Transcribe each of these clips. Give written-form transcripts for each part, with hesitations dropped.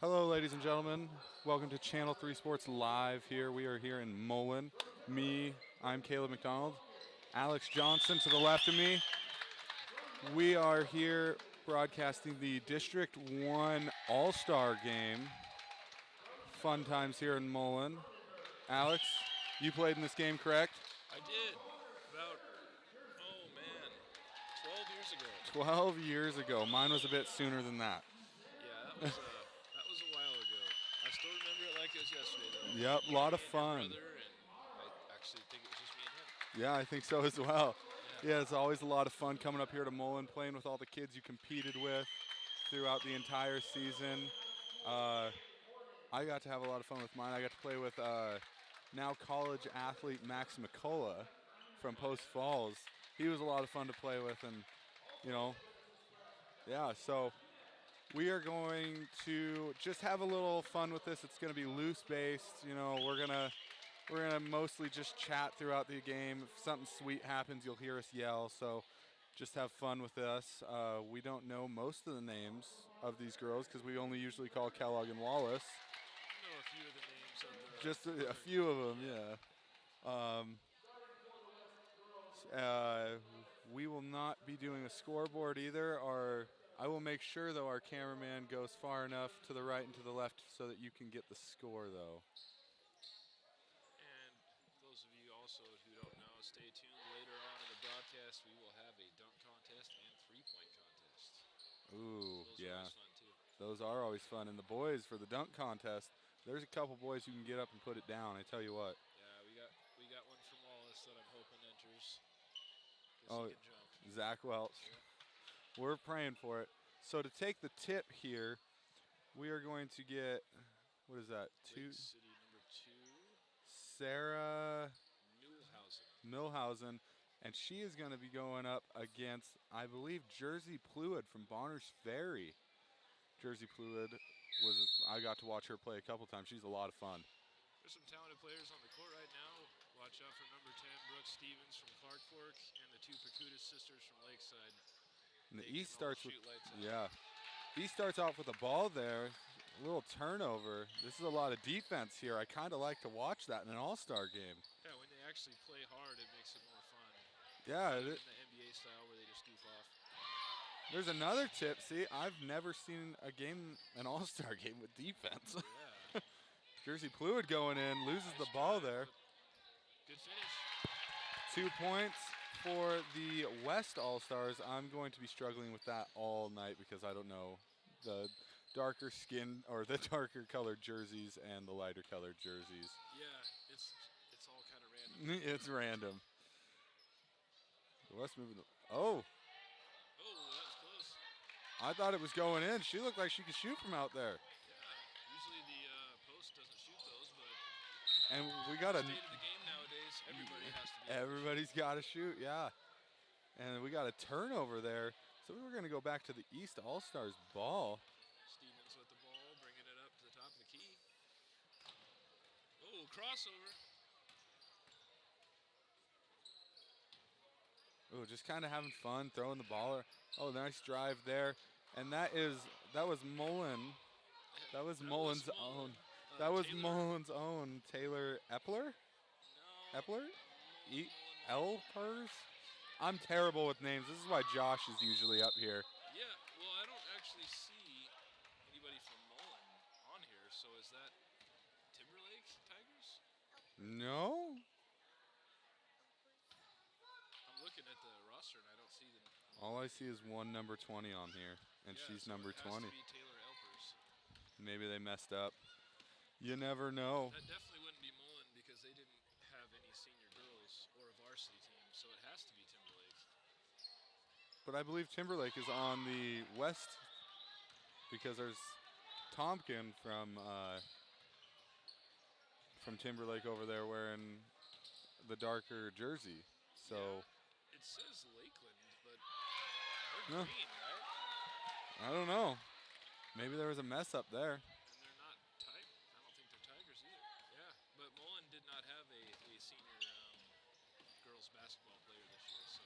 Hello, ladies and gentlemen. Welcome to Channel 3 Sports Live here. We are here in Mullen. I'm Caleb McDonald. Alex Johnson to the left of me. We are here broadcasting the District I All-Star Game. Fun times here in Mullen. Alex, you played in this game, correct? I did. About, 12 years ago. 12 years ago. Mine was a bit sooner than that. Yeah, that was a while ago. I still remember it like it was yesterday, though. Yep, a lot of Me and fun. my brother, and I actually think it was just me and him. Yeah, I think so as well. Yeah. Yeah, it's always a lot of fun coming up here to Mullen, playing with all the kids you competed with throughout the entire season. I got to have a lot of fun with mine. I got to play with now college athlete Max McCullough from Post Falls. He was a lot of fun to play with, and so we are going to just have a little fun with this. It's going to be loose based. We're gonna mostly just chat throughout the game. If something sweet happens, you'll hear us yell. So just have fun with us. We don't know most of the names of these girls because we only usually call Kellogg and Wallace. I know a few of the names of the Just a few of them, yeah. We will not be doing a scoreboard either. I will make sure, though, our cameraman goes far enough to the right and to the left so that you can get the score, though. And those of you also who don't know, stay tuned. Later on in the broadcast, we will have a dunk contest and three-point contest. Ooh, Those yeah. are always fun, too. Those are always fun. And the boys, for the dunk contest, there's a couple boys who can get up and put it down, I tell you what. Yeah, we got one from Wallace that I'm hoping enters. Oh, he can jump. Zach Welch. Yeah. We're praying for it. So to take the tip here, we are going to get, what is that? Lake City number 2. Sarah Milhausen. And she is going to be going up against, I believe, Jersey Pluid from Bonners Ferry. Jersey Pluid I got to watch her play a couple times. She's a lot of fun. There's some talented players on the court right now. Watch out for number 10, Brooke Stevens from Clark Fork, and the 2 Pacutus sisters from Lakeside. And the They East can all starts with, shoot lights out. yeah. East starts off with a ball there. A little turnover. This is a lot of defense here. I kind of like to watch that in an all-star game. Yeah, when they actually play hard, it makes it more fun. Yeah. In the NBA style where they just goof off. There's another tip. See, I've never seen an all-star game with defense. Yeah. Jersey Pluid going in, loses the ball there. Good finish. 2 points for the West All-Stars. I'm going to be struggling with that all night because I don't know the darker skin or the darker colored jerseys and the lighter colored jerseys. Yeah, it's all kind of random. It's random. The West moving. Oh, that was close. I thought it was going in. She looked like she could shoot from out there. Yeah, usually the post doesn't shoot those, but And we got state of the game nowadays, everybody has to be. Everybody's got to shoot, yeah. And we got a turnover there. So we were going to go back to the East All-Stars ball. Stevens with the ball, bringing it up to the top of the key. Oh, crossover. Oh, just kind of having fun, throwing the ball. Oh, nice drive there. And that was Mullen. That was Mullen's own. That was Mullen's own Taylor Epler? No. Epler? Elpers? I'm terrible with names. This is why Josh is usually up here. Yeah, well, I don't actually see anybody from Mullen on here, so is that Timberlake Tigers? No? I'm looking at the roster and I don't see them. All I see is one number 20 on here, and she's so number it has 20. to be Taylor Elpers. Maybe they messed up. You never know. That definitely wouldn't be Mullen because they didn't have any senior girls or a varsity team, so it has to be Timberlake. But I believe Timberlake is on the West because there's Tompkin from Timberlake over there wearing the darker jersey. So yeah, it says Lakeland, but no. they're green, right? I don't know. Maybe there was a mess up there. And they're not I don't think they're Tigers either. Yeah, but Mullen did not have a senior girls basketball player this year, so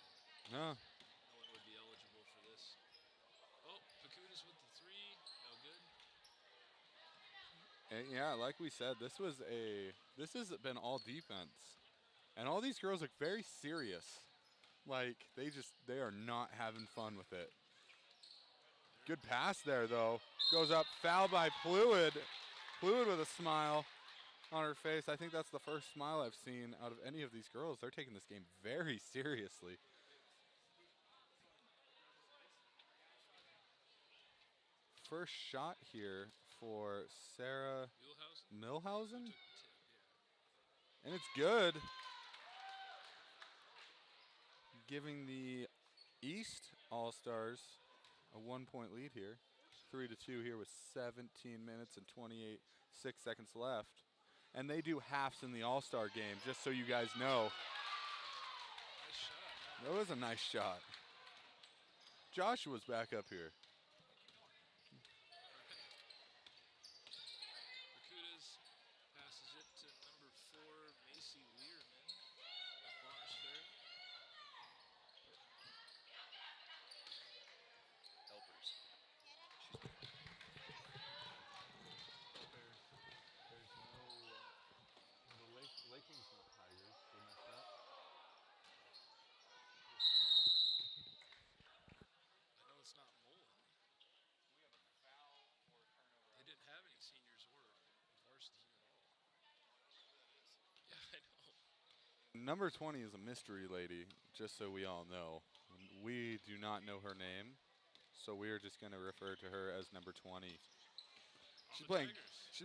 No. no one would be eligible for this. Oh, Pacudas with the 3, no good. And yeah, like we said, this has been all defense. And all these girls look very serious. Like they are not having fun with it. Good pass there though. Goes up, foul by Fluid. Fluid with a smile on her face. I think that's the first smile I've seen out of any of these girls. They're taking this game very seriously. First shot here for Sarah Milhausen. And it's good. Giving the East All-Stars a 1-point lead here. 3-2 here with 17 minutes and 6 seconds left. And they do halves in the All-Star game, just so you guys know. Nice shot. That was a nice shot. Joshua's back up here. Bakutas passes it to number 4, Macy Learman of Bonners Ferry. Helpers. Lakeland's not Tigers. They messed up. I know it's not Mullen. They didn't have any seniors or varsity team at all. Yeah, I know. Number 20 is a mystery lady, just so we all know. We do not know her name, so we are just going to refer to her as number 20. She's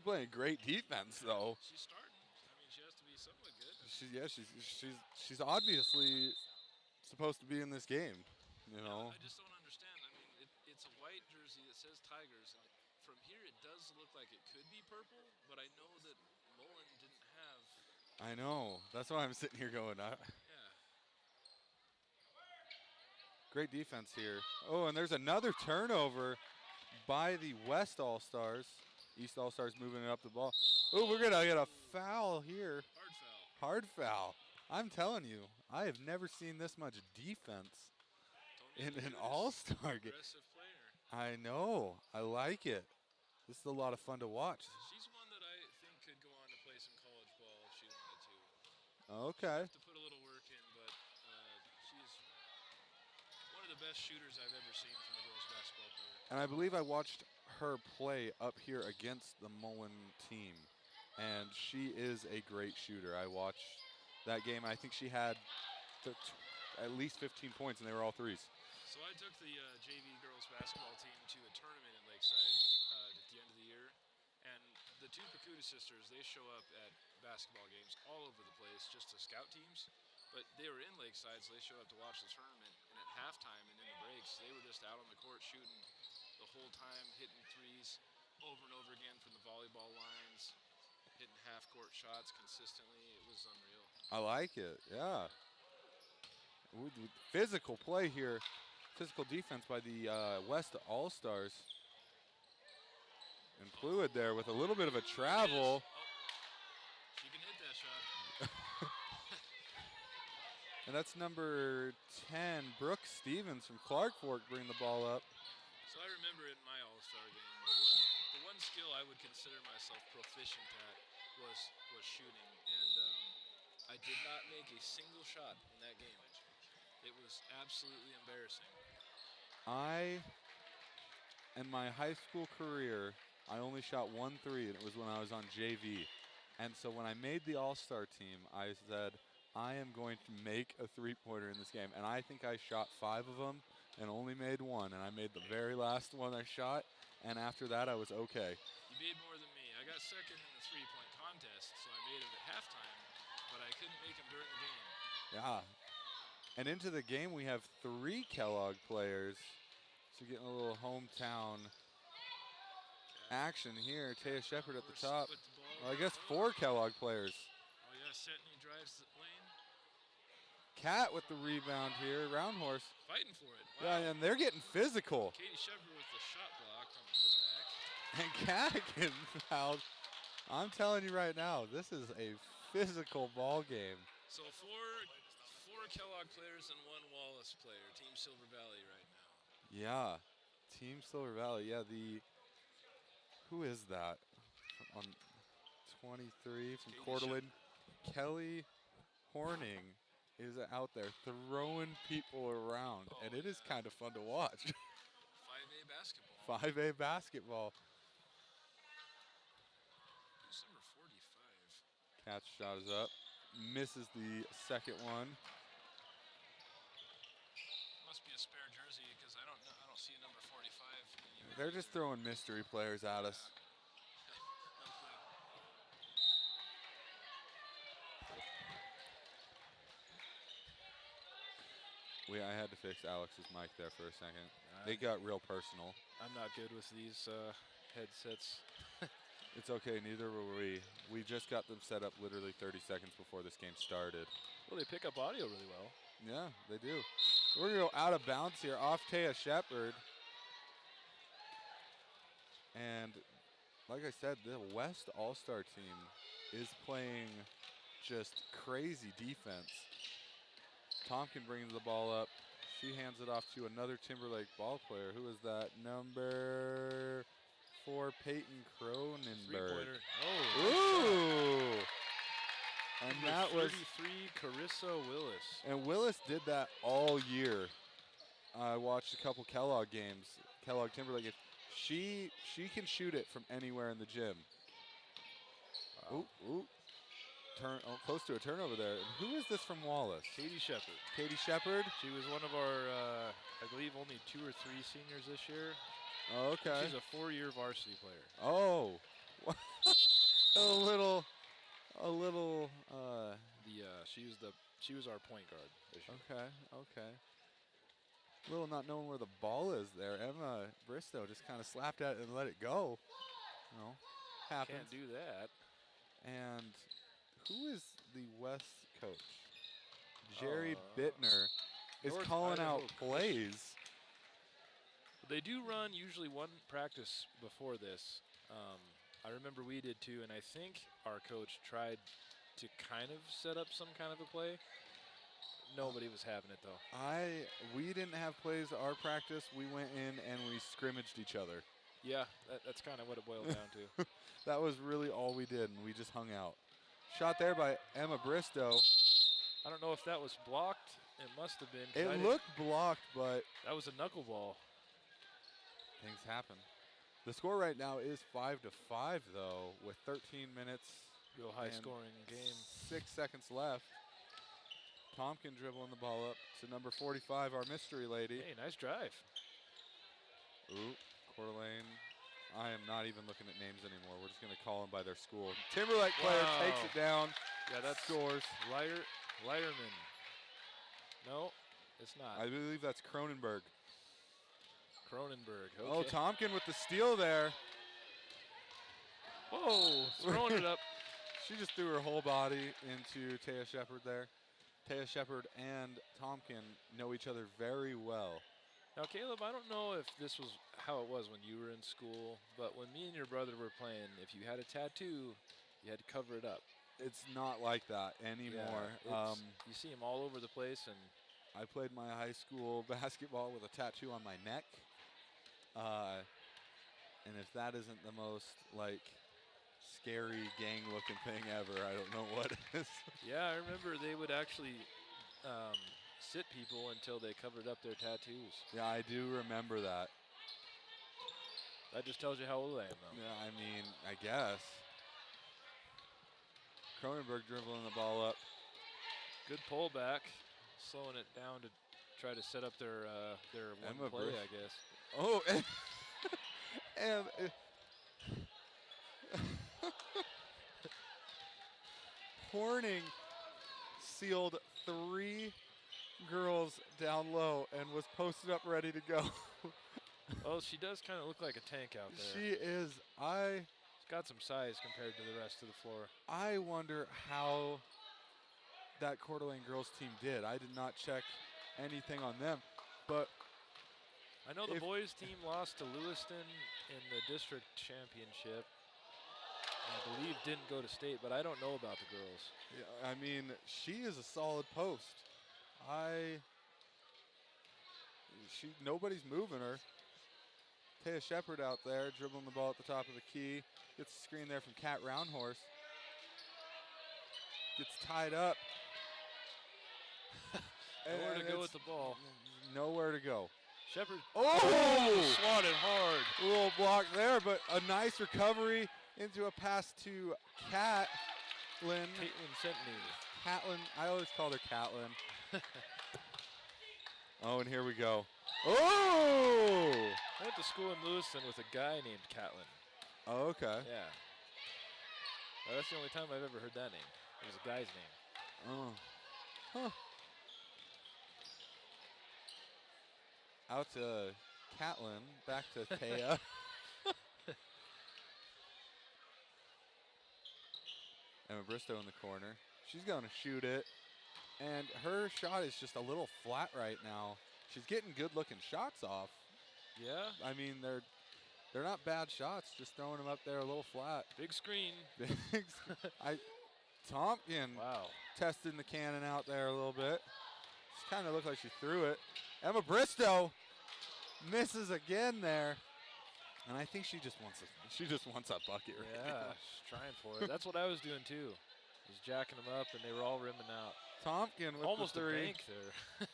playing great defense, though. She's starting. I mean, she has to be somewhat good. She's obviously supposed to be in this game, you know. I just don't understand. I mean, it's a white jersey that says Tigers, and from here it does look like it could be purple, but I know that Mullen didn't have. I know. That's why I'm sitting here going, Yeah. Great defense here. Oh, and there's another turnover by the West All-Stars. East All-Stars moving it up the ball. Oh, we're going to get a foul here. Hard foul. Hard foul. I'm telling you, I have never seen this much defense in an All-Star game. Aggressive player. I know. I like it. This is a lot of fun to watch. She's one that I think could go on to play some college ball if she wanted to. Okay. Have to put a little work in, but she's one of the best shooters I've ever seen from a girls basketball player. And I believe I watched her play up here against the Mullen team, and she is a great shooter. I watched that game. I think she had at least 15 points, and they were all threes. So I took the JV girls basketball team to a tournament in Lakeside at the end of the year, and the two Pakuta sisters, they show up at basketball games all over the place just to scout teams, but they were in Lakeside, so they showed up to watch the tournament, and at halftime and in the breaks, they were just out on the court shooting the whole time, hitting threes over and over again from the volleyball lines, hitting half-court shots consistently. It was unreal. I like it, yeah. Physical play here. Physical defense by the West All-Stars. And Fluid there with a little bit of a travel. She can hit that shot. And that's number 10, Brooke Stevens from Clark Fork, bringing the ball up. So I remember in my All-Star game, the one skill I would consider myself proficient at was shooting, and I did not make a single shot in that game. It was absolutely embarrassing. In my high school career, I only shot 1 3, and it was when I was on JV. And so when I made the All-Star team, I said, I am going to make a three-pointer in this game. And I think I shot 5 of them and only made 1. And I made the very last one I shot, and after that, I was okay. You made more than me. I got second in the three-point contest, so I made it at halftime, but I couldn't make them during the game. Yeah. And into the game, we have 3 Kellogg players. So getting a little hometown action here. Taya Shepard at the top. Well, I guess 4 Kellogg players. Oh, yeah, Setney drives the lane. Cat with the rebound here. Round horse. Fighting for it. Wow. Yeah, and they're getting physical. Katie Shepard with the shot blocked on the putback. And Cat getting fouled. I'm telling you right now, this is a physical ball game. So four Kellogg players and 1 Wallace player. Team Silver Valley right now. Yeah, Team Silver Valley. Yeah, who is that? on 23 from Katie Coeur d'Alene. Kelly Horning is out there throwing people around, Oh, and it is yeah. kind of fun to watch. 5A basketball. 5A basketball. Who's number 45? Catch shot is up. Misses the second one. Must be a spare jersey because I don't know. I don't see a number 45 anywhere. They're just throwing mystery players at us. No clue. I had to fix Alex's mic there for a second. They got real personal. I'm not good with these headsets. It's okay, neither were we. We just got them set up literally 30 seconds before this game started. Well, they pick up audio really well. Yeah, they do. We're going to go out of bounds here off Taya Shepard. And like I said, the West All-Star team is playing just crazy defense. Tompkin brings the ball up. She hands it off to another Timberlake ball player. Who is that? Number 4, Peyton Cronenberg. Three-pointer. Ooh! And Number that was 33, Carissa Willis. And Willis did that all year. I watched a couple Kellogg games. Kellogg Timberlake. She can shoot it from anywhere in the gym. Wow. Ooh. Close to a turnover there. And who is this from Wallace? Katie Shepard. Katie Shepard? She was one of our, I believe, only 2 or 3 seniors this year. Oh, okay. She's a 4-year varsity player. Oh. a little. She was our point guard this year. Okay. Little not knowing where the ball is there. Emma Bristow just kind of slapped at it and let it go. No, happens. Can't do that. And who is the West coach? Jerry Bittner is North calling Idaho out plays. They do run usually one practice before this. I remember we did too, and I think our coach tried to kind of set up some kind of a play. Nobody was having it though. We didn't have plays at our practice. We went in and we scrimmaged each other. Yeah, that's kind of what it boiled down to. That was really all we did, and we just hung out. Shot there by Emma Bristow. I don't know if that was blocked. It must have been. It looked blocked, but that was a knuckleball. things happen. The score right now is 5-5, though, with 13 minutes. Real high-scoring game. 6 seconds left. Tompkin dribbling the ball up to number 45, our mystery lady. Hey, nice drive. Ooh, Coeur d'Alene. I am not even looking at names anymore. We're just going to call them by their school. Timberlake player takes it down. Yeah, that scores. Lyerman. No, it's not. I believe that's Cronenberg. Cronenberg. Okay. Oh, Tompkin with the steal there. Whoa, throwing it up. She just threw her whole body into Taya Shepard there. Taya Shepard and Tompkin know each other very well. Now, Caleb, I don't know if this was how it was when you were in school, but when me and your brother were playing, if you had a tattoo, you had to cover it up. It's not like that anymore. Yeah, you see them all over the place, and I played my high school basketball with a tattoo on my neck. And if that isn't the most, scary gang-looking thing ever, I don't know what is. yeah, I remember they would actually sit people until they covered up their tattoos. Yeah, I do remember that. That just tells you how old I am, though. Yeah, I mean, I guess. Cronenberg dribbling the ball up. Good pullback, slowing it down to try to set up their one play, I guess. Oh, and Horning sealed 3 girls down low and was posted up ready to go. Oh, she does kind of look like a tank out there. She is. She's got some size compared to the rest of the floor. I wonder how that Coeur d'Alene girls team did. I did not check anything on them, but I know the boys team lost to Lewiston in the district championship. I believe didn't go to state, but I don't know about the girls. Yeah, I mean, she is a solid post. Nobody's moving her. Taya Shepard out there dribbling the ball at the top of the key. Gets a screen there from Kat Roundhorse. Gets tied up. Nowhere to And go it's with the ball. Nowhere to go. Shepard. Oh! Swatted hard. A little block there, but a nice recovery into a pass to Catlin. Caitlin Sentney. Catlin. I always called her Catlin. Oh, and here we go. Oh! I went to school in Lewiston with a guy named Catlin. Oh, okay. Yeah. That's the only time I've ever heard that name. It was a guy's name. Oh. Huh. Out to Catlin, back to Taya. Emma Bristow in the corner. She's going to shoot it. And her shot is just a little flat right now. She's getting good-looking shots off. Yeah. I mean, they're not bad shots, just throwing them up there a little flat. Big screen. Tompkin Wow. testing the cannon out there a little bit. She kind of looked like she threw it. Emma Bristow misses again there. And I think she just wants a bucket right Yeah, now. she's trying for it. That's what I was doing too. Was jacking them up, and they were all rimming out. Tompkin with Almost the a three. bank there.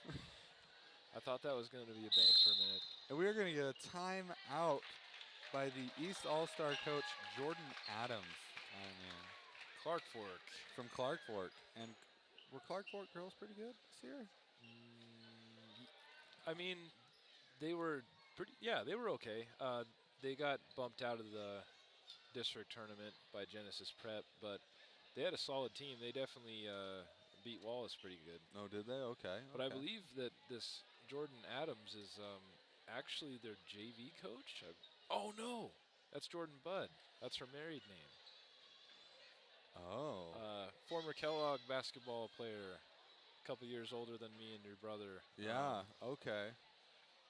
I thought that was going to be a bank for a minute. And we're going to get a timeout by the East All-Star coach, Jordan Adams. I mean, Clark Fork. from Clark Fork. And were Clark Fork girls pretty good this year? I mean, they were pretty. Yeah, they were okay. They got bumped out of the district tournament by Genesis Prep, but they had a solid team. They definitely beat Wallace pretty good. Oh, did they? Okay. But I okay. believe that this Jordan Adams is actually their JV coach. Oh no, that's Jordan Budd. That's her married name. Oh. Former Kellogg basketball player, a couple years older than me and your brother. Yeah, okay.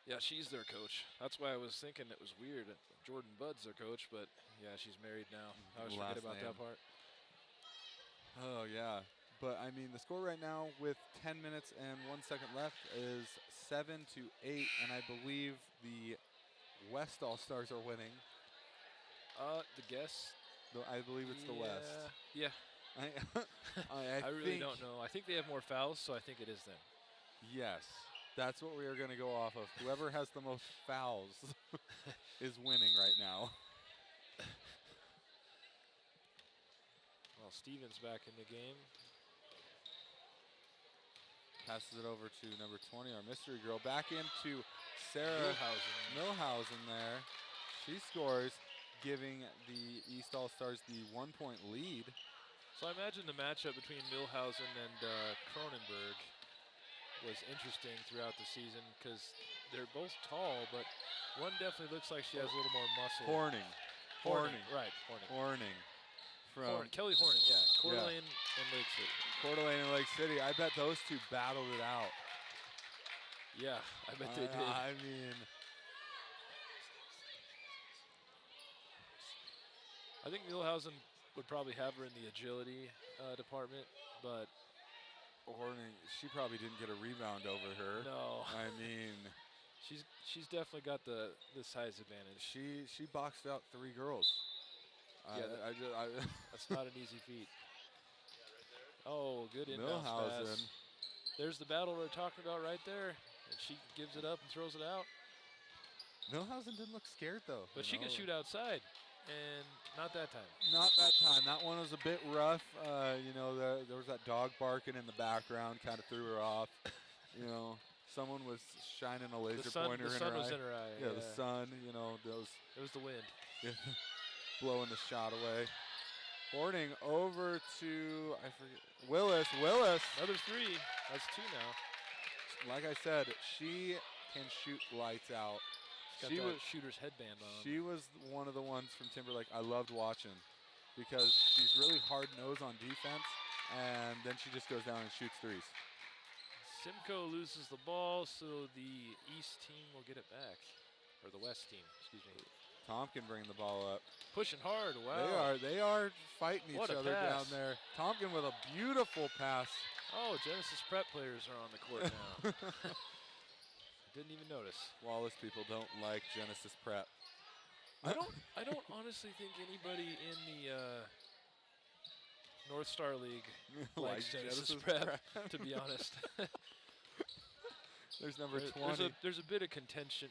Yeah, she's their coach. That's why I was thinking it was weird. Jordan Budd's their coach, but yeah, she's married now. I always forget Last about name. that part. Oh, yeah. But, I mean, the score right now with 10 minutes and 1 second left is 7-8, and I believe the West All-Stars are winning. The guess. I believe it's the West. Yeah. I I really think, don't know. I think they have more fouls, so I think it is them. yes. That's what we are going to go off of. Whoever has the most fouls is winning right now. Well, Steven's back in the game. Passes it over to number 20, our mystery girl. Back into Sarah Milhausen there. She scores, giving the East All-Stars the 1-point lead. So I imagine the matchup between Milhausen and Cronenberg was interesting throughout the season because they're both tall, but one definitely looks like she has a little more muscle. Horning. Right, Horning. Horning. From Kelly Horning, yeah. Coeur d'Alene and Lake City. Coeur d'Alene and Lake City. I bet those two battled it out. Yeah, I bet they did. I mean, I think Milhausen would probably have her in the agility department, but Horning, she probably didn't get a rebound over her. no. I mean, She's definitely got the size advantage. she boxed out 3 girls. Yeah, that's not an easy feat. Oh, good inbound Milhausen. pass. There's the battle we're talking about right there, and she gives it up and throws it out. Milhausen didn't look scared though. But she can shoot outside, and not that time. Not that time. That one was a bit rough. You know, there was that dog barking in the background, kind of threw her off. You know, someone was shining a laser pointer in her eye. The sun was in her eye. Yeah, the sun. You know, those It was the wind. blowing the shot away. Horning over to I forget Willis. Another 3. That's 2 now. Like I said, she can shoot lights out. Got that shooter's headband on. She was one of the ones from Timberlake I loved watching because she's really hard-nosed on defense, and then she just goes down and shoots threes. Simcoe loses the ball, so the East team will get it back. Or the West team, excuse me. Tompkin bringing the ball up. Pushing hard, wow. They are fighting What each a other down pass. there. Tompkin with a beautiful pass. Oh, Genesis Prep players are on the court now. Didn't even notice. Wallace people don't like Genesis Prep. I don't honestly think anybody in the North Star League likes Genesis Prep, to be honest. There's number 20. There's a bit of contention.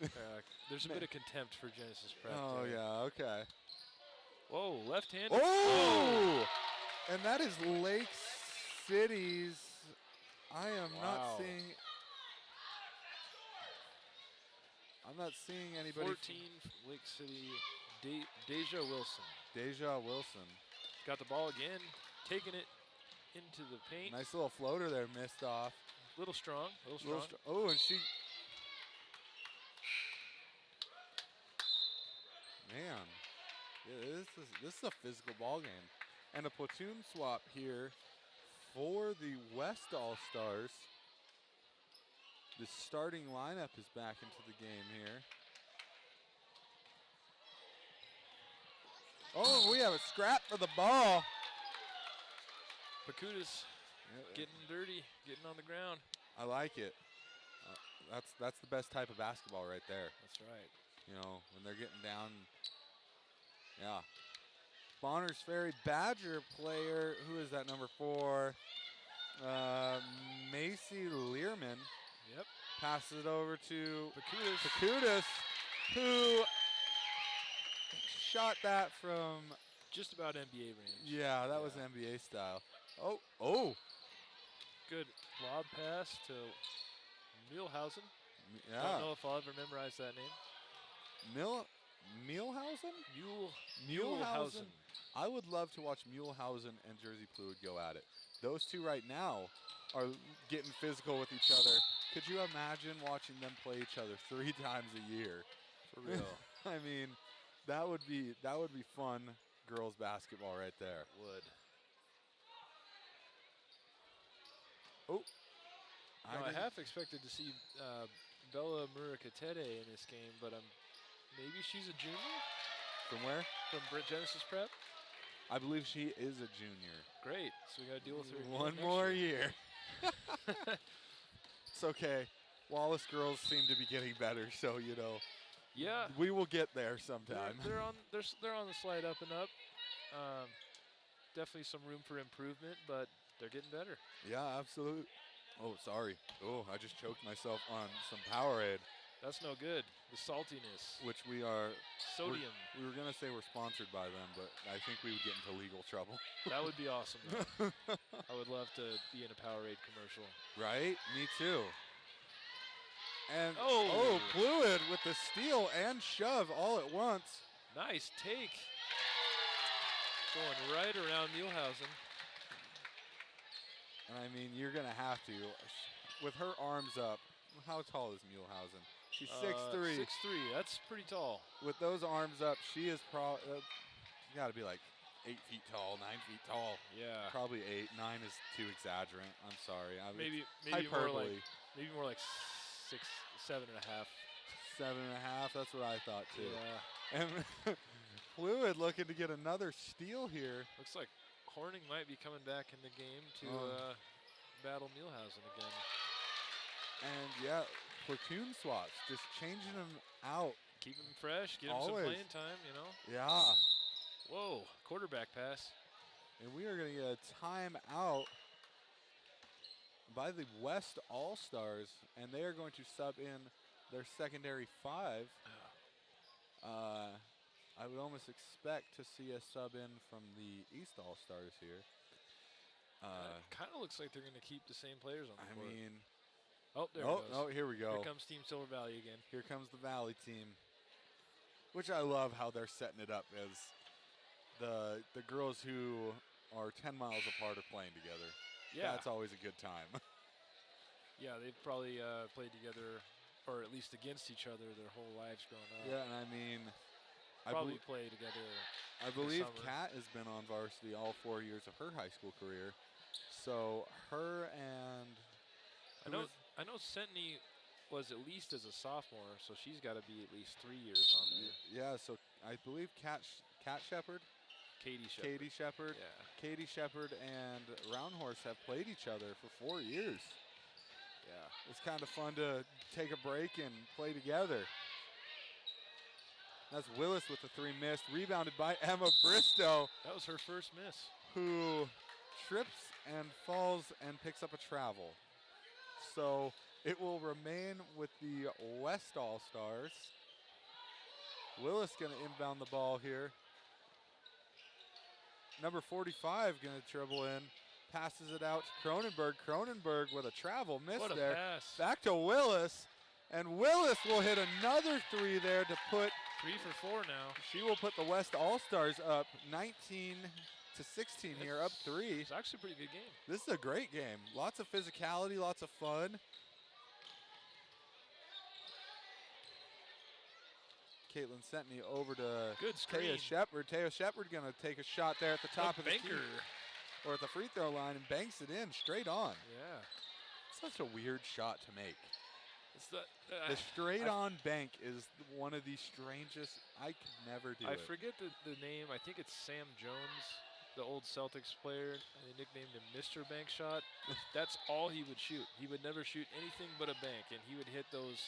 There's a bit of contempt for Genesis Prep. Oh, yeah, okay. Whoa, left-handed. Oh! And that is Lake City's. I am not seeing. I'm not seeing anybody. 14, Lake City, Deja Wilson. Deja Wilson. Got the ball again, taking it into the paint. Nice little floater there, missed off. Little strong. Oh, and she. Man, yeah, this is a physical ball game, and a platoon swap here for the West All-Stars. The starting lineup is back into the game here. Oh, we have a scrap for the ball. Pacudas getting dirty, getting on the ground. I like it. That's the best type of basketball right there. That's right. You know, when they're getting down. Yeah. Bonners Ferry Badger player, who is that, number 4? Macy Learman. Yep. Passes it over to Pacudas, who shot that from just about NBA range. Yeah, that was NBA style. Oh. Good lob pass to Mühlhausen. Yeah. Don't know if I'll ever memorize that name. Mühlhausen? Mühlhausen. I would love to watch Mühlhausen and Jersey Fluid go at it. Those two right now are getting physical with each other. Could you imagine watching them play each other 3 times a year? For real. I mean, that would be fun girls basketball right there. Would. Oh. I half expected to see Bella Murikatete in this game, but maybe she's a junior? From where? From Genesis Prep? I believe she is a junior. Great. So we got to deal with her one more year. It's okay. Wallace girls seem to be getting better, so you know. Yeah. We will get there sometime. They're on the slide up and up. Definitely some room for improvement, but they're getting better. Yeah, absolutely. Oh, sorry. Oh, I just choked myself on some Powerade. That's no good. The saltiness. Which we are. Sodium. We were going to say we're sponsored by them, but I think we would get into legal trouble. That would be awesome, though. I would love to be in a Powerade commercial. Right? Me too. And, oh, Fluid with the steal and shove all at once. Nice take. Going right around Mühlhausen. And I mean, you're going to have to. With her arms up, how tall is Mühlhausen? She's 6'3". 6'3", that's pretty tall. With those arms up, she is probably, got to be like 8 feet tall, 9 feet tall. Yeah. Probably 8. 9 is too exaggerant. I'm sorry. Maybe hyperbole. more like 6, 7.5. 7.5. That's what I thought too. Yeah. And Fluid looking to get another steal here. Looks like Horning might be coming back in the game to battle Mühlhausen again. And yeah, platoon swaps, just changing them out. Keep them fresh, give them some playing time, you know. Yeah. Whoa, quarterback pass. And we are going to get a timeout by the West All-Stars, and they are going to sub in their secondary 5. I would almost expect to see a sub in from the East All-Stars here. Kind of looks like they're going to keep the same players on the court. I mean, there it goes. Oh, here we go. Here comes Team Silver Valley again. Here comes the Valley team, which I love how they're setting it up as the girls who are 10 miles apart are playing together. Yeah. That's always a good time. Yeah, they've probably played together, or at least against each other their whole lives growing up. Yeah, and I mean, probably play together. I believe Kat has been on varsity all 4 years of her high school career. So her and I know Sentney was at least as a sophomore, so she's got to be at least 3 years on there. Yeah, so I believe Kat Shepard. Katie Shepard. Yeah. Katie Shepard and Roundhorse have played each other for 4 years. Yeah. It's kind of fun to take a break and play together. That's Willis with the 3 missed. Rebounded by Emma Bristow, That was her first miss. who trips and falls and picks up a travel. So it will remain with the West All-Stars. Willis going to inbound the ball here. Number 45 going to dribble in. Passes it out to Cronenberg. Cronenberg with a travel miss What a there. pass. Back to Willis. And Willis will hit another 3 there to put, 3 for 4 now. she will put the West All-Stars up 19 to 16 here, up 3. It's actually a pretty good game. This is a great game. Lots of physicality, lots of fun. Caitlin Sentney over to Good screen. Taya Shepard. Taya Shepard going to take a shot there at the top of the key, banker. or at the free throw line, and banks it in straight on. Yeah. Such a weird shot to make. It's the The straight on bank is one of the strangest. I could never do I it. forget the name. I think it's Sam Jones, the old Celtics player. They nicknamed him Mr. Bank Shot. That's all he would shoot. He would never shoot anything but a bank, and he would hit those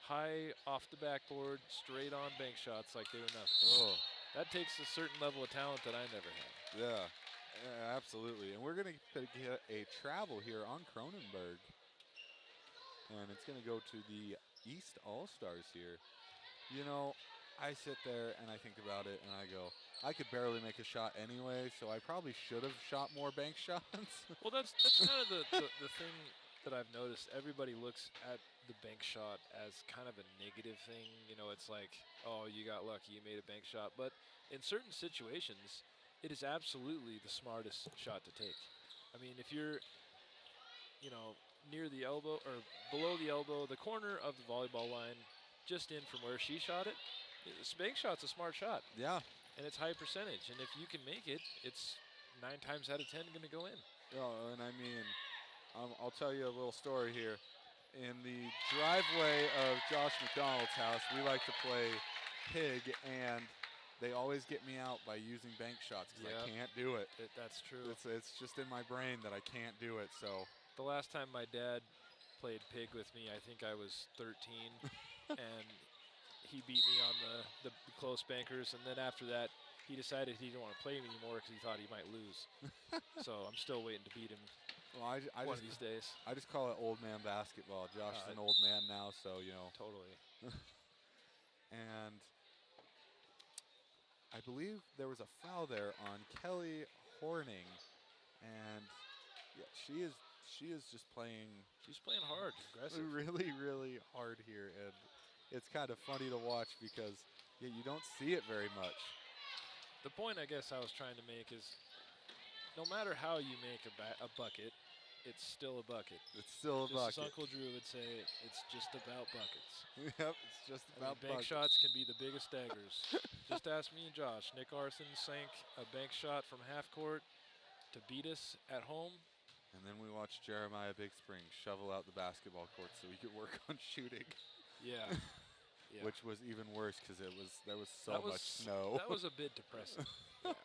high off the backboard, straight on bank shots like they were nothing. Oh, That takes a certain level of talent that I never had. yeah. Yeah, absolutely. And we're going to get a travel here on Cronenberg. And it's going to go to the East All-Stars here. You know, I sit there and I think about it and I go, I could barely make a shot anyway, so I probably should have shot more bank shots. Well, that's kind of the thing that I've noticed. Everybody looks at the bank shot as kind of a negative thing. You know, it's like, oh, you got lucky, you made a bank shot. But in certain situations, it is absolutely the smartest shot to take. I mean, if you're, you know, near the elbow or below the elbow, the corner of the volleyball line, just in from where she shot it, this bank shot's a smart shot. Yeah. And it's high percentage. And if you can make it, it's 9 times out of 10 going to go in. And I mean, I'll tell you a little story here. In the driveway of Josh McDonald's house, we like to play pig, and they always get me out by using bank shots because I can't do it. That's true. It's just in my brain that I can't do it. So The last time my dad played pig with me, I think I was 13, and he beat me on the close bankers. And then after that, he decided he didn't want to play me anymore because he thought he might lose. So I'm still waiting to beat him well, I one just, of these days. I just call it old man basketball. Josh is an old man now, so you know. Totally. And I believe there was a foul there on Kelly Horning, and yeah, she is just playing. She's playing hard, aggressive. Really, really hard here, and it's kind of funny to watch because you don't see it very much. The point I guess I was trying to make is no matter how you make a bucket, it's still a bucket. It's still a Just bucket. as Uncle Drew would say, it's just about buckets. Yep, it's just about bank buckets. shots can be the biggest daggers. Just ask me and Josh. Nick Arson sank a bank shot from half court to beat us at home. And then we watched Jeremiah Big Spring shovel out the basketball court so we could work on shooting. Yeah. Yeah. Which was even worse because there was so much snow. That was a bit depressing. Yeah.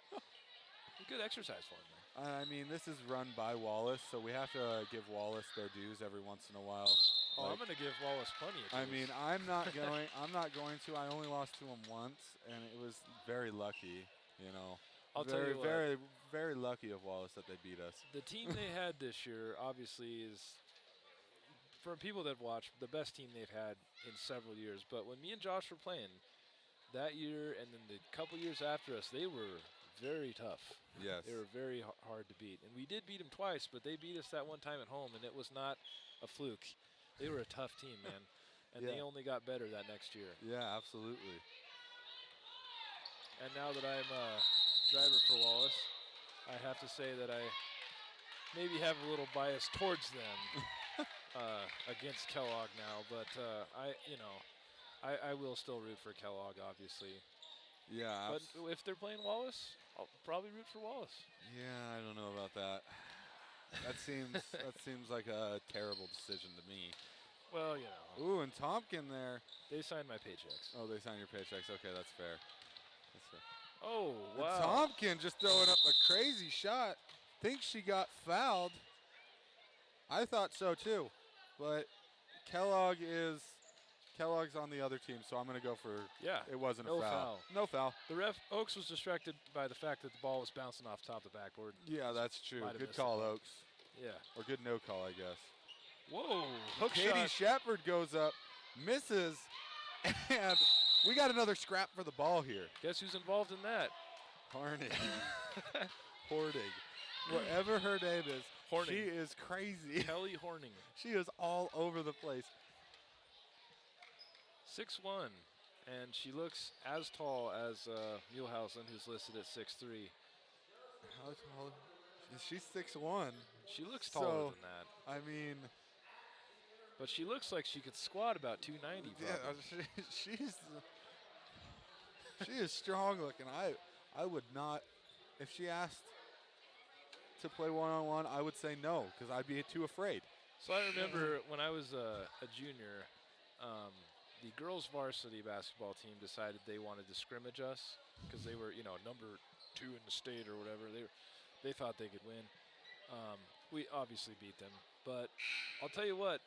Good exercise for him, though. I mean, this is run by Wallace, so we have to give Wallace their dues every once in a while. Oh, I'm going to give Wallace plenty of dues. I mean, I'm not going to. I only lost to him once, and it was very lucky, you know. I'll tell you what. Very, very lucky of Wallace that they beat us. The team they had this year obviously is, for people that watch, the best team they've had in several years. But when me and Josh were playing that year and then the couple years after us, they were very tough. Yes. They were very hard to beat. And we did beat them twice, but they beat us that one time at home, and it was not a fluke. They were a tough team, man. And they only got better that next year. Yeah, absolutely. And now that I'm a driver for Wallace, I have to say that I maybe have a little bias towards them against Kellogg now. But I will still root for Kellogg, obviously. Yeah. But if they're playing Wallace, I'll probably root for Wallace. Yeah, I don't know about that. That seems like a terrible decision to me. Well, you know. Ooh, and Tompkin there. They signed my paychecks. Oh, they signed your paychecks. Okay, that's fair. Oh, And wow. Tompkin just throwing up a crazy shot. Thinks she got fouled. I thought so too, but Kellogg is Kellogg's on the other team, so I'm going to go for Yeah. it wasn't No a foul. foul. No foul. The ref, Oaks was distracted by the fact that the ball was bouncing off top of the backboard. Yeah, that's true. Might have Good missed the call, call. Oaks. Yeah. Or good no call, I guess. Whoa. Hook Katie shot. Shepard goes up, misses, and we got another scrap for the ball here. Guess who's involved in that? Horning. Hoarding. Whatever her name is, Horning. she is crazy. Kelly Horning. She is all over the place. 6'1", and she looks as tall as Muehlhausen, who's listed at 6'3". How tall? She's 6'1". She looks taller So, than that. I mean, But she looks like she could squat about 290. yeah, she is strong looking. I would not, if she asked to play one-on-one, I would say no because I'd be too afraid. So I remember when I was a junior, the girls' varsity basketball team decided they wanted to scrimmage us because they were, number 2 in the state or whatever. They thought they could win. We obviously beat them, but I'll tell you what,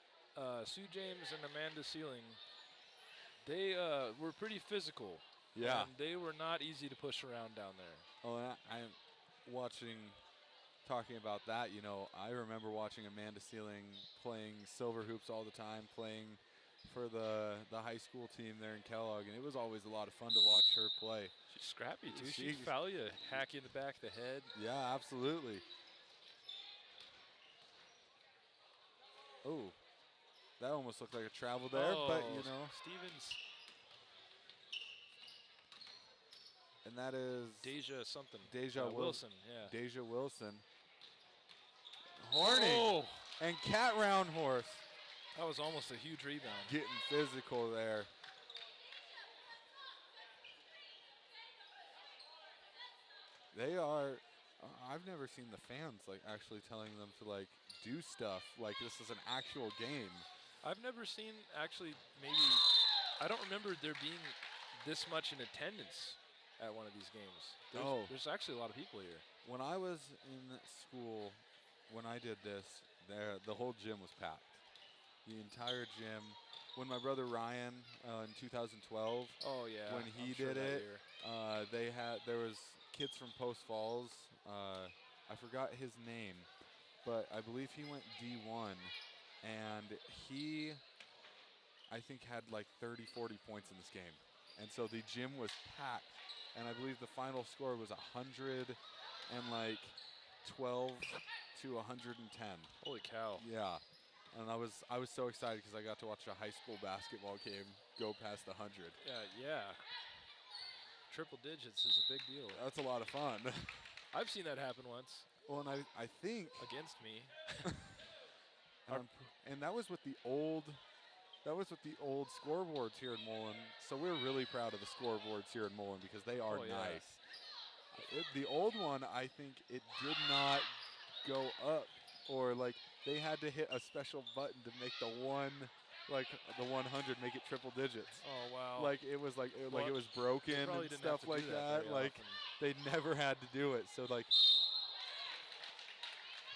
Sue James and Amanda Sealing, they were pretty physical. Yeah. And they were not easy to push around down there. Oh, and I'm talking about that, I remember watching Amanda Sealing playing silver hoops all the time, playing for the high school team there in Kellogg, and it was always a lot of fun to watch her play. She's scrappy, too. She's- She'd foul you, hack you in the back of the head. Yeah, absolutely. Oh, that almost looked like a travel there, but, Stevens. and that is Deja something. Deja Wilson, yeah. Deja Wilson. Horning Oh, and Cat Round Horse that was almost a huge rebound. getting physical there. They are, I've never seen the fans actually telling them to do stuff like this is an actual game. I've never seen, actually, maybe, I don't remember there being this much in attendance at one of these games. There's actually a lot of people here. When I was in school, when I did this, the whole gym was packed. The entire gym. When my brother Ryan in 2012, Oh, yeah. when he I'm sure did that it, year. there was kids from Post Falls. I forgot his name, but I believe he went D1, and he, I think, had 30, 40 points in this game. And so the gym was packed, and I believe the final score was 112 to 110. Holy cow. Yeah. And I was so excited because I got to watch a high school basketball game go past 100. Yeah. Triple digits is a big deal. That's a lot of fun. I've seen that happen once Well, and I think, against me. and that was with the old scoreboards here in Mullen. So we're really proud of the scoreboards here in Mullen because they are Oh, yeah. nice. The old one, I think it did not go up, or they had to hit a special button to make the 100 make it triple digits. Oh, wow. It was Well, it was broken They probably and didn't have stuff to like do that. very often. They never had to do it. So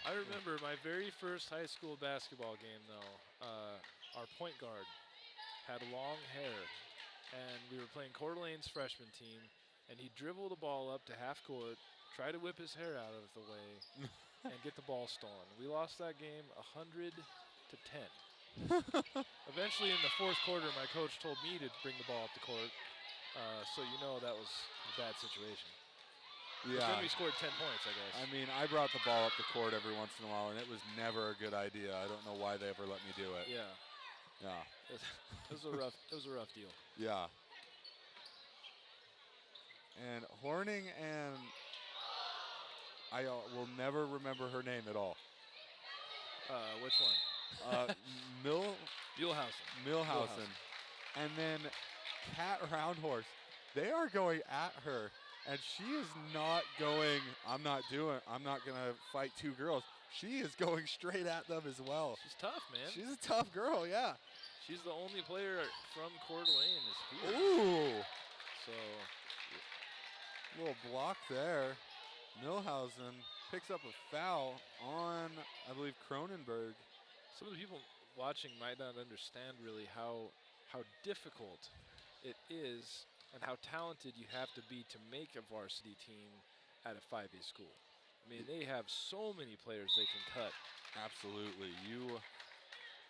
I remember my very first high school basketball game, though. Our point guard had long hair, and we were playing Coeur d'Alene's freshman team, and he dribbled the ball up to half court, tried to whip his hair out of the way, and get the ball stolen. We lost that game 100 to 10. Eventually, in the fourth quarter, my coach told me to bring the ball up the court, so that was a bad situation. But then we scored 10 points, I guess. I mean, I brought the ball up the court every once in a while, and it was never a good idea. I don't know why they ever let me do it. Yeah. Yeah. It was a rough deal. Yeah. And Horning and I will never remember her name at all. Which one? Milhausen. And then Cat Roundhorse. They are going at her, and she is not going, I'm not going to fight two girls. She is going straight at them as well. She's tough, man. She's a tough girl, yeah. She's the only player from Coeur d'Alene is here. Ooh. So, Little block there. Milhausen picks up a foul on, I believe, Cronenberg. some of the people watching might not understand really how how difficult it is and how talented you have to be to make a varsity team at a 5A school. I mean, they have so many players they can cut. Absolutely.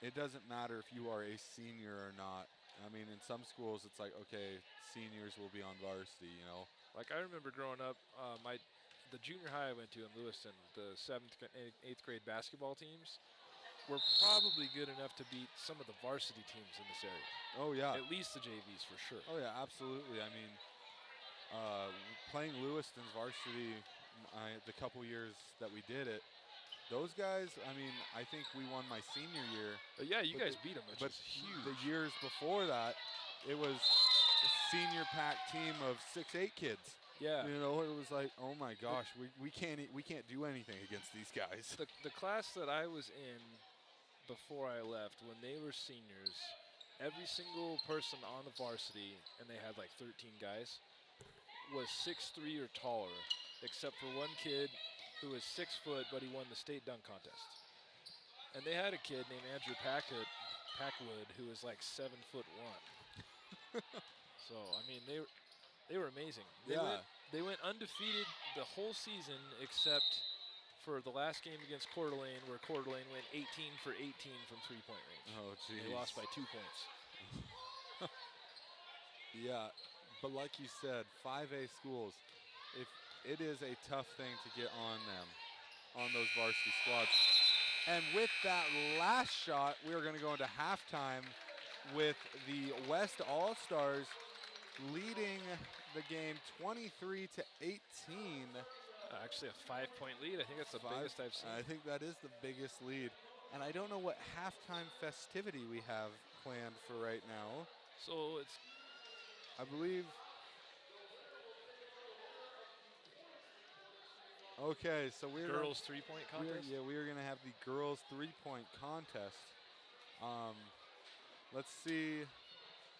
It doesn't matter if you are a senior or not. I mean, in some schools, it's like, okay, seniors will be on varsity, you know. Like I remember growing up, the junior high I went to in Lewiston, the 7th and 8th grade basketball teams were probably good enough to beat some of the varsity teams in this area. Oh, yeah. At least the JVs for sure. Oh, yeah, absolutely. I mean, playing Lewiston's varsity the couple years that we did it, those guys, I mean, I think we won my senior year. But yeah, you But guys beat them, which But is huge. the years before that, it was a senior pack team of 6'8" kids. Yeah. You know, it was like, oh my gosh, we can't do anything against these guys. The class that I was in before I left, when they were seniors, every single person on the varsity, and they had like 13 guys, was 6'3" or taller, except for one kid who was 6 foot, but he won the state dunk contest. And they had a kid named Andrew Packwood who was like 7'1". So I mean, they were amazing. They went undefeated the whole season except for the last game against Coeur d'Alene, where Coeur d'Alene went 18 for 18 from 3-point range. Oh, geez. They lost by 2 points. Yeah, but like you said, 5A schools, if it is a tough thing to get on them, on those varsity squads. And with that last shot, we are going to go into halftime with the West All-Stars leading the game 23-18. Actually, a 5-point lead. I think that's the biggest I've seen. I think that is the biggest lead. And I don't know what halftime festivity we have planned for right now. So it's, I believe. Okay, so we're girls 3-point contest. we are going to have the girls 3-point contest. Let's see.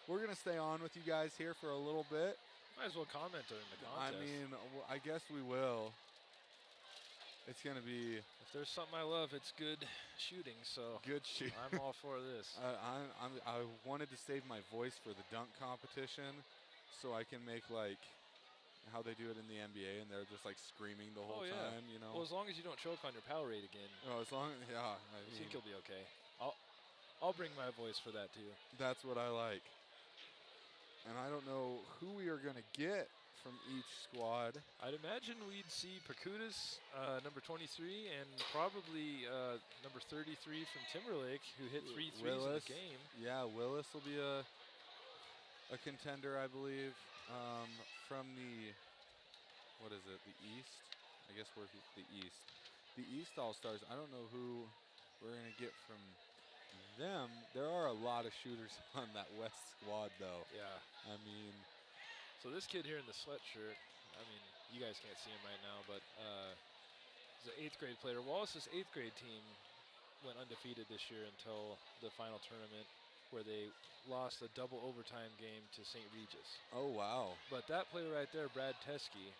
We're going to stay on with you guys here for a little bit. Might as well comment during the contest. I mean, I guess we will. It's going to be if there's something I love, it's good shooting. So good shoot. I'm all for this. I wanted to save my voice for the dunk competition, so I can make like how they do it in the NBA, and they're just like screaming the whole time, you know. Well, as long as you don't choke on your Powerade again. Oh, as long I think you'll be okay. I'll bring my voice for that too. That's what I like. And I don't know who we are going to get from each squad. I'd imagine we'd see Percudas, number 23, and probably number 33 from Timberlake, who hit 3 threes in the game. Yeah, Willis will be a contender, I believe, from the, what is it, the East? I guess we're the East. The East All-Stars, I don't know who we're going to get from them. There are a lot of shooters on that West squad, though. Yeah. I mean, so this kid here in the sweatshirt, I mean, you guys can't see him right now, but he's an 8th grade player. Wallace's 8th grade team went undefeated this year until the final tournament, where they lost a double overtime game to St. Regis. oh, wow. But that player right there, Brad Teskey,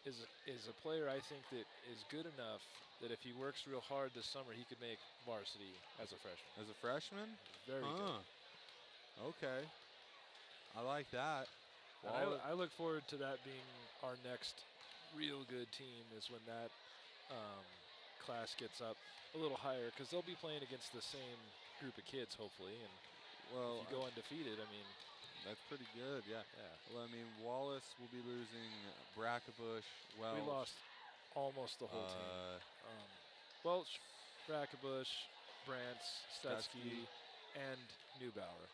is a player I think that is good enough that if he works real hard this summer, he could make varsity as a freshman. As a freshman? Very good. Okay. I like that. And I look forward to that being our next real good team, is when that class gets up a little higher, because they'll be playing against the same group of kids, hopefully. And if you go undefeated, I mean, that's pretty good, yeah. Well, I mean, Wallace will be losing Brackenbush, Welch. we lost almost the whole team. Welch, Brackenbush, Brantz, Stutsky, and Neubauer.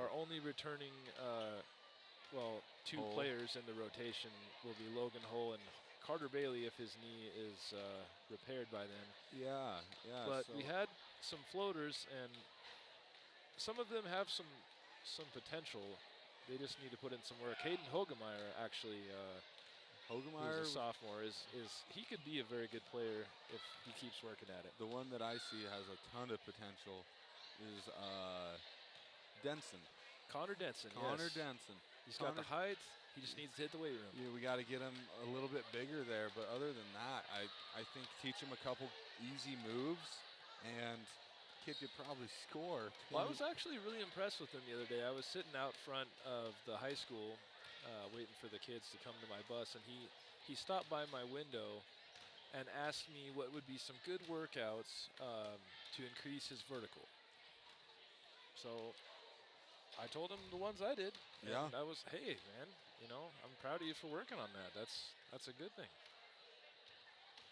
Our only returning, 2 players in the rotation will be Logan Hull and Carter Bailey, if his knee is repaired by then. Yeah. But we had some floaters, and some of them have some potential. They just need to put in some work. Hayden Hogemeyer, actually, who's a sophomore, is he could be a very good player if he keeps working at it. The one that I see has a ton of potential is Denson. Connor Denson. Connor yes. Denson. He's got the height. He just needs to hit the weight room. Yeah, we got to get him a little bit bigger there. But other than that, I think teach him a couple easy moves and kid could probably score. Well, I was actually really impressed with him the other day. I was sitting out front of the high school waiting for the kids to come to my bus, and he stopped by my window and asked me what would be some good workouts to increase his vertical. So I told him the ones I did. Yeah. And I was, hey, man, you know, I'm proud of you for working on that. That's a good thing.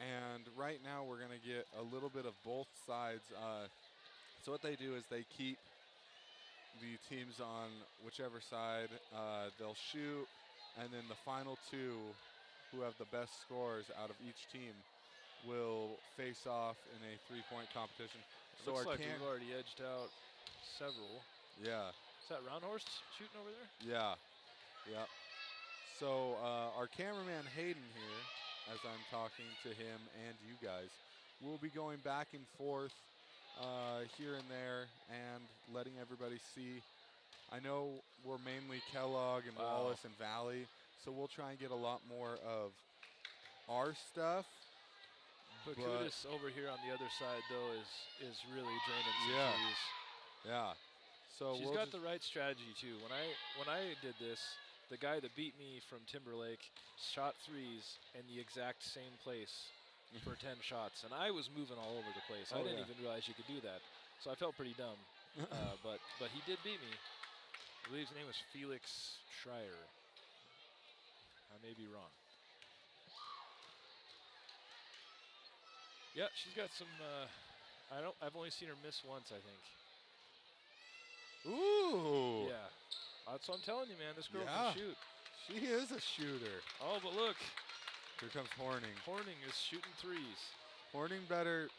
And right now we're going to get a little bit of both sides. So what they do is they keep the teams on whichever side. They'll shoot, and then the final two who have the best scores out of each team will face off in a three-point competition. So Looks our like we've already edged out several. Yeah. Is that Round Horse shooting over there? Yeah. Yep. So our cameraman Hayden here, as I'm talking to him and you guys, will be going back and forth here and there and letting everybody see. I know we're mainly Kellogg and Wallace and Valley, so we'll try and get a lot more of our stuff. But Kudus over here on the other side, though, is really draining some trees. Yeah. So she's got the right strategy too. When I did this, the guy that beat me from Timberlake shot threes in the exact same place for 10 shots, and I was moving all over the place. I didn't even realize you could do that, so I felt pretty dumb. But he did beat me. I believe his name was Felix Schreier. I may be wrong. Yeah, she's got some. I've only seen her miss once, I think. Ooh. Yeah. That's what I'm telling you, man. This girl Yeah. can shoot. She is a shooter. Oh, but look. Here comes Horning. Horning is shooting threes. Horning better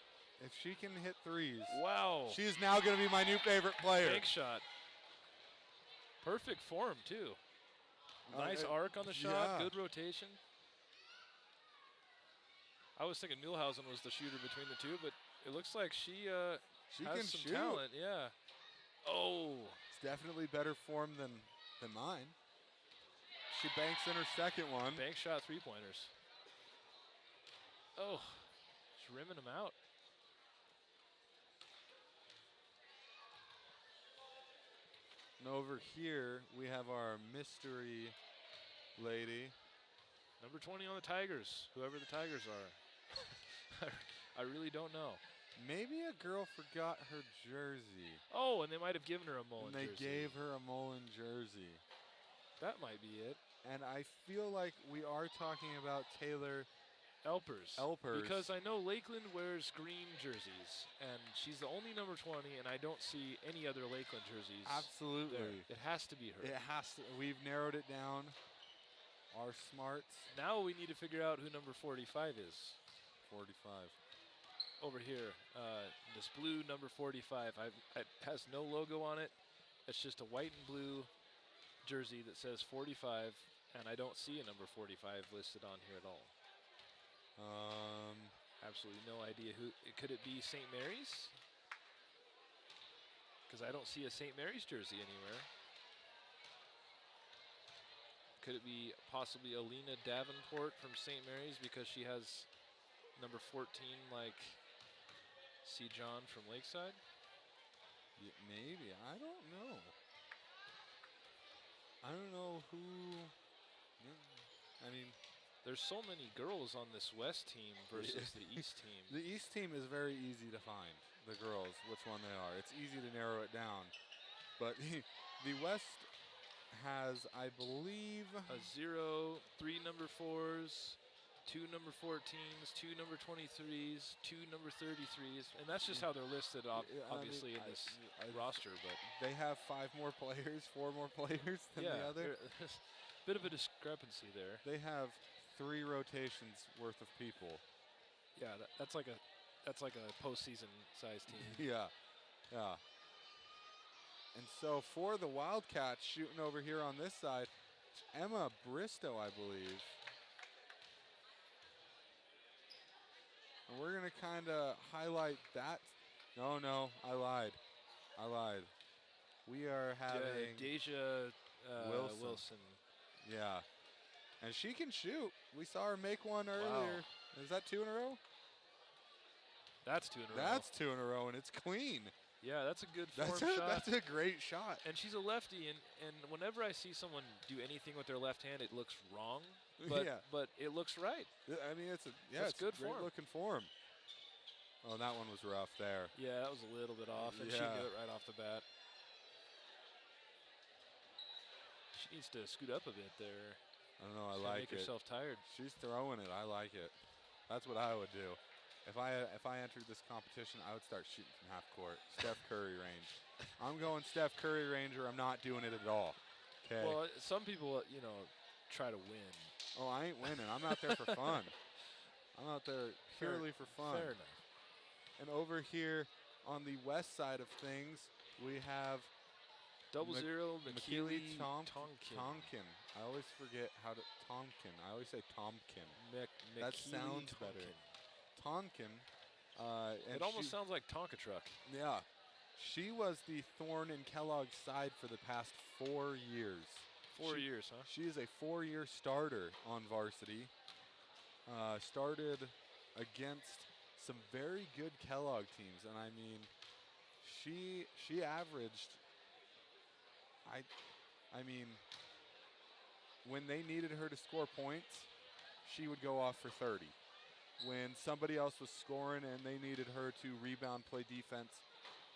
if she can hit threes. Wow. She is now going to be my new favorite player. Bank shot. Perfect form, too. Nice arc on the shot. Good rotation. I was thinking Muehlhausen was the shooter between the two, but it looks like she has can some shoot. talent. Yeah. Oh. It's definitely better form than mine. She banks in her second one. Bank shot three-pointers. Oh. She's rimming them out. And over here, we have our mystery lady. Number 20 on the Tigers, whoever the Tigers are. I really don't know. Maybe a girl forgot her jersey. Oh, and they might have given her a Mullen And they jersey. gave her a Mullen jersey. That might be it. And I feel like we are talking about Taylor Elpers. Elpers. Because I know Lakeland wears green jerseys, and she's the only number 20, and I don't see any other Lakeland jerseys. Absolutely. There. It has to be her. It has to. We've narrowed it down. Our smarts. Now we need to figure out who number 45 is. 45. Over here, this blue number 45. It has no logo on it. It's just a white and blue jersey that says 45, and I don't see a number 45 listed on here at all. Absolutely no idea who. Could it be St. Mary's? Because I don't see a St. Mary's jersey anywhere. Could it be possibly Alina Davenport from St. Mary's because she has number 14 like C. John from Lakeside? Yeah, maybe. I don't know. I don't know who. I mean, there's so many girls on this West team versus the East team. The East team is very easy to find, the girls, which one they are. It's easy to narrow it down. But the West has, I believe, a 0, 3 number 4s, 2 number 14s, 2 number 23s, 2 number 33s, and that's just how they're listed, obviously, in this roster. But they have 5 more players, 4 more players than the other. There's a bit of a discrepancy there. They have 3 rotations worth of people. Yeah, that's like a postseason size team. Yeah. And so for the Wildcats, shooting over here on this side, it's Emma Bristow, I believe. And we're going to kind of highlight that. No, I lied. We are having Deja Wilson. Yeah. And she can shoot. We saw her make one earlier. Is that 2 in a row? That's 2 in a row. That's 2 in a row, and it's clean. Yeah, that's a good form That's shot. that's a great shot. And she's a lefty, and whenever I see someone do anything with their left hand, it looks wrong. But Yeah. but it looks right. I mean, it's That's it's good great form. looking form. Oh, that one was rough there. Yeah, that was a little bit off, and she Yeah. knew it right off the bat. She needs to scoot up a bit there. I don't know. I She's gonna like make it. herself tired. She's throwing it. I like it. That's what I would do. If I entered this competition, I would start shooting from half court. Steph Curry range. I'm going Steph Curry range, or I'm not doing it at all. Okay. Well, some people, try to win. Oh, I ain't winning. I'm out there for fun. I'm out there purely for fun. Fair enough. And over here on the west side of things, we have Double zero, McKeely Tonkin. Tonkin. I always forget how to Tonkin. I always say Tomkin. That sounds better. Tonkin. And It almost she- sounds like Tonka truck. Yeah. She was the thorn in Kellogg's side for the past 4 years. 4 years, huh? She is a 4-year starter on varsity. Started against some very good Kellogg teams, and I mean, she averaged. I mean, when they needed her to score points, she would go off for 30. When somebody else was scoring and they needed her to rebound, play defense,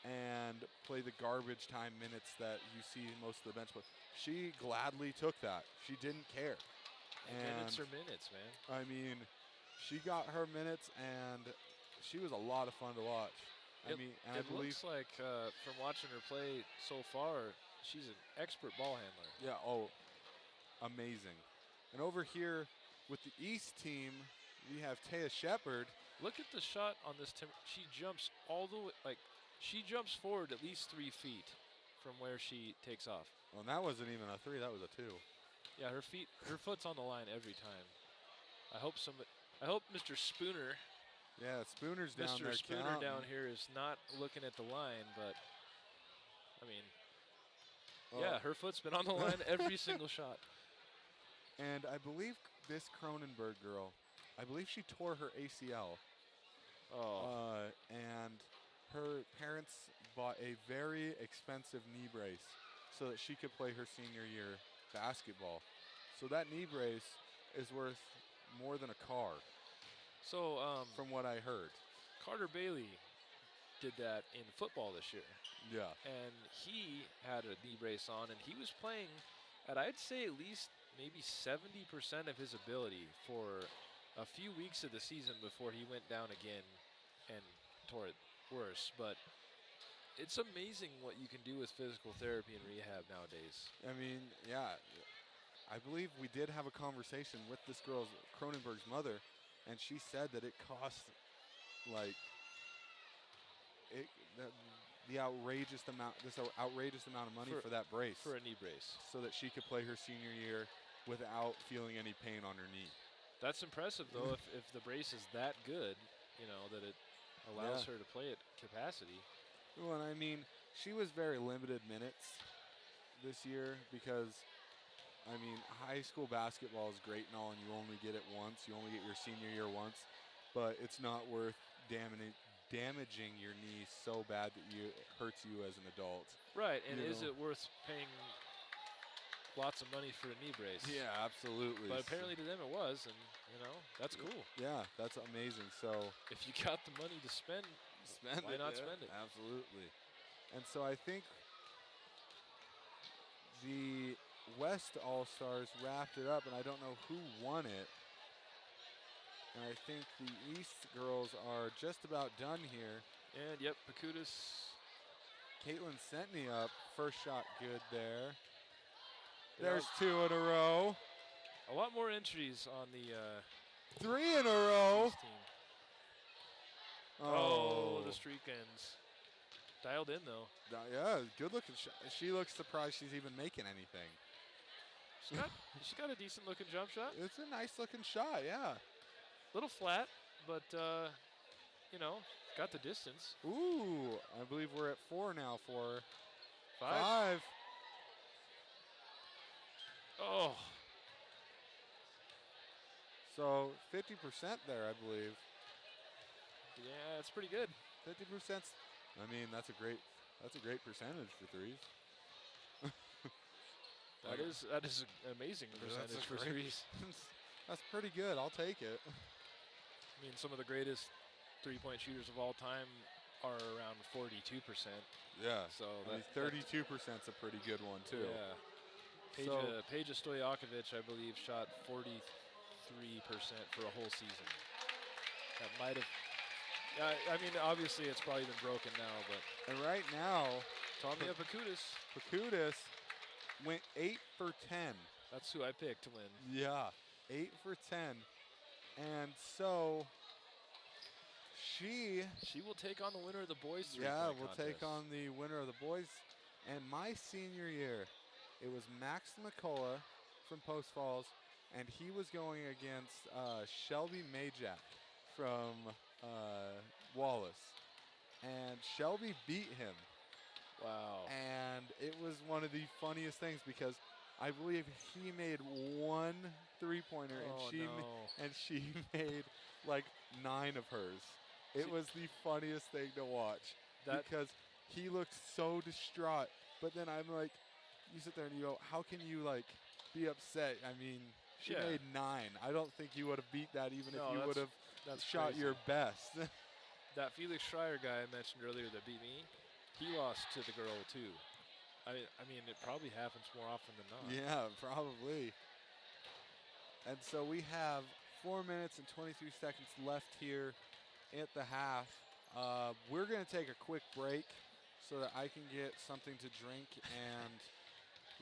and play the garbage time minutes that you see most of the bench, but she gladly took that. She didn't care. Minutes And are minutes, man. I mean, she got her minutes, and she was a lot of fun to watch. I It- mean, and It I believe, looks like, from watching her play so far, she's an expert ball handler. yeah, oh, amazing. And over here with the East team, we have Taya Shepard. Look at the shot on this. She jumps all the way, she jumps forward at least 3 feet from where she takes off. Well, and that wasn't even a 3; that was a 2. Yeah, her foot's on the line every time. I hope Mr. Spooner, Yeah, Spooner's down Mr. there Spooner counting. down here is not looking at the line, but I mean, Well, yeah, her foot's been on the line every single shot. And I believe this Cronenberg girl, I believe she tore her ACL. Oh, And her parents bought a very expensive knee brace so that she could play her senior year basketball. So that knee brace is worth more than a car, so from what I heard. Carter Bailey did that in football this year, Yeah. and he had a knee brace on, and he was playing at, I'd say, at least maybe 70% of his ability for a few weeks of the season before he went down again and tore it worse. But it's amazing what you can do with physical therapy and rehab nowadays. I mean, yeah. I believe we did have a conversation with this girl's, Cronenberg's mother, and she said that it cost, like, the outrageous amount of money for that brace, For a knee brace. so that she could play her senior year without feeling any pain on her knee. That's impressive, though, if the brace is that good, that it allows Yeah. her to play at capacity. Well, and I mean, she was very limited minutes this year because, I mean, high school basketball is great and all, and you only get it once. You only get your senior year once, but it's not worth damaging your knee so bad that it hurts you as an adult. Right, and You is know. it worth paying lots of money for a knee brace? Yeah, absolutely. But apparently to them it was, and, that's cool. Yeah, that's amazing. So If you got the money to spend, spend why it. not yeah, spend it? Absolutely. And so I think the West All-Stars wrapped it up, and I don't know who won it. And I think the East girls are just about done here. And, yep, Pacutus. Caitlin sent me up. First shot good there. You There's know, 2 in a row. a lot more entries on the 3 in a row. East team. Oh, the streak ends. Dialed in, though. Yeah, good looking shot. She looks surprised she's even making anything. She's got a decent looking jump shot. It's a nice looking shot, yeah. Little flat, but, got the distance. Ooh, I believe we're at 4 now for her. 5. Oh, So 50% there, I believe. yeah, it's pretty good. 50%. I mean, that's a great. That's a great percentage for threes. That is an amazing percentage for threes. That's pretty good. I'll take it. I mean, some of the greatest three-point shooters of all time are around 42%. Yeah. So I mean, 32% is a pretty good one too. Yeah. So Peja Stojakovic, I believe, shot 43% for a whole season. That might have. I mean, obviously it's probably been broken now, but. and right now, Tommy Apakudis. Pakudis went 8 for 10. That's who I picked to win. Yeah, 8 for 10, and so she will take on the winner of the boys' yeah, three-point we'll take on the winner of the boys. And my senior year, it was Max McCullough from Post Falls, and he was going against Shelby Majak from Wallace. And Shelby beat him. Wow. And it was one of the funniest things because I believe he made one three-pointer and she made like 9 of hers. It was the funniest thing to watch because he looked so distraught. But then I'm like, you sit there and you go, how can you like be upset? I mean, she made 9. I don't think you would have beat that even if you would have shot crazy. your best. That Felix Schreier guy I mentioned earlier that beat me, he lost to the girl too. I mean, it probably happens more often than not. Yeah, probably. And so we have 4 minutes and 23 seconds left here at the half. We're going to take a quick break so that I can get something to drink and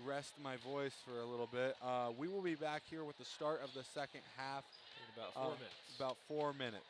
rest my voice for a little bit. We will be back here with the start of the second half. In about 4 minutes. About 4 minutes.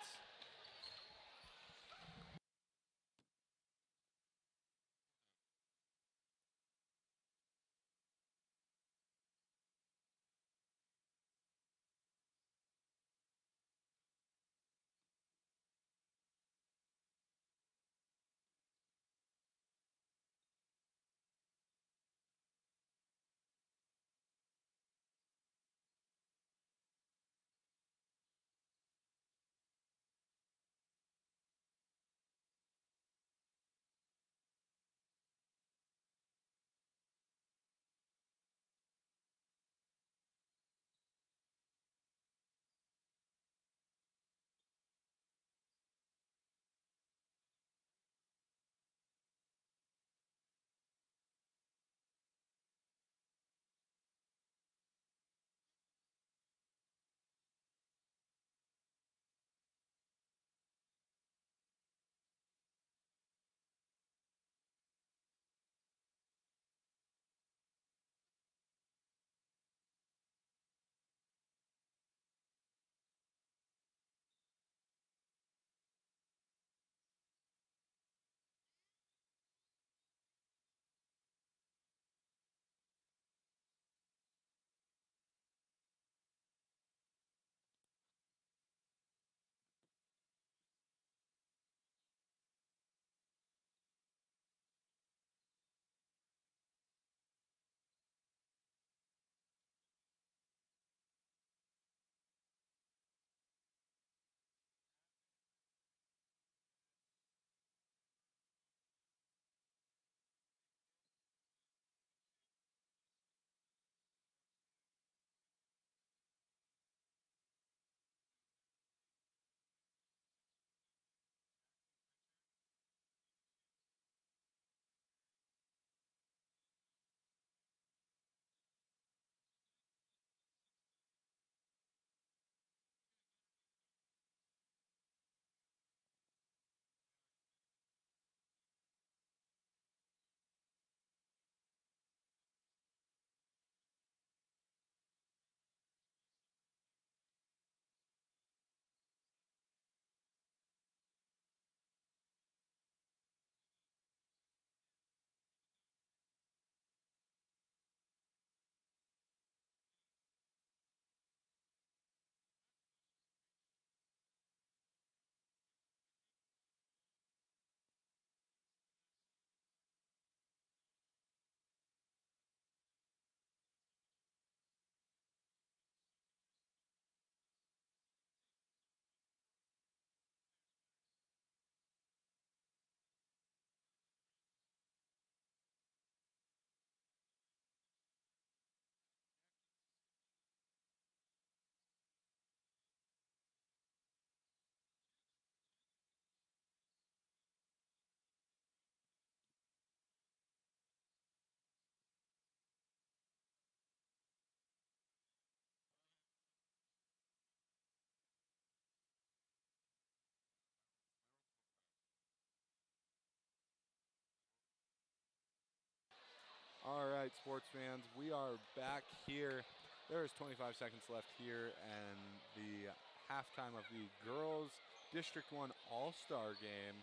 All right, sports fans, we are back here. There is 25 seconds left here, and the halftime of the girls District 1 All-Star game.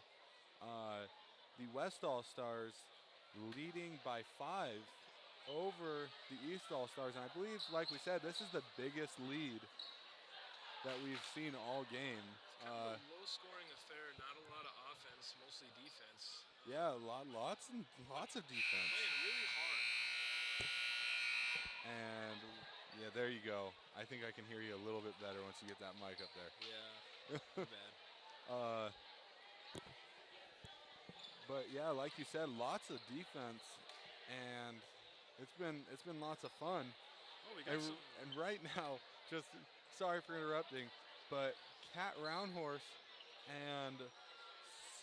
The West All-Stars leading by 5 over the East All-Stars. And I believe, like we said, this is the biggest lead that we've seen all game. Kind of a low-scoring affair, not a lot of offense, mostly defense. Yeah, lots of defense. Playing really hard. And yeah, there you go. I think I can hear you a little bit better once you get that mic up there. Yeah, too bad. But yeah, like you said, lots of defense, and it's been lots of fun. Oh, we got some. And right now, just sorry for interrupting, but Kat Roundhorse and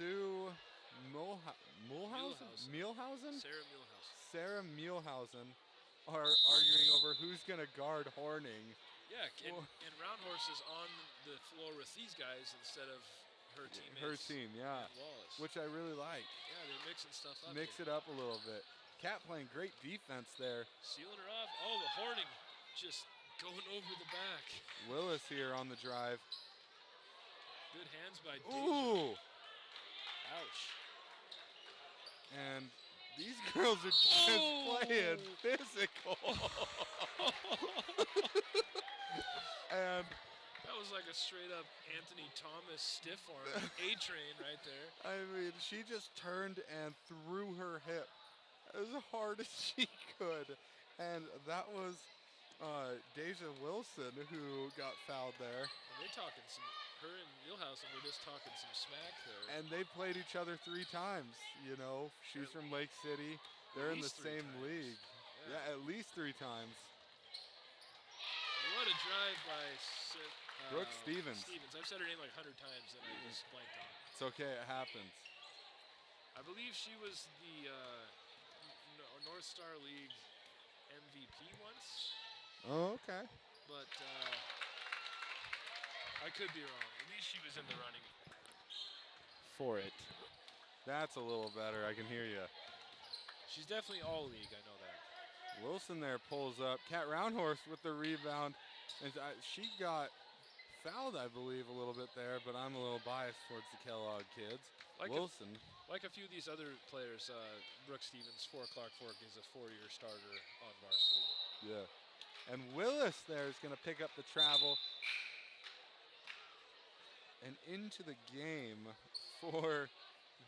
Sue Muehlhausen? Sarah Muehlhausen are arguing over who's going to guard Horning. Yeah, and Roundhorse is on the floor with these guys instead of her teammates. Her team, yeah. And Wallace. Which I really like. Yeah, they're mixing stuff up. Mix it up a little bit. Kat playing great defense there. Sealing her off. Oh, the Horning just going over the back. Willis here on the drive. Good hands by Deja. Ooh! Ouch. And these girls are just playing physical. And that was like a straight up Anthony Thomas stiff arm A-train right there. I mean, she just turned and threw her hip as hard as she could. And that was Deja Wilson who got fouled there. And they're talking some, her and Milhausen were just talking some smack there. And they played each other 3 times, you know. She's from Lake City. They're in the same league. Yeah, at least 3 times. What a drive by Brooke Stevens. I've said her name like 100 times and I just blanked on it. It's okay, it happens. I believe she was the North Star League MVP once. Oh, okay. But I could be wrong. At least she was in the running for it. That's a little better. I can hear you. She's definitely all league. I know that. Wilson there pulls up. Kat Roundhorse with the rebound. And she got fouled, I believe, a little bit there, but I'm a little biased towards the Kellogg kids. Wilson. Like a few of these other players, Brooke Stevens for Clark Fork is a 4-year starter on varsity. Yeah. And Willis there is going to pick up the travel and into the game for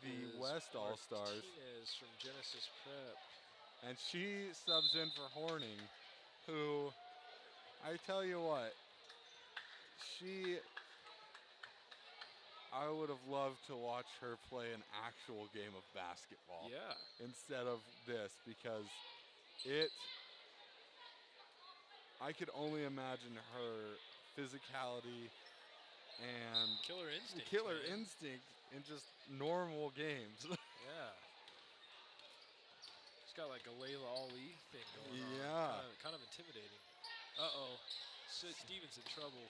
the West All-Stars. Martinez from Genesis Prep. And she subs in for Horning, who, I tell you what, I would have loved to watch her play an actual game of basketball. Yeah. Instead of this, because I could only imagine her physicality and Killer instinct. Instinct in just normal games. Yeah. She's got like a Layla Ali thing going on. Yeah. Kind of intimidating. Uh-oh. Steven's in trouble.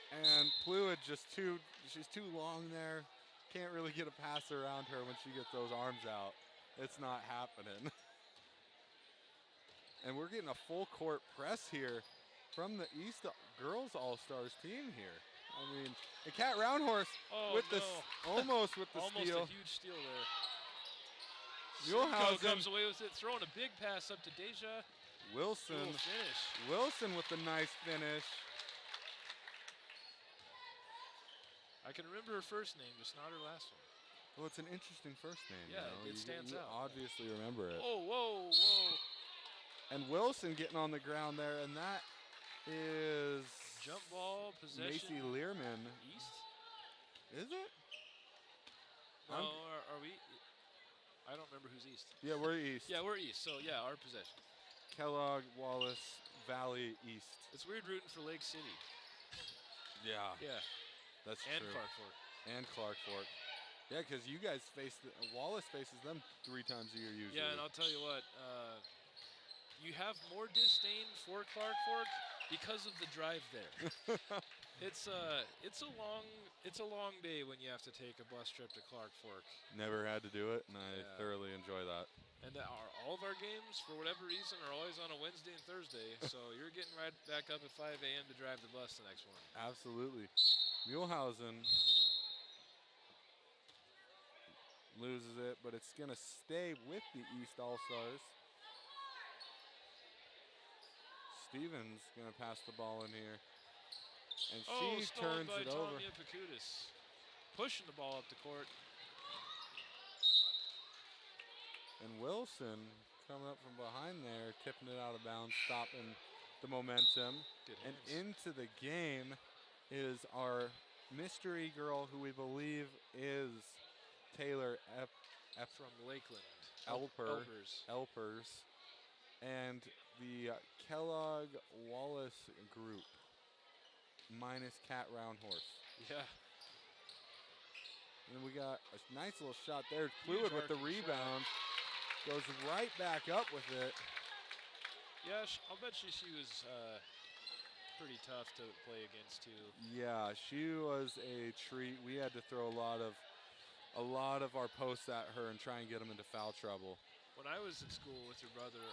And Pluid she's too long there. Can't really get a pass around her when she gets those arms out. It's not happening. And we're getting a full court press here from the East Girls All-Stars team here. I mean, and Kat Roundhorse almost with the steal. Almost a huge steal there. Muehlhausen comes away with it, throwing a big pass up to Deja. Wilson. Finish. Wilson with the nice finish. I can remember her first name, just not her last one. Well, it's an interesting first name. Yeah, you know? it stands you out. Obviously remember it. Oh, whoa. And Wilson getting on the ground there, and that is jump ball possession. Macy Learman. East? Is it? No, are we? I don't remember who's East. Yeah, we're East. Yeah, we're East. So yeah, our possession. Kellogg, Wallace, Valley, East. It's weird rooting for Lake City. Yeah. Yeah. That's and true. Clark Fork. And Clark Fork. Yeah, because you guys Wallace faces them 3 times a year usually. Yeah, and I'll tell you what, you have more disdain for Clark Fork because of the drive there. It's a long day when you have to take a bus trip to Clark Fork. Never had to do it, and I thoroughly enjoy that. And that all of our games, for whatever reason, are always on a Wednesday and Thursday. So you're getting right back up at 5 a.m. to drive the bus the next morning. Absolutely. Muehlhausen loses it, but it's going to stay with the East All-Stars. Stevens going to pass the ball in here. And she stolen turns by it over. Tomia Pakudis. Pushing the ball up the court. And Wilson coming up from behind there, tipping it out of bounds, stopping the momentum. Good And hands. into the game is our mystery girl, who we believe is Taylor From Lakeland. Elpers. Elpers. And the Kellogg Wallace group, minus Cat Roundhorse. Yeah. And then we got a nice little shot there. Huge Fluid with the arcing rebound. Goes right back up with it. Yeah, I'll bet she was pretty tough to play against too. Yeah, she was a treat. We had to throw a lot of our posts at her and try and get them into foul trouble. When I was in school with your brother,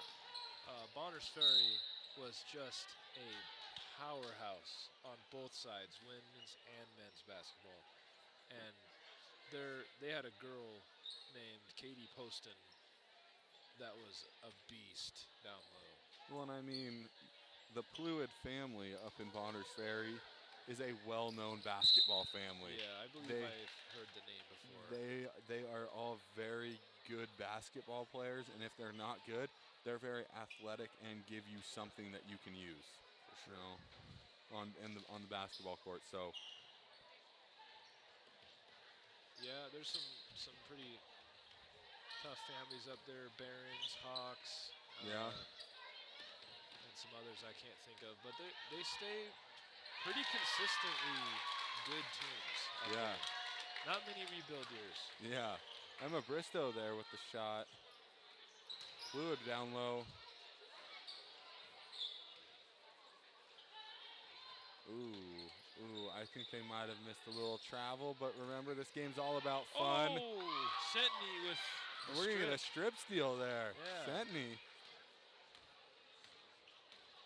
Bonners Ferry was just a powerhouse on both sides, women's and men's basketball. And they had a girl named Katie Poston that was a beast down low. Well, and I mean, the Pluid family up in Bonners Ferry is a well-known basketball family. Yeah, I believe I've heard the name before. They are all very good basketball players, and if they're not good, they're very athletic and give you something that you can use. For sure. You know, on the basketball court. So yeah, there's some pretty tough families up there. Barons, Hawks. Yeah. And some others I can't think of, but they stay pretty consistently good teams. yeah, Not many rebuild years. yeah. Emma Bristow there with the shot. Fluid down low. Ooh, I think they might have missed a little travel, but remember, this game's all about fun. Oh, Sentney with the We're going to get a strip. strip steal there. Yeah. Sentney.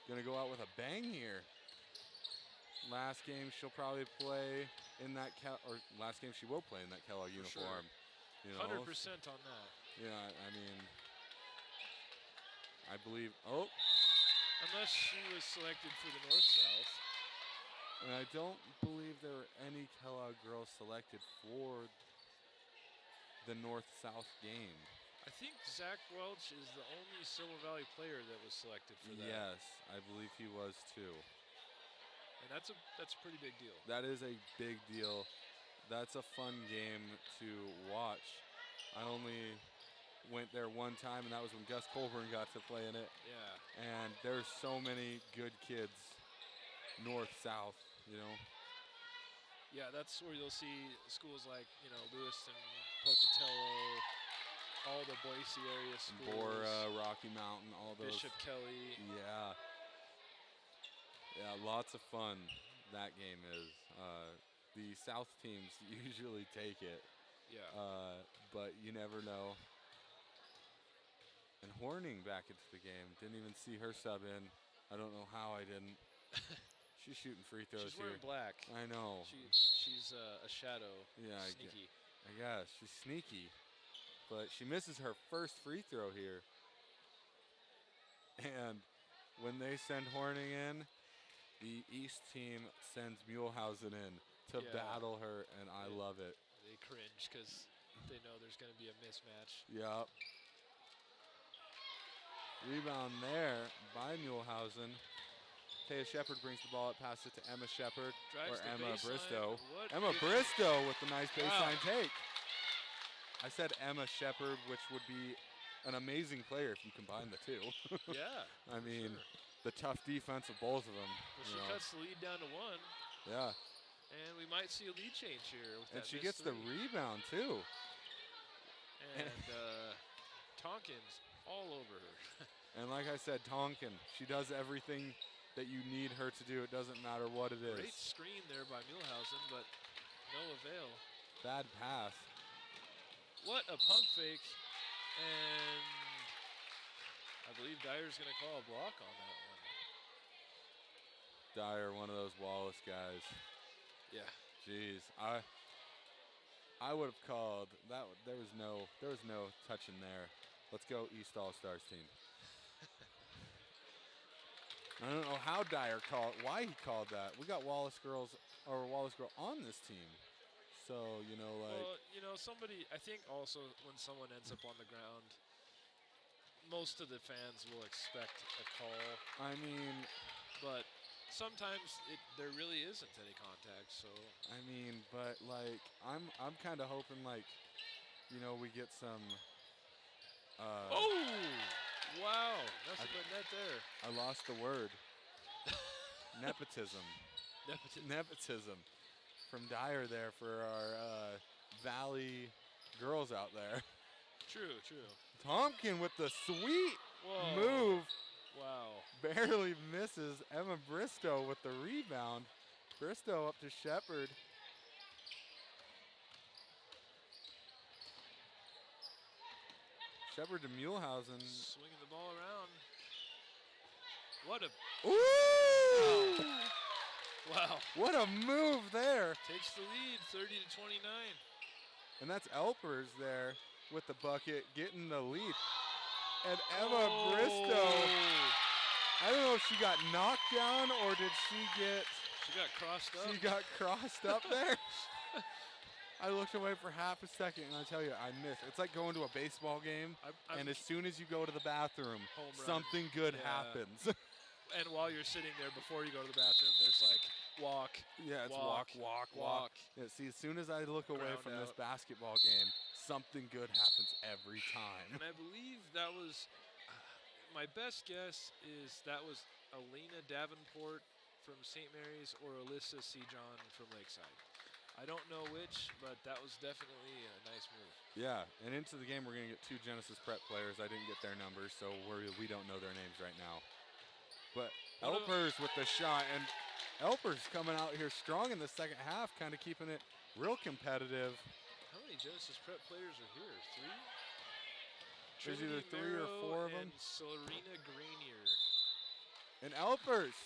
Going to go out with a bang here. Last game she'll probably play in that, last game she will play in that Kellogg For uniform. sure. You know? 100% on that. Yeah, I mean, I believe, Unless she was selected for the North-South. and I don't believe there were any Kellogg girls selected for the North-South game. I think Zach Welch is the only Silver Valley player that was selected for that. Yes, I believe he was too. And that's a pretty big deal. That is a big deal. That's a fun game to watch. I only went there one time, and that was when Gus Colburn got to play in it. Yeah. And there's so many good kids, north-south, you know. Yeah, that's where you'll see schools like, Lewiston, Pocatello, all the Boise area schools. Bora, Rocky Mountain, all those. Bishop Kelly. Yeah. Yeah, lots of fun that game is. The South teams usually take it. Yeah. But you never know. And Horning back into the game. Didn't even see her sub in. I don't know how I didn't. She's shooting free throws She's wearing here. black. I know. She's a shadow. Yeah, Sneaky. I guess. She's sneaky. But she misses her first free throw here. And when they send Horning in, the East team sends Muehlhausen in to battle her, and I love it. They cringe because they know there's going to be a mismatch. Yep. Rebound there by Muehlhausen. Taya Shepard brings the ball up, passes it to Emma Shepard, Drives or the Emma baseline. Bristow. What Emma is- Bristow with the nice baseline Wow. take. I said Emma Shepard, which would be an amazing player if you combine the two. Yeah. I mean, sure. the tough defense of both of them. Well, you she know. cuts the lead down to 1, Yeah, and we might see a lead change here. With and that she missed gets the three. rebound too. And Tompkins all over her. And like I said, Tonkin, she does everything that you need her to do. It doesn't matter what it is. Great screen there by Muehlhausen, but no avail. Bad pass. What a pump fake. And I believe Dyer's going to call a block on that one. Dyer, one of those Wallace guys. Yeah. Jeez, I would have called that. There was no touching there. Let's go East All-Stars team. I don't know how Dyer called, why he called that. We got Wallace girls or Wallace girl on this team, so you know, like. Well, you know, somebody. I think also when someone ends up on the ground, most of the fans will expect a call. I mean, but sometimes there really isn't any contact. So I mean, but like I'm kind of hoping like, you know, we get some. Oh, wow! Nothing but net there. I lost the word. Nepotism. Nepotism. Nepotism from Dyer there for our Valley girls out there. True, true. Tompkin with the sweet Whoa. move. Wow. Barely misses. Emma Bristow with the rebound. Bristow up to Shepard. Shepard to Muehlhausen. Swinging the ball around. What a... Ooh! Wow. What a move there. Takes the lead, 30-29. And that's Elpers there with the bucket, getting the lead. And Emma Bristow, I don't know if she got knocked down or did she get... She got crossed up. She got crossed up there. I looked away for half a second, and I tell you, I missed. It's like going to a baseball game, and as soon as you go to the bathroom, something good happens. And while you're sitting there, before you go to the bathroom, there's like walk. Yeah, it's walk. Yeah, see, as soon as I look away from this out. basketball game, something good happens every time. And I believe that was, my best guess is that was Alina Davenport from St. Mary's or Alyssa Sejon from Lakeside. I don't know which, but that was definitely a nice move. Yeah, and into the game, we're going to get 2 Genesis Prep players. I didn't get their numbers, so we don't know their names right now. But Elpers with the shot, and Elpers coming out here strong in the second half, kind of keeping it real competitive. How many Genesis Prep players are here? 3? There's either 3 or 4 of them. And Serena Grenier. And Elpers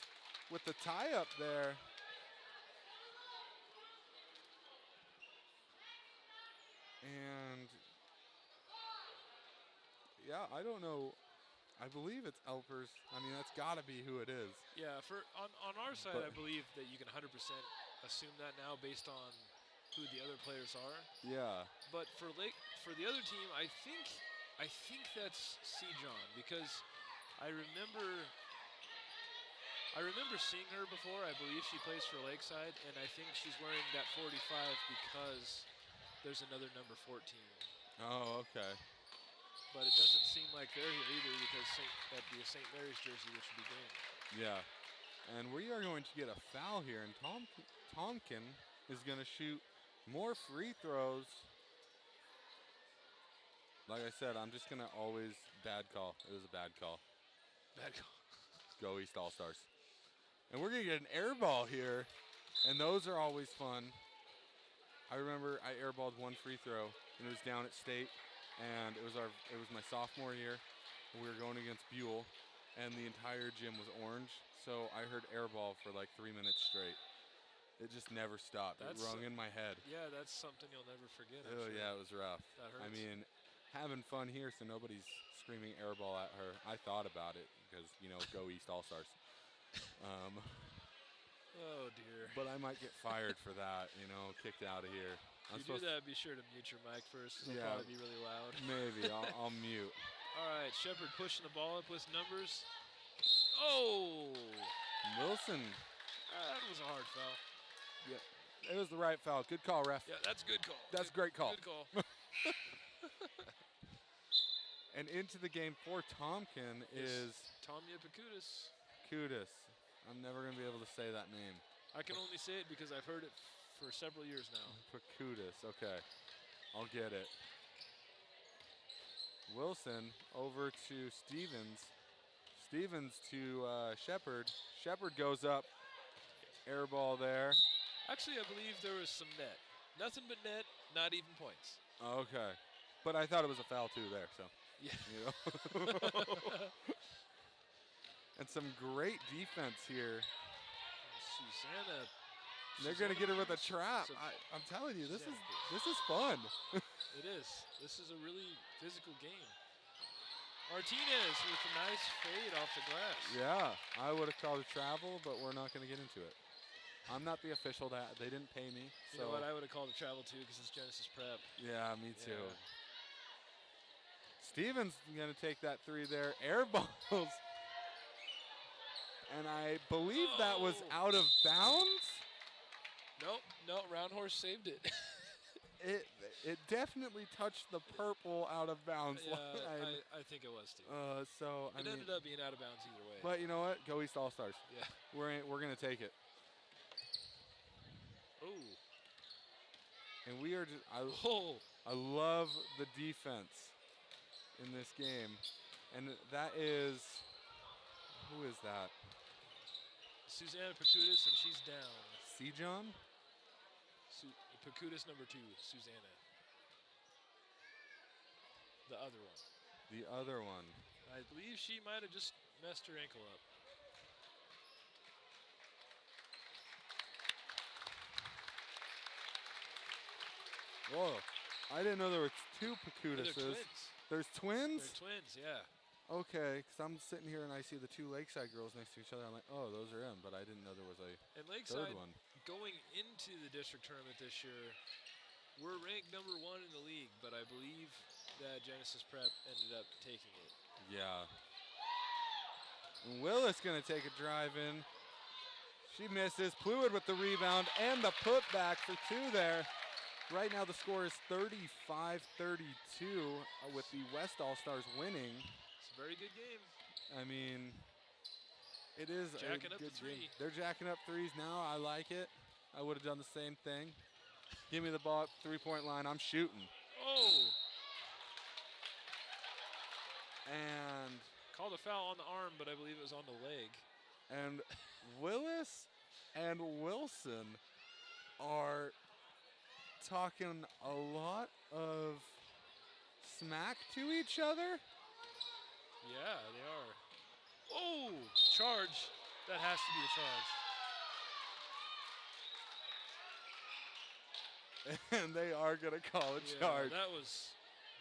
with the tie-up there. And, yeah, I don't know. I believe it's Elpers. I mean, that's got to be who it is. Yeah, on our side, I believe that you can 100% assume that now based on who the other players are. Yeah. But for the other team, I think that's Sejon because I remember seeing her before. I believe she plays for Lakeside, and I think she's wearing that 45 because there's another number 14. Oh, okay. But it doesn't seem like they're here either because that'd be a St. Mary's jersey, which would be green. Yeah. And we are going to get a foul here, and Tompkin is going to shoot more free throws. Like I said, I'm just going to always bad call. It was a bad call. Bad call. Go East All-Stars. And we're going to get an air ball here, and those are always fun. I remember I airballed 1 free throw, and it was down at State, and it was my sophomore year. And we were going against Buell, and the entire gym was orange, so I heard airball for like 3 minutes straight. It just never stopped. It rung in my head. Yeah, that's something you'll never forget. Oh, yeah, it was rough. That hurts. I mean, having fun here, so nobody's screaming airball at her. I thought about it because, you know, go East All-Stars. Oh, dear. But I might get fired for that, you know, kicked out of here. If you do that, be sure to mute your mic first. It'll probably be really loud. Maybe. I'll mute. All right, Shepard pushing the ball up with numbers. Oh! Wilson. That was a hard foul. Yeah, it was the right foul. Good call, ref. Yeah, that's a good call. That's a great call. Good call. And into the game for Tompkin is Tomia Pakudis. Kudis. I'm never going to be able to say that name. I can only say it because I've heard it for several years now. Pakudis. Okay. I'll get it. Wilson over to Stevens. Stevens to Shepard. Shepard goes up. Air ball there. Actually, I believe there was some net. Nothing but net, not even points. Okay. But I thought it was a foul too there, so. Yeah. You know? And some great defense here. Susanna. They're gonna get her with a Susanna trap. so I'm telling you, this Susanna is fun. It is. This is a really physical game. Martinez with a nice fade off the glass. Yeah, I would have called it travel, but we're not gonna get into it. I'm not the official. They didn't pay me. You know what? I would have called it travel too because it's Genesis Prep. Yeah, me too. Yeah. Stevens gonna take that three there. Air balls. And I believe that was out of bounds. Nope, Round Horse saved it. It definitely touched the purple out of bounds Yeah, line. I think it was too. So I It mean, ended up being out of bounds either way. but you know what? Go East All-Stars. Yeah. We're gonna take it. Oh. And we are just Oh. I love the defense in this game. And that is, who is that? Susanna Pacutis, and she's down. Sejon? Pacutis number 2, Susanna. The other one. The other one. I believe she might have just messed her ankle up. Whoa. I didn't know there were two They're Pacutises. twins. There's twins? They're twins, yeah. Okay, because I'm sitting here and I see the two Lakeside girls next to each other. I'm like, oh, those are them, but I didn't know there was a And third Lakeside, one. going into the district tournament this year, we're ranked number 1 in the league, but I believe that Genesis Prep ended up taking it. Yeah. And Willis going to take a drive in. She misses. Pluid with the rebound and the putback for 2 there. Right now the score is 35-32 with the West All-Stars winning. It's a very good game. I mean, it is Jacking a up the good three. game. They're jacking up threes now. I like it. I would have done the same thing. Give me the ball at 3-point line. I'm shooting. Oh! And Called a foul on the arm, but I believe it was on the leg. And Willis and Wilson are talking a lot of smack to each other. Yeah, they are. Oh! Charge. That has to be a charge. And they are going to call a Yeah, charge. that was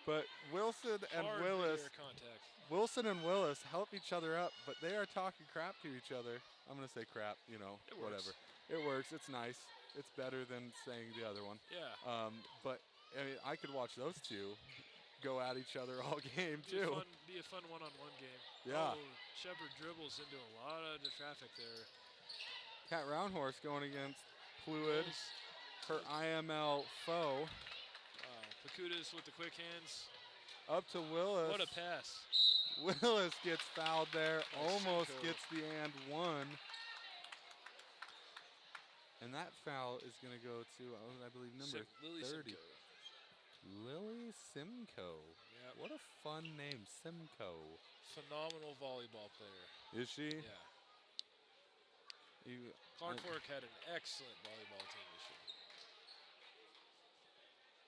But Wilson and hard Willis, mid-air contact. Wilson and Willis help each other up, but they are talking crap to each other. I'm going to say crap, you know, It works. whatever. It works. It's nice. It's better than saying the other one. Yeah. But I mean, I could watch those two go at each other all game too. Be a fun one-on-one game. Yeah. Oh, Shepard dribbles into a lot of the traffic there. Cat Roundhorse going against Fluid, Willis. her IML foe. Pacutis with the quick hands. Up to Willis. What a pass. Willis gets fouled there, By almost Simcoe. gets the and one. And that foul is going to go to, I believe, number Lily 30. Simcoe. Lily Simcoe. Yep. What a fun name, Simcoe. Phenomenal volleyball player. Is she? Yeah. You, Clark I- Fork had an excellent volleyball team this year.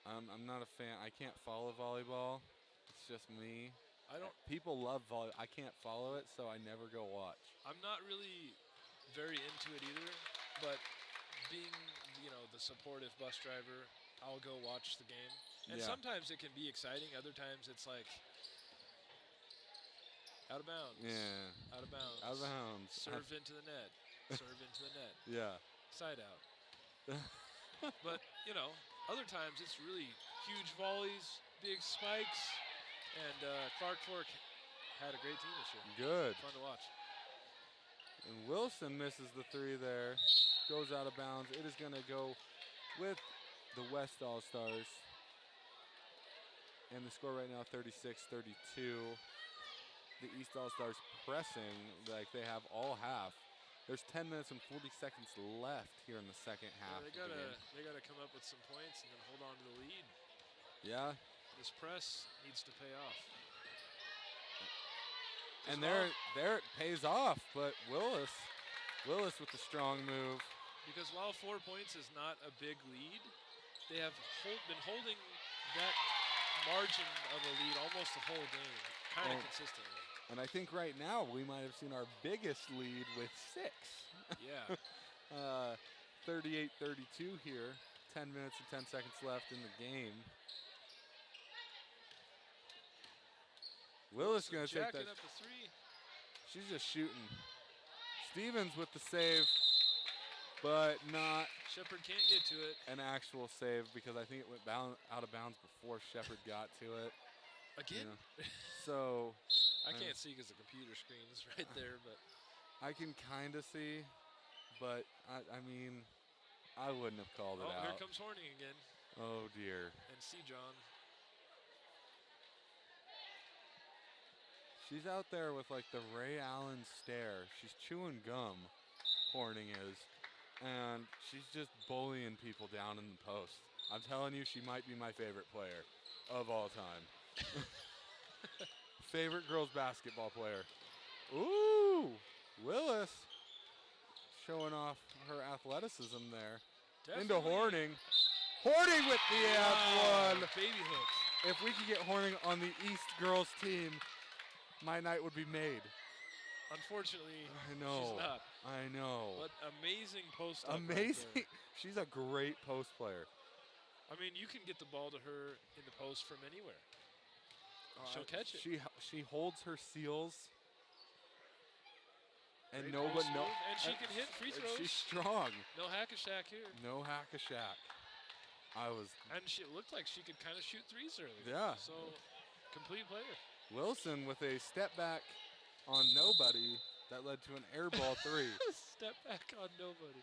I'm not a fan. I can't follow volleyball. It's just me. I don't. People love volleyball. I can't follow it, so I never go watch. I'm not really very into it either, but being, the supportive bus driver, I'll go watch the game. And Yeah. sometimes it can be exciting. Other times it's like out of bounds. Yeah. Out of bounds. Out of bounds. Serve into the net. Serve into the net. Yeah. Side out. But, other times it's really huge volleys, big spikes, and Clark Fork had a great team this year. Good. Fun to watch. And Wilson misses the three there. Goes out of bounds. It is going to go with the West All-Stars. And the score right now, 36-32. The East All-Stars pressing like they have all half. There's 10 minutes and 40 seconds left here in the second half. They of the game. gotta come up with some points and then hold on to the lead. Yeah. This press needs to pay off. And there it pays off, but Willis with the strong move. Because while 4 points is not a big lead, they have been holding that margin of a lead almost the whole game, kind of Oh. consistently. And I think right now we might have seen our biggest lead with 6. Yeah. 38-32 here. 10 minutes and 10 seconds left in the game. Willis going to take jacking that. up a 3. She's just shooting. Stevens with the save, but not Shepard can't get to it. an actual save because I think it went out of bounds before Shepard got to it. Again? So I can't see because the computer screen is right there, but I can kind of see, but I mean, I wouldn't have called it oh, here out. comes Horning again. Oh dear. And C. John. She's out there with like the Ray Allen stare. She's chewing gum, Horning is, and she's just bullying people down in the post. I'm telling you, she might be my favorite player of all time. Favorite girls basketball player. Ooh, Willis showing off her athleticism there. Into Definitely. Horning. Horning with the Wow, F1. baby hook. If we could get Horning on the East girls team, my night would be made. Unfortunately, I know. she's not. I know. But amazing post up. Amazing. Right there. She's a great post player. I mean, you can get the ball to her in the post from anywhere. She'll catch it. She holds her seals. And Great no, post but no. move, and she can hit free throws. She's strong. No hack-a-shack here. No hack-a-shack. I was. And she looked like she could kind of shoot threes early. Yeah. So, complete player. Wilson with a step back on nobody that led to an air ball 3. Step back on nobody.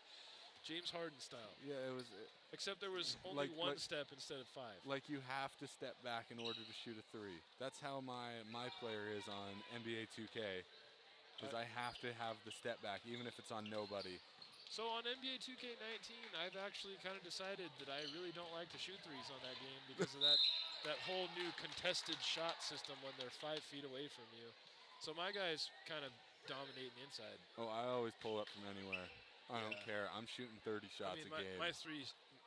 James Harden style. Yeah, it was. Except there was only Like- one like- step instead of 5. Like you have to step back in order to shoot a 3. That's how my player is on NBA 2K. Is I have to have the step back even if it's on nobody. So on NBA 2K19, I've actually kind of decided that I really don't like to shoot threes on that game because of that whole new contested shot system when they're 5 feet away from you. So my guys kind of dominating inside. Oh, I always pull up from anywhere. I don't Yeah. care. I'm shooting 30 shots I mean, a game. my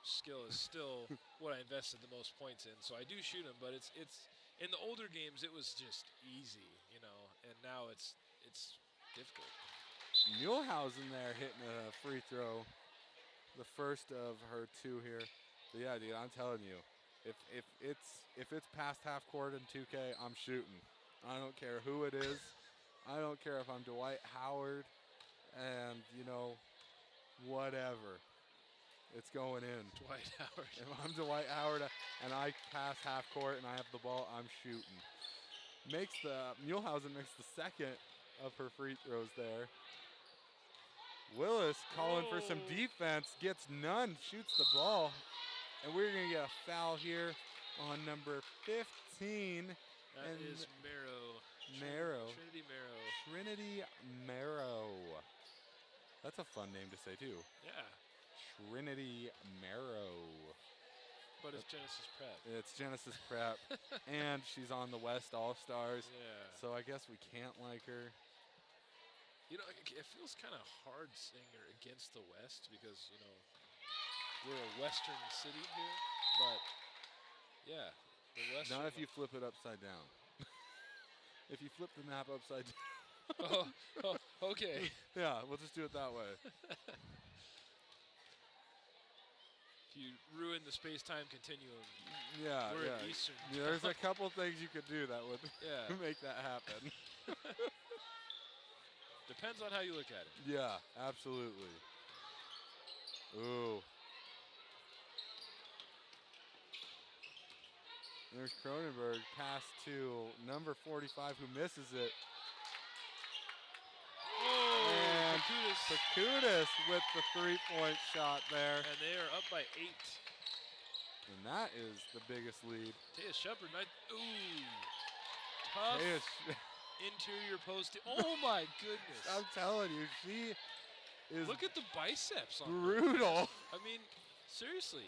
skill is still what I invested the most points in. So I do shoot them, but it's in the older games it was just easy, you know, and now it's difficult. Muehlhausen there hitting a free throw. The first of her 2 here. But yeah, dude, I'm telling you, if it's past half court in 2K, I'm shooting. I don't care who it is. I don't care if I'm Dwight Howard and, you know, whatever. It's going in. Dwight Howard. If I'm Dwight Howard and I pass half court and I have the ball, I'm shooting. Muehlhausen makes the second of her free throws there. Willis calling for some Whoa. defense, gets none, shoots the ball. And we're going to get a foul here on number 15. That And is Marrow. Marrow. Trinity Marrow. Trinity Marrow. That's a fun name to say, too. Yeah, Trinity Marrow. but it's Genesis Prep. It's Genesis Prep, and she's on the West All-Stars, Yeah. so I guess we can't like her. You know, it feels kind of hard saying her against the West because, you know, we're a Western city here, but yeah, the West. Not if you flip it upside down. If you flip the map upside down. oh, okay. Yeah, we'll just do it that way. If you ruin the space-time continuum, Yeah, we're yeah. in Eastern. Yeah, there's a couple things you could do that would Yeah. make that happen. Depends on how you look at it. Yeah, absolutely. Ooh. There's Cronenberg, pass to number 45 who misses it. Oh, And Pacudas. Pacudas with the 3-point shot there. And they are up by 8. And that is the biggest lead. Taya Shepard, ooh, tough Taya interior post. Oh my goodness! I'm telling you, she is Look at the biceps on her. brutal. I mean, seriously,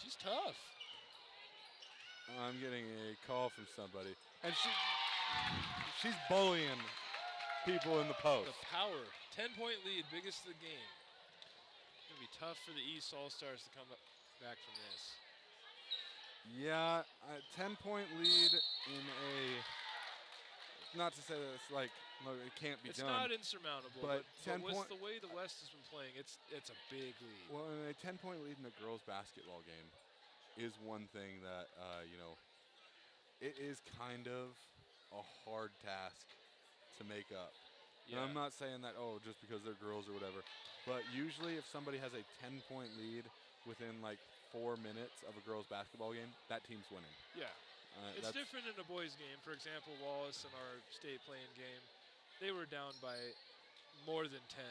she's tough. I'm getting a call from somebody. And she's bullying people in the post. The power, 10-point lead, biggest of the game. It's gonna be tough for the East All-Stars to come back from this. Yeah, a 10-point lead in a. Not to say that it's like look, it can't be It's done. not insurmountable, but but 10 with point- the way the West has been playing, it's a big lead. Well, in a 10-point lead in a girls' basketball game is one thing that it is kind of a hard task to make up. And I'm not saying that just because they're girls or whatever, but usually if somebody has a 10-point lead within like 4 minutes of a girls' basketball game, that team's winning. Yeah. It's That's- different in a boys' game. For example, Wallace in our state playing game, they were down by more than 10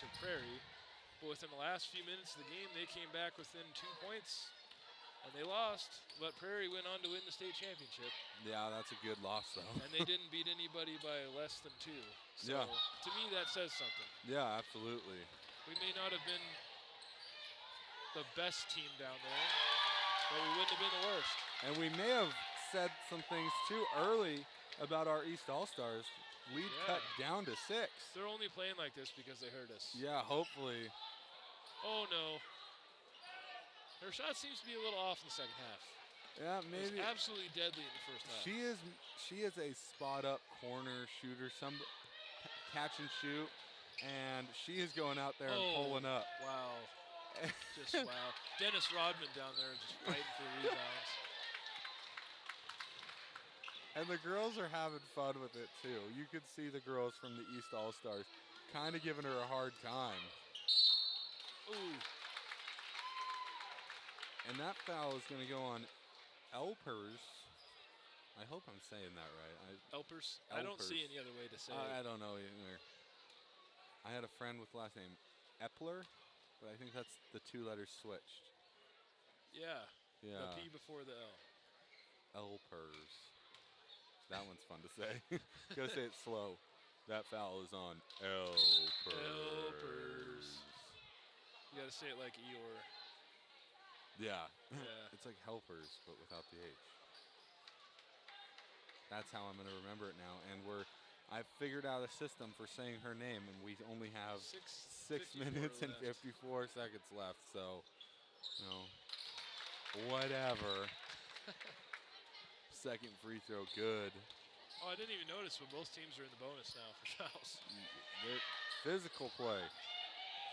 to Prairie. But within the last few minutes of the game, they came back within 2 points, and they lost. But Prairie went on to win the state championship, Yeah, that's a good loss though. and they didn't beat anybody by less than 2. So Yeah. to me, that says something. Yeah, absolutely. We may not have been the best team down there, but we wouldn't have been the worst. And we may have said some things too early about our East All-Stars. Lead cut down to 6. They're only playing like this because they heard us. Yeah, hopefully. Oh no. Her shot seems to be a little off in the second half. Yeah, It maybe. was absolutely deadly in the first half. She is a spot up corner shooter, some catch and shoot, and she is going out there and pulling up. Wow. Just wow. Dennis Rodman down there just fighting for rebounds. And the girls are having fun with it too. You could see the girls from the East All-Stars kind of giving her a hard time. Ooh. And that foul is going to go on Elpers. I hope I'm saying that right. Elpers? I don't see Elpers. any other way to say I it. don't know either. I had a friend with last name Epler, but I think that's the 2 letters switched. Yeah. Yeah. The P before the L. Elpers. That one's fun to say. Gotta say it slow. That foul is on Elpers. Elpers. You gotta say it like Eeyore. Yeah. Yeah. It's like helpers, but without the H. That's how I'm gonna remember it now. And I've figured out a system for saying her name, and we only have 6 minutes and 54 seconds left. So, whatever. Second free throw, good. Oh, I didn't even notice, but both teams are in the bonus now for fouls. Physical play.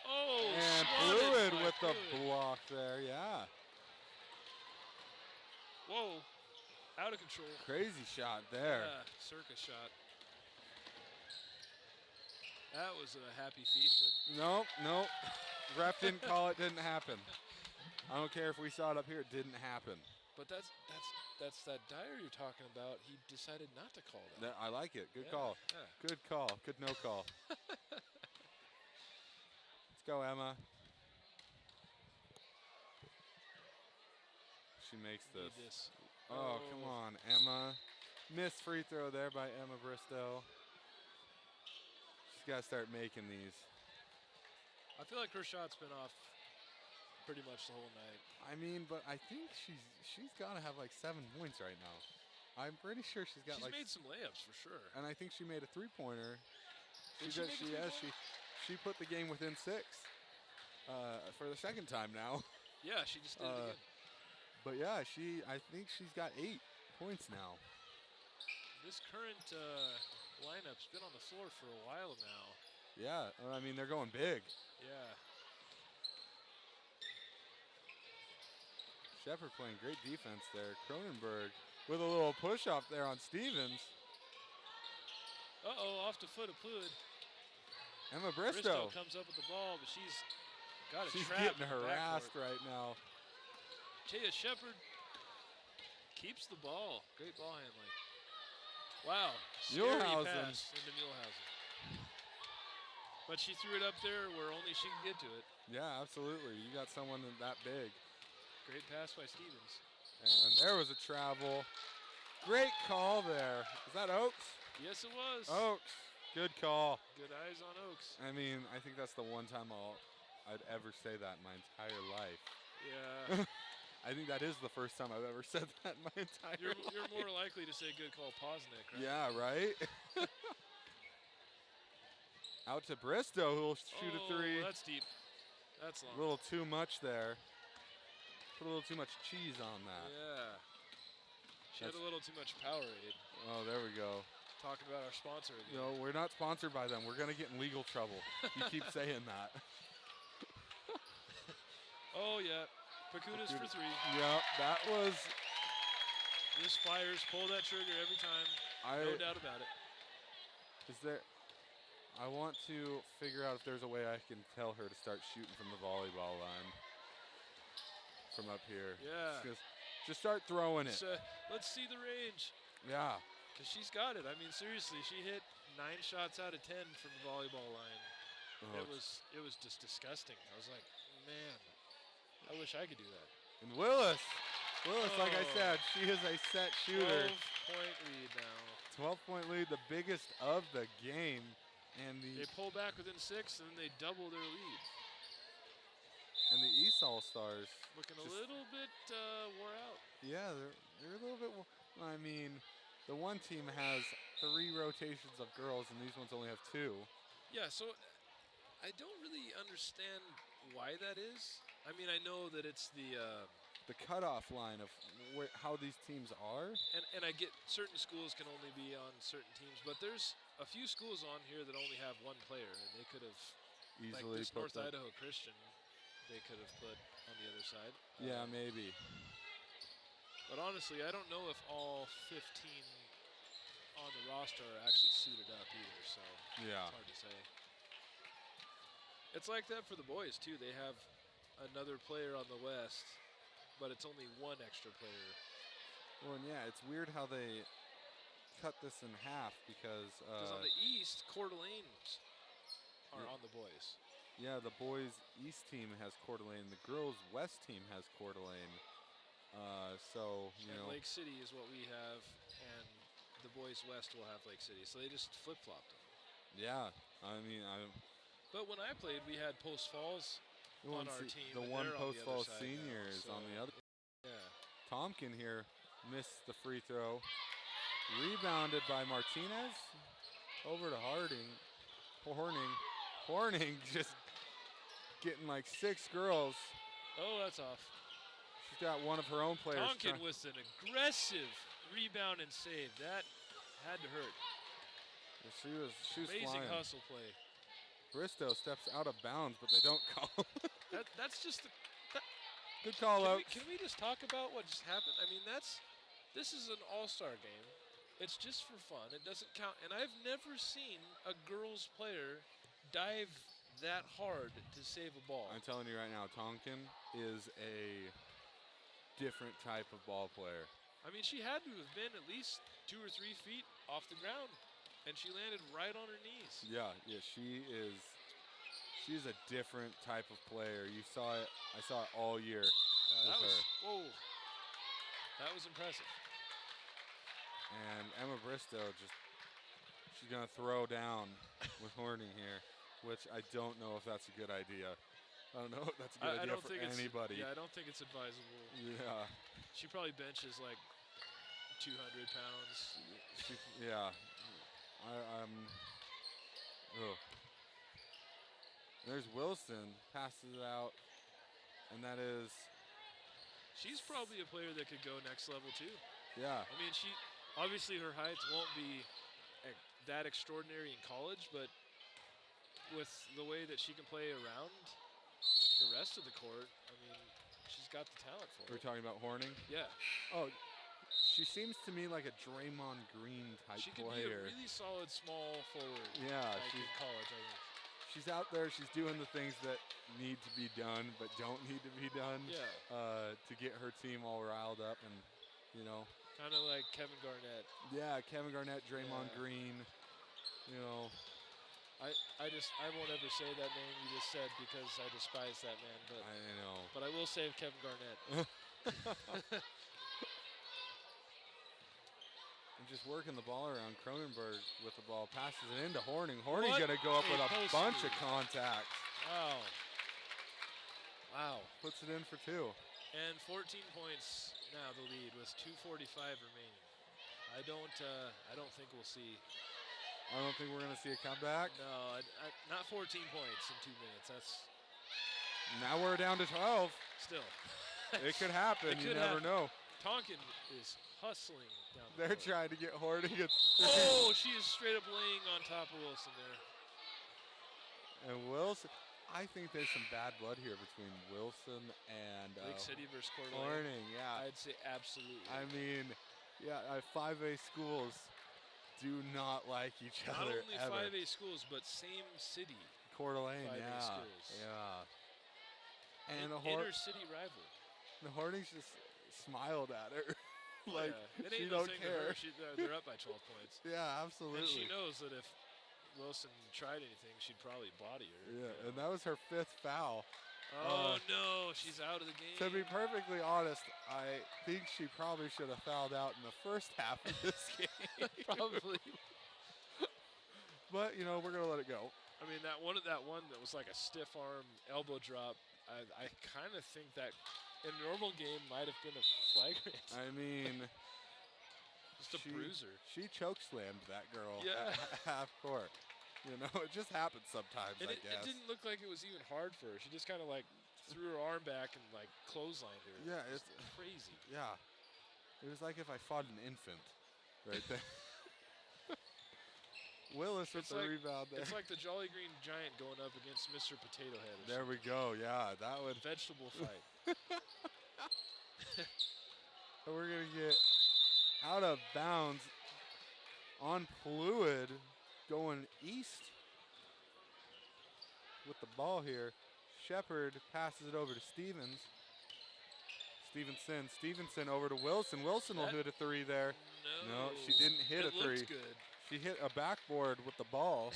Oh, And swatted Fluid by with the Fluid. block there, yeah. Whoa, out of control. Crazy shot there. Yeah, circus shot. That was a happy feat, but Nope. Ref didn't call it, didn't happen. I don't care if we saw it up here, it didn't happen. that's that Dyer you're talking about. He decided not to call that. I like it. Good Yeah, call. yeah. Good call. Good no call. Let's go, Emma. She makes Need this. this. Oh, come on, Emma. Missed free throw there by Emma Bristow. She's got to start making these. I feel like her shot's been off pretty much the whole night. I mean, but I think she's got to have like 7 points right now. I'm pretty sure she's got She's like. made some layups for sure. And I think she made a 3-pointer. Did she make a three-pointer? She put the game within 6 for the second time now. Yeah, she just did it again. But yeah, I think she's got 8 points now. This current lineup's been on the floor for a while now. Yeah, I mean they're going big. Yeah. Shepard playing great defense there. Cronenberg with a little push off there on Stevens. Uh-oh, off the foot of Fluid. Emma Bristow Bristow. comes up with the ball, but she's got a She's trap getting in the harassed backcourt. right now. Taya Shepard keeps the ball. Great ball handling. Wow. Scary Muehlhausen. pass into Muehlhausen. But she threw it up there where only she can get to it. Yeah, absolutely. You got someone that big. Great pass by Stevens. And there was a travel. Great call there. Is that Oaks? Yes, it was. Oaks. Good call. Good eyes on Oaks. I mean, I think that's the one time I'd ever say that in my entire life. Yeah. I think that is the first time I've ever said that in my entire You're life. more likely to say good call Posnick, right? Yeah, right? Out to Bristow, who'll shoot a 3. That's deep. That's long. A little too much there. Put a little too much cheese on that. Yeah. She had a little too much Powerade. Oh, there we go. Talking about our sponsor again. No, we're not sponsored by them. We're going to get in legal trouble. You keep saying that. Oh, yeah. Pacudas for 3. Yeah, that was... This fires, pull that trigger every time. No doubt about it. Is there... I want to figure out if there's a way I can tell her to start shooting from the volleyball line. From up here. Yeah. Just start throwing it. Let's see the range. Yeah. Because she's got it. I mean, seriously, she hit 9 shots out of 10 from the volleyball line. Oh, It was just disgusting. I was like, man, I wish I could do that. And Willis, like I said, she is a set shooter. 12-point lead now. 12-point lead, the biggest of the game. And They pull back within 6, and then they double their lead. And the East All-Stars looking a little bit wore out. Yeah, they're a little bit. I mean, the one team has 3 rotations of girls, and these ones only have 2. Yeah, so I don't really understand why that is. I mean, I know that it's the cutoff line of how these teams are. And I get certain schools can only be on certain teams, but there's a few schools on here that only have 1 player, and they could have easily like this put North Idaho Christian. They could have put on the other side. Yeah, maybe. But honestly, I don't know if all 15 on the roster are actually suited up either, so yeah, it's hard to say. It's like that for the boys too. They have another player on the West, but it's only 1 extra player. Well, and yeah, it's weird how they cut this in half because on the East, Coeur d'Alene's are on the boys. Yeah, the boys' East team has Coeur d'Alene. The girls' West team has Coeur d'Alene. So, you know. Lake City is what we have, and the boys' West will have Lake City. So they just flip-flopped them. Yeah, I mean, But when I played, we had Post Falls on our team. The one Post Falls seniors now, so on the other. Yeah. Tompkin here missed the free throw. Rebounded by Martinez. Over to Horning just getting like 6 girls. Oh, that's off. She's got one of her own players. Tonkin with an aggressive rebound and save. That had to hurt. She was amazing flying. Hustle play. Bristow steps out of bounds, but they don't call. That's just good call out. Can we just talk about what just happened? I mean, this is an all-star game. It's just for fun. It doesn't count. And I've never seen a girls player dive that hard to save a ball. I'm telling you right now, Tonkin is a different type of ball player. I mean, she had to have been at least 2 or 3 feet off the ground, and she landed right on her knees. Yeah, she's a different type of player. You saw it. I saw it all year with her. Whoa, that was impressive. And Emma Bristow she's gonna throw down with Horning here, which I don't know if that's a good idea. I don't know if that's a good idea for anybody. Yeah, I don't think it's advisable. Yeah. She probably benches like 200 pounds. Yeah. There's Wilson, passes it out, and that is... She's probably a player that could go next level too. Yeah. I mean, obviously her height won't be that extraordinary in college, but with the way that she can play around the rest of the court, I mean, she's got the talent for it. We're talking about Horning? Yeah. Oh, she seems to me like a Draymond Green type player. She could be a really solid small forward. Yeah. She's in college, I think. She's out there. She's doing the things that need to be done but don't need to be done. Yeah. To get her team all riled up and, you know. Kind of like Kevin Garnett. Yeah, Kevin Garnett, Draymond Green, you know. I won't ever say that name you just said because I despise that man. But I know. But I will save Kevin Garnett. And just working the ball around. Cronenberg with the ball, passes it into Horning. Horning's going to go up with a bunch of contacts. Wow. Wow. Puts it in for 2. And 14 points now the lead with 2:45 remaining. I don't think we'll see. I don't think we're going to see a comeback. No, not 14 points in 2 minutes. That's now we're down to 12. Still. It could happen. It You could never happen. know. Tonkin is hustling down the They're court. trying to get Horning. Oh, she is straight up laying on top of Wilson there. And Wilson, I think there's some bad blood here between Wilson and Lake City versus Coeur d'Alene. Horning. Yeah. I'd say absolutely. I mean, yeah, 5A schools do not like each Not other only ever. 5A schools, but same city. Coeur d'Alene, 5A yeah. schools. Yeah. And Inner city rival. the Hornings just smiled at her. Like, yeah. It she ain't no don't thing to care. her. They're up by 12 points. Yeah, absolutely. And she knows that if Wilson tried anything, she'd probably body her. Yeah, and that was her 5th foul. Oh, no, she's out of the game. To be perfectly honest, I think she probably should have fouled out in the first half of this game. Probably. But, you know, we're going to let it go. I mean, that one that was like a stiff arm elbow drop, I kind of think that in a normal game might have been a flagrant. I mean, Just a bruiser. She choke slammed that girl Yeah. at half court. You know, it just happens sometimes, And I it guess. didn't look like it was even hard for her. She just kind of like threw her arm back and like clotheslined her. Yeah, Just it's crazy. Yeah. It was like if I fought an infant right there. Willis with It's the like- rebound there. It's like the Jolly Green Giant going up against Mr. Potato Head. Or There we go. Yeah, that would. something. Vegetable fight. And we're going to get out of bounds on Fluid going east with the ball here. Shepard passes it over to Stevens. Stevenson over to Wilson. Wilson will That- hit a 3 there. No. No, she didn't hit it a 3. looked good. She hit a backboard with the ball.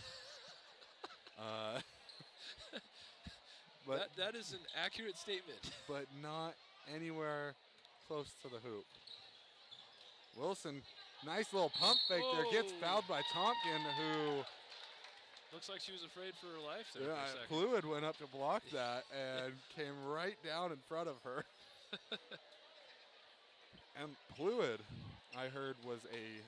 But That is an accurate statement. but not anywhere close to the hoop. Wilson, nice little pump fake there. Gets Whoa. fouled by Tompkin, who Looks like she was afraid for her life there for a second. Fluid went up to block that and came right down in front of her. And Fluid, I heard, was a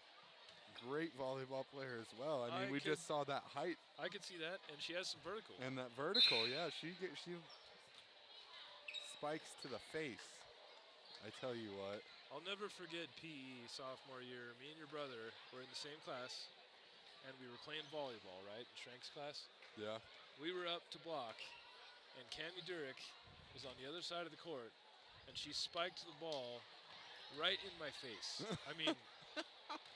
great volleyball player as well. I mean, we just saw that height I could see that, and she has some vertical. and that vertical. Yeah, she spikes to the face. I tell you what. I'll never forget PE sophomore year. Me and your brother were in the same class, and we were playing volleyball, right, in Schrank's class. Yeah. We were up to block, and Cami Durick was on the other side of the court, and she spiked the ball right in my face. I mean,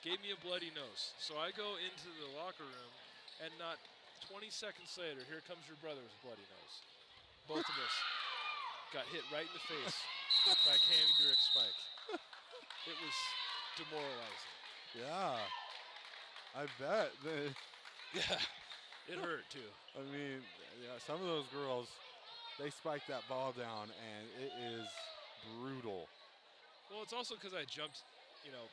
gave me a bloody nose. So I go into the locker room, and not 20 seconds later, here comes your brother with a bloody nose. Both of us got hit right in the face by Cami Durick's spike. It was demoralizing. Yeah. I bet. Yeah, it hurt too. I mean, yeah, some of those girls, they spike that ball down, and it is brutal. Well, it's also because I jumped,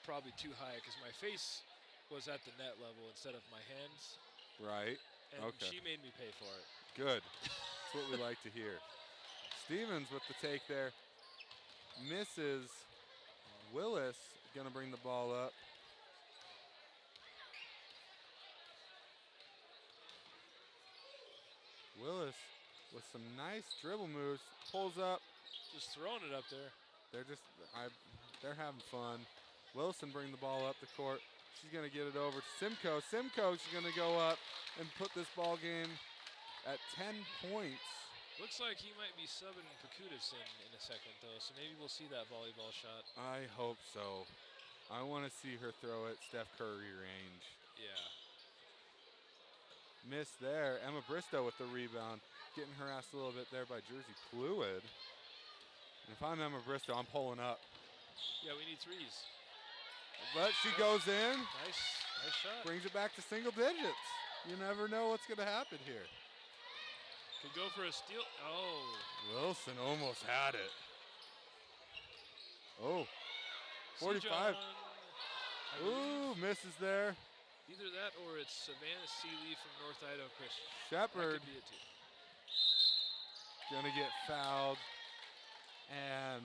probably too high because my face was at the net level instead of my hands, Right. and Okay. she made me pay for it. Good. That's what we like to hear. Stevens with the take there. Misses. Willis going to bring the ball up. Willis with some nice dribble moves. Pulls up. Just throwing it up there. They're having fun. Wilson bring the ball up the court. She's going to get it over to Simcoe. Simcoe's going to go up and put this ball game at 10 points. Looks like he might be subbing Pakutis in a second, though, so maybe we'll see that volleyball shot. I hope so. I want to see her throw it Steph Curry range. Yeah. Miss there. Emma Bristow with the rebound. Getting harassed a little bit there by Jersey Fluid. And if I'm Emma Bristow, I'm pulling up. Yeah, we need threes. But she goes in, Nice shot. brings it back to single digits. You never know what's going to happen here. Could go for a steal. Oh. Wilson almost had it. Oh, 45. Seajon, I believe. Ooh, misses there. Either that or it's Savannah Seeley from North Idaho Christian. That Shepard could be it, too. gonna get fouled. And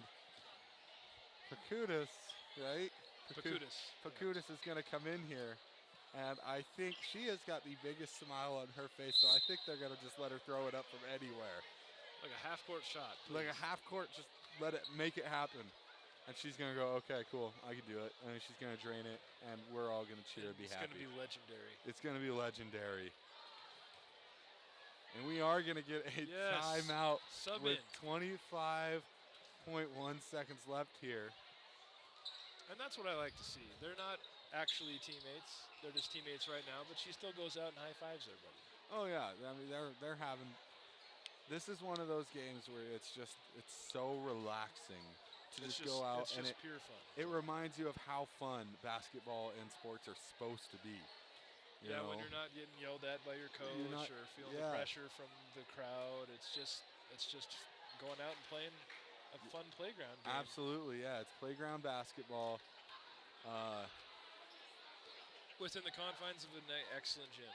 Pakutis, right? Pakutis. Pakutis is gonna come in here. And I think she has got the biggest smile on her face, so I think they're gonna just let her throw it up from anywhere. Like a half-court shot. Like a please. half court, just make it happen. And she's going to go, okay, cool, I can do it. And she's going to drain it, and we're all going to cheer and be happy. It's going to be legendary. It's going to be legendary. And we are going to get a timeout with 25.1 seconds left here. And that's what I like to see. They're not actually teammates. They're just teammates right now, but she still goes out and high-fives everybody. Oh, yeah. I mean, they're having – this is one of those games where it's so relaxing to just go out. It's just pure fun. It reminds you of how fun basketball and sports are supposed to be. You know? When you're not getting yelled at by your coach or feeling the pressure from the crowd. It's just going out and playing a fun playground game. Absolutely, yeah. It's playground basketball. Within the confines of an excellent gym.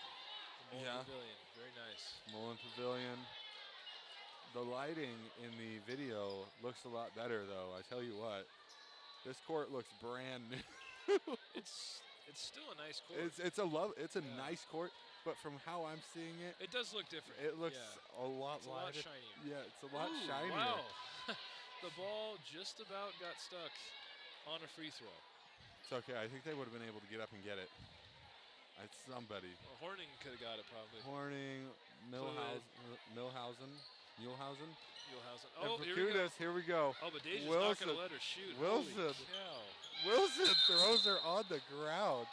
The Mullen Pavilion. Very nice. Mullen Pavilion. The lighting in the video looks a lot better, though. I tell you what, this court looks brand new. It's still a nice court. It's a nice court, but from how I'm seeing it, it does look different. It looks a lot lighter. A lot shinier. Yeah, it's a lot shinier. Wow. The ball just about got stuck on a free throw. It's okay. I think they would have been able to get up and get it. It's somebody. Well, Horning could have got it probably. Horning, Milhausen. Oh, here we go. Oh, but Deja's not going to let her shoot. Wilson. Holy cow. Wilson throws her on the ground.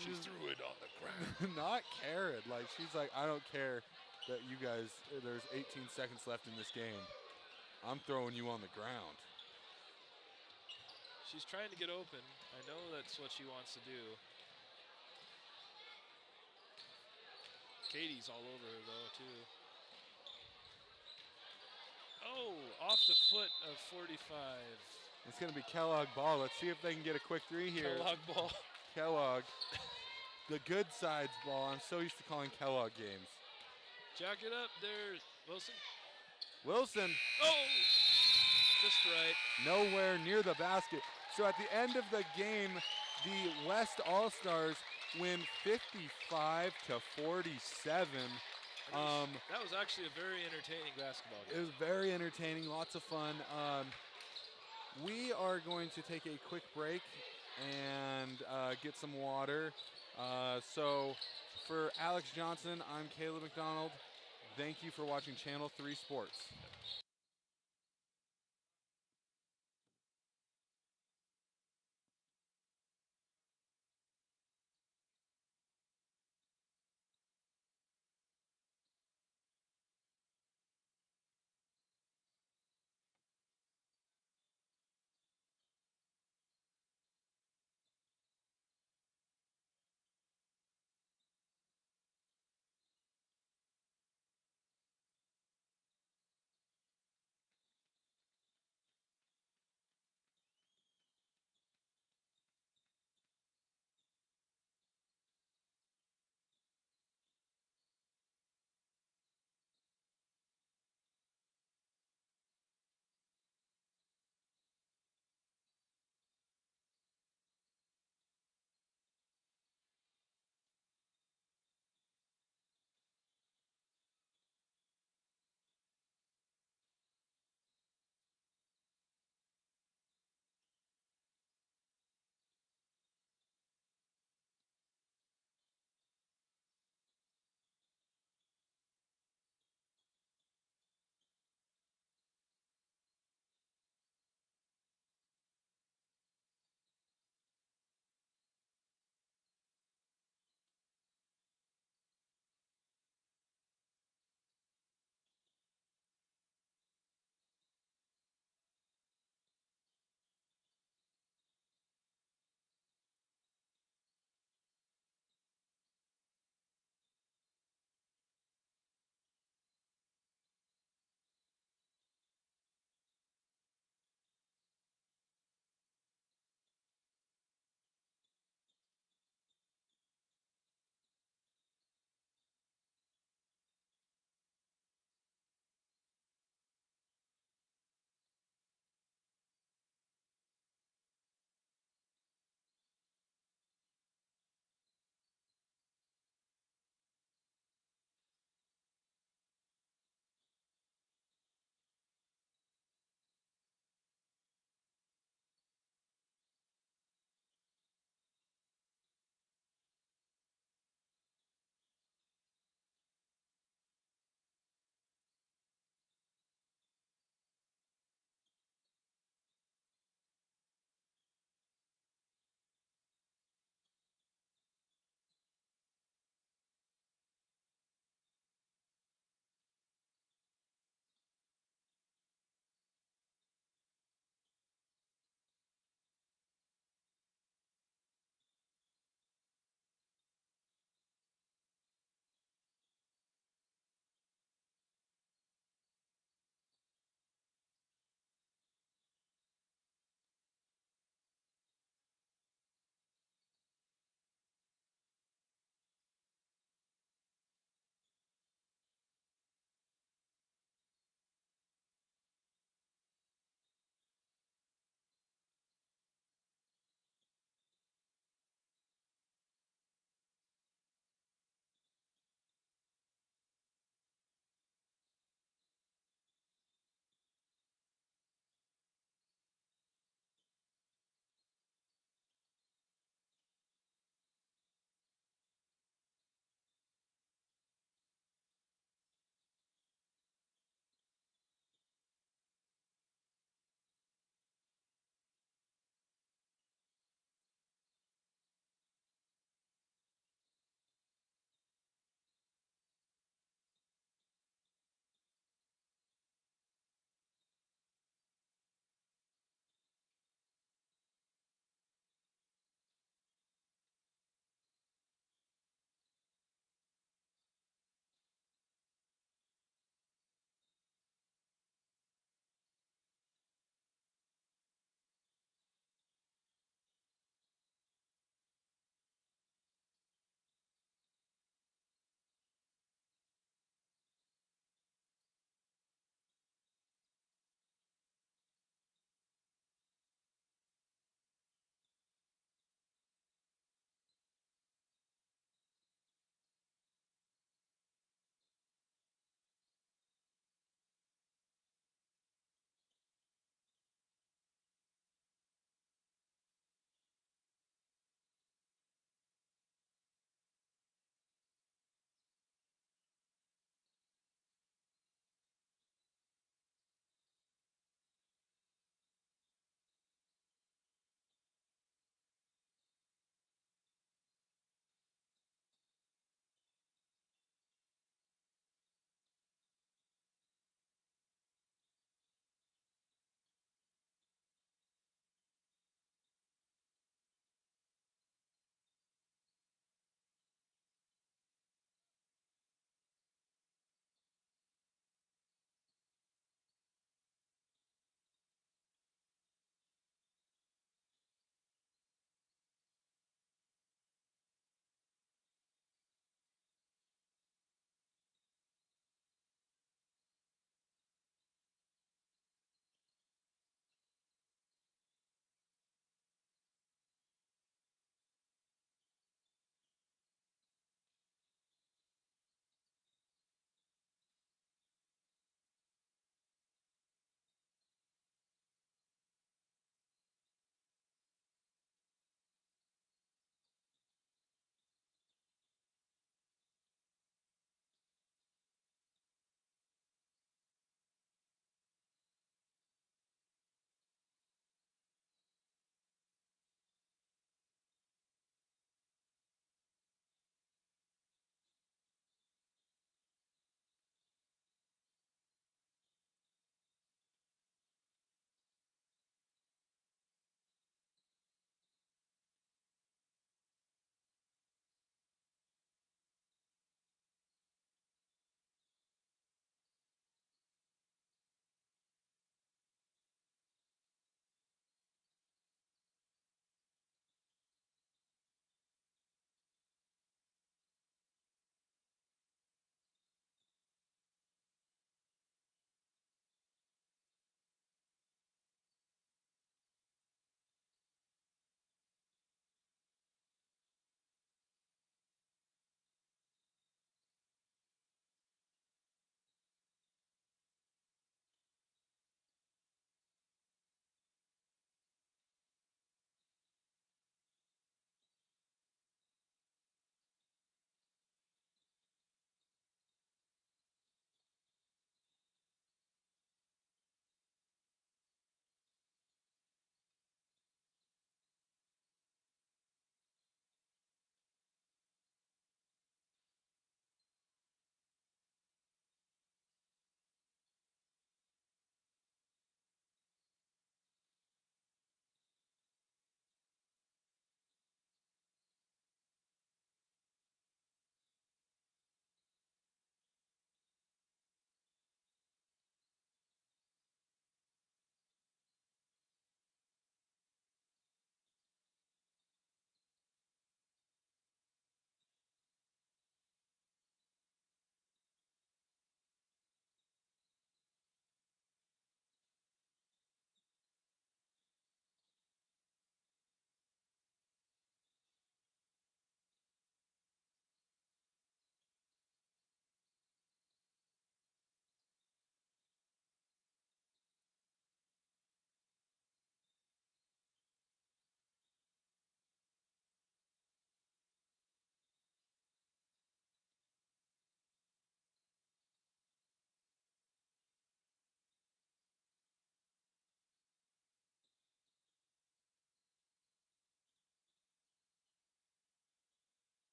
She threw it on the ground. Not caring. Like, she's like, I don't care that you guys, there's 18 seconds left in this game. I'm throwing you on the ground. She's trying to get open. I know that's what she wants to do. Katie's all over her, though, too. Oh, off the foot of 45. It's going to be Kellogg ball. Let's see if they can get a quick three here. Kellogg ball. Kellogg. The good side's ball. I'm so used to calling Kellogg games. Jack it up there, Wilson. Wilson. Oh! Just right. Nowhere near the basket. So at the end of the game, the West All-Stars win 55 to 47. That was actually a very entertaining basketball game. It was very entertaining, lots of fun. We are going to take a quick break and get some water. So for Alex Johnson, I'm Caleb McDonald. Thank you for watching Channel 3 Sports.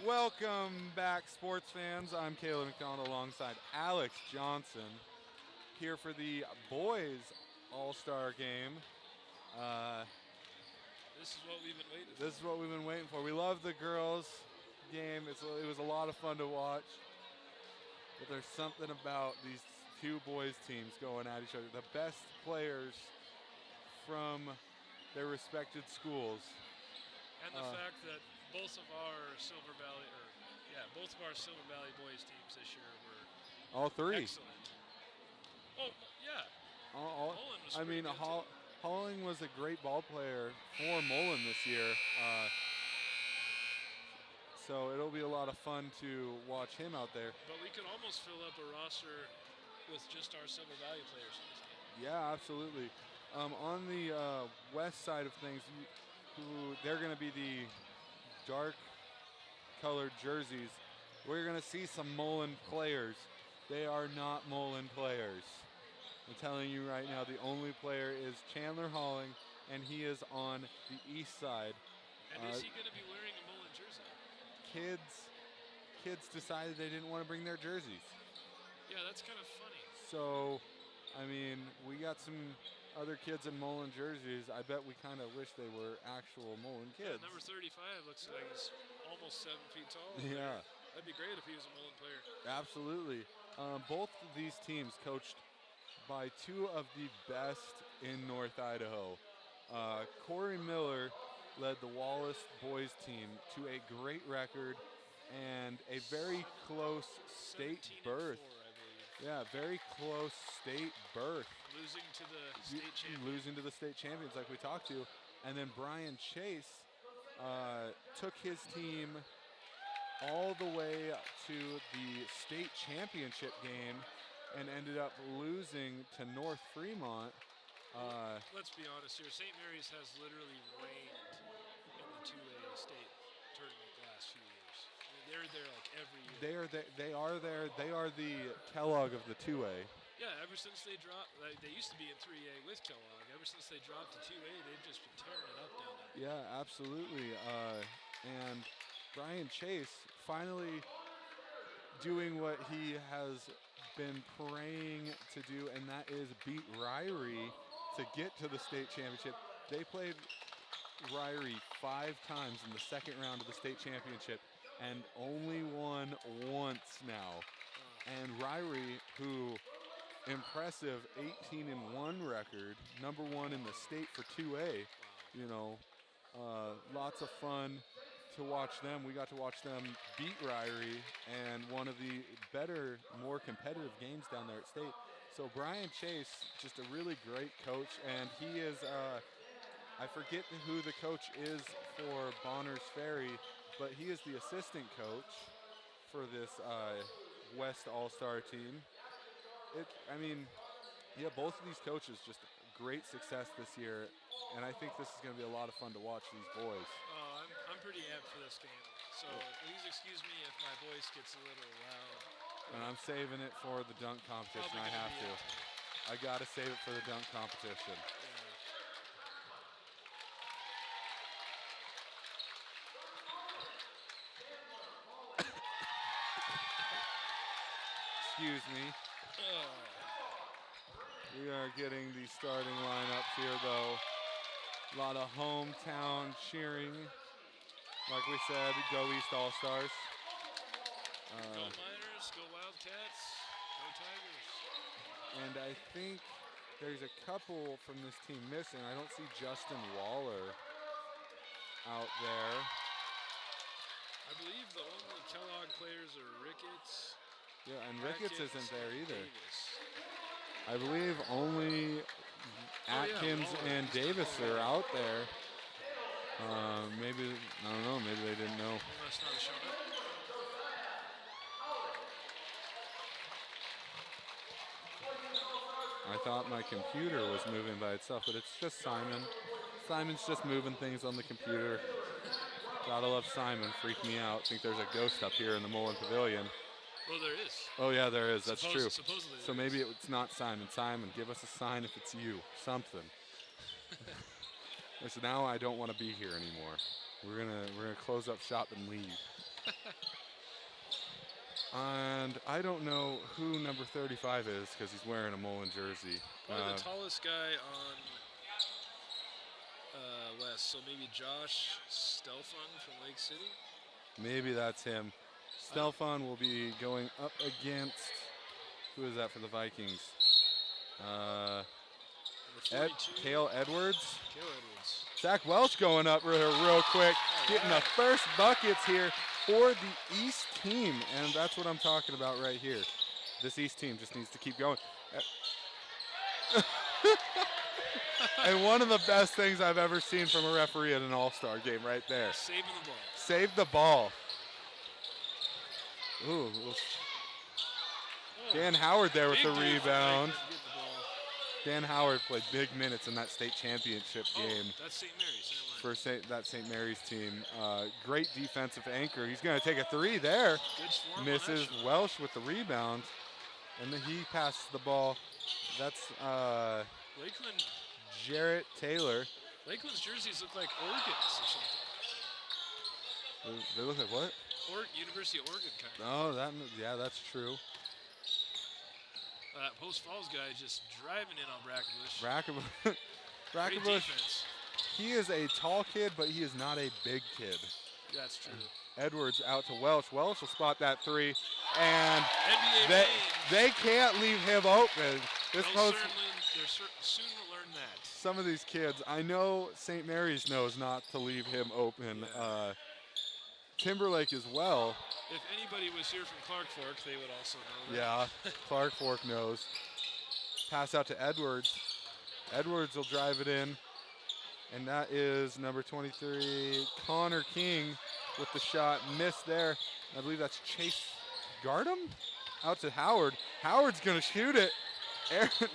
Welcome back, sports fans. I'm Caleb McDonald alongside Alex Johnson here for the boys All-Star Game. This is what we've been waiting for. This is what we've been waiting for. We love the girls game. It was a lot of fun to watch. But there's something about these two boys teams going at each other. The best players from their respected schools. And the fact that both of our Silver Valley boys teams this year were All three. excellent. Oh, yeah. Mullen was I mean, pretty good, too. Holling was a great ball player for Mullen this year. So it'll be a lot of fun to watch him out there. But we could almost fill up a roster with just our Silver Valley players in this game. Yeah, absolutely. On the west side of things, they're going to be the dark colored jerseys. We're going to see some Mullen players. They are not Mullen players. I'm telling you right now, the only player is Chandler Holling, and he is on the east side. And is he going to be wearing a Mullen jersey? Kids decided they didn't want to bring their jerseys. Yeah, that's kind of funny. So, I mean, we got some other kids in Mullen jerseys. I bet we kind of wish they were actual Mullen kids. Yeah, number 35 looks like he's almost 7 feet tall. Yeah. That'd be great if he was a Mullen player. Absolutely. Both of these teams coached by two of the best in North Idaho. Corey Miller led the Wallace boys team to a great record and a very close state 17-4, berth. I believe. Yeah, very close state berth. Losing to the state champion. Losing to the state champions like we talked to. And then Brian Chase took his team all the way to the state championship game and ended up losing to North Fremont. Let's be honest here. St. Mary's has literally reigned in the 2A state tournament the last few years. I mean, they're there like every year. They are there. They are the Kellogg of the 2A. Yeah, ever since they dropped, they used to be in 3A with Kellogg. Ever since they dropped to 2A, they've just been tearing it up down there. Yeah, absolutely. And Brian Chase finally doing what he has been praying to do, and that is beat Ryrie to get to the state championship. They played Ryrie 5 times in the second round of the state championship and only won once now. And Ryrie, who impressive 18-1 record, number 1 in the state for 2A. You know, lots of fun to watch them. We got to watch them beat Ryrie and one of the better, more competitive games down there at state. So Brian Chase, just a really great coach, and he is, I forget who the coach is for Bonners Ferry, but he is the assistant coach for this West All-Star team. I mean, yeah, both of these coaches just great success this year, and I think this is going to be a lot of fun to watch these boys. Oh, I'm pretty amped for this game. So please excuse me if my voice gets a little loud. And I'm saving it for the dunk competition. I have to. I got to save it for the dunk competition. Excuse me. We are getting the starting lineups here, though. A lot of hometown cheering. Like we said, go East All-Stars. Go Miners, go Wildcats, go Tigers. And I think there's a couple from this team missing. I don't see Justin Waller out there. I believe the only Kellogg players are Ricketts. Yeah, and Ricketts isn't there either. Davis. I believe only Atkins and Davis are out there. Maybe, I don't know, maybe they didn't know. They must not have shown up. I thought my computer was moving by itself, but it's just Simon. Simon's just moving things on the computer. Gotta love Simon, freak me out. Think there's a ghost up here in the Mullen Pavilion. Well, there is. Oh yeah, there is, that's true. Supposedly So maybe it's not Simon. Simon, give us a sign if it's you, something. So now I don't want to be here anymore. We're gonna close up shop and leave. And I don't know who number 35 is because he's wearing a Mullen jersey. Probably the tallest guy on West, so maybe Josh Stelfung from Lake City. Maybe that's him. Stelfon will be going up against, who is that for the Vikings? Number 42. Cale Edwards. Cale Edwards. Zach Welch going up real quick, getting the first buckets here for the East team, and that's what I'm talking about right here. This East team just needs to keep going. And one of the best things I've ever seen from a referee at an all-star game right there. Saving the ball. Saved the ball. Ooh. Dan Howard there with the rebound. Dan Howard played big minutes in that state championship game. That's St. Mary's. For that St. Mary's team. Great defensive anchor. He's going to take a three there. Misses. Welsh with the rebound. And then he passes the ball. That's Lakeland. Jarrett Taylor. Lakeland's jerseys look like Oregon's or something. They look like what? University of Oregon kind of. Oh, yeah, that's true. That Post Falls guy just driving in on Brackenbush. Brackenbush, he is a tall kid, but he is not a big kid. That's true. Edwards out to Welsh. Welsh will spot that three, and NBA they can't leave him open. They're soon to learn that. Some of these kids, I know St. Mary's knows not to leave him open. Yeah. Timberlake as well. If anybody was here from Clark Fork, they would also know that. Yeah, Clark Fork knows. Pass out to Edwards. Edwards will drive it in. And that is number 23, Connor King with the shot. Missed there. I believe that's Chase Gardam. Out to Howard. Howard's going to shoot it.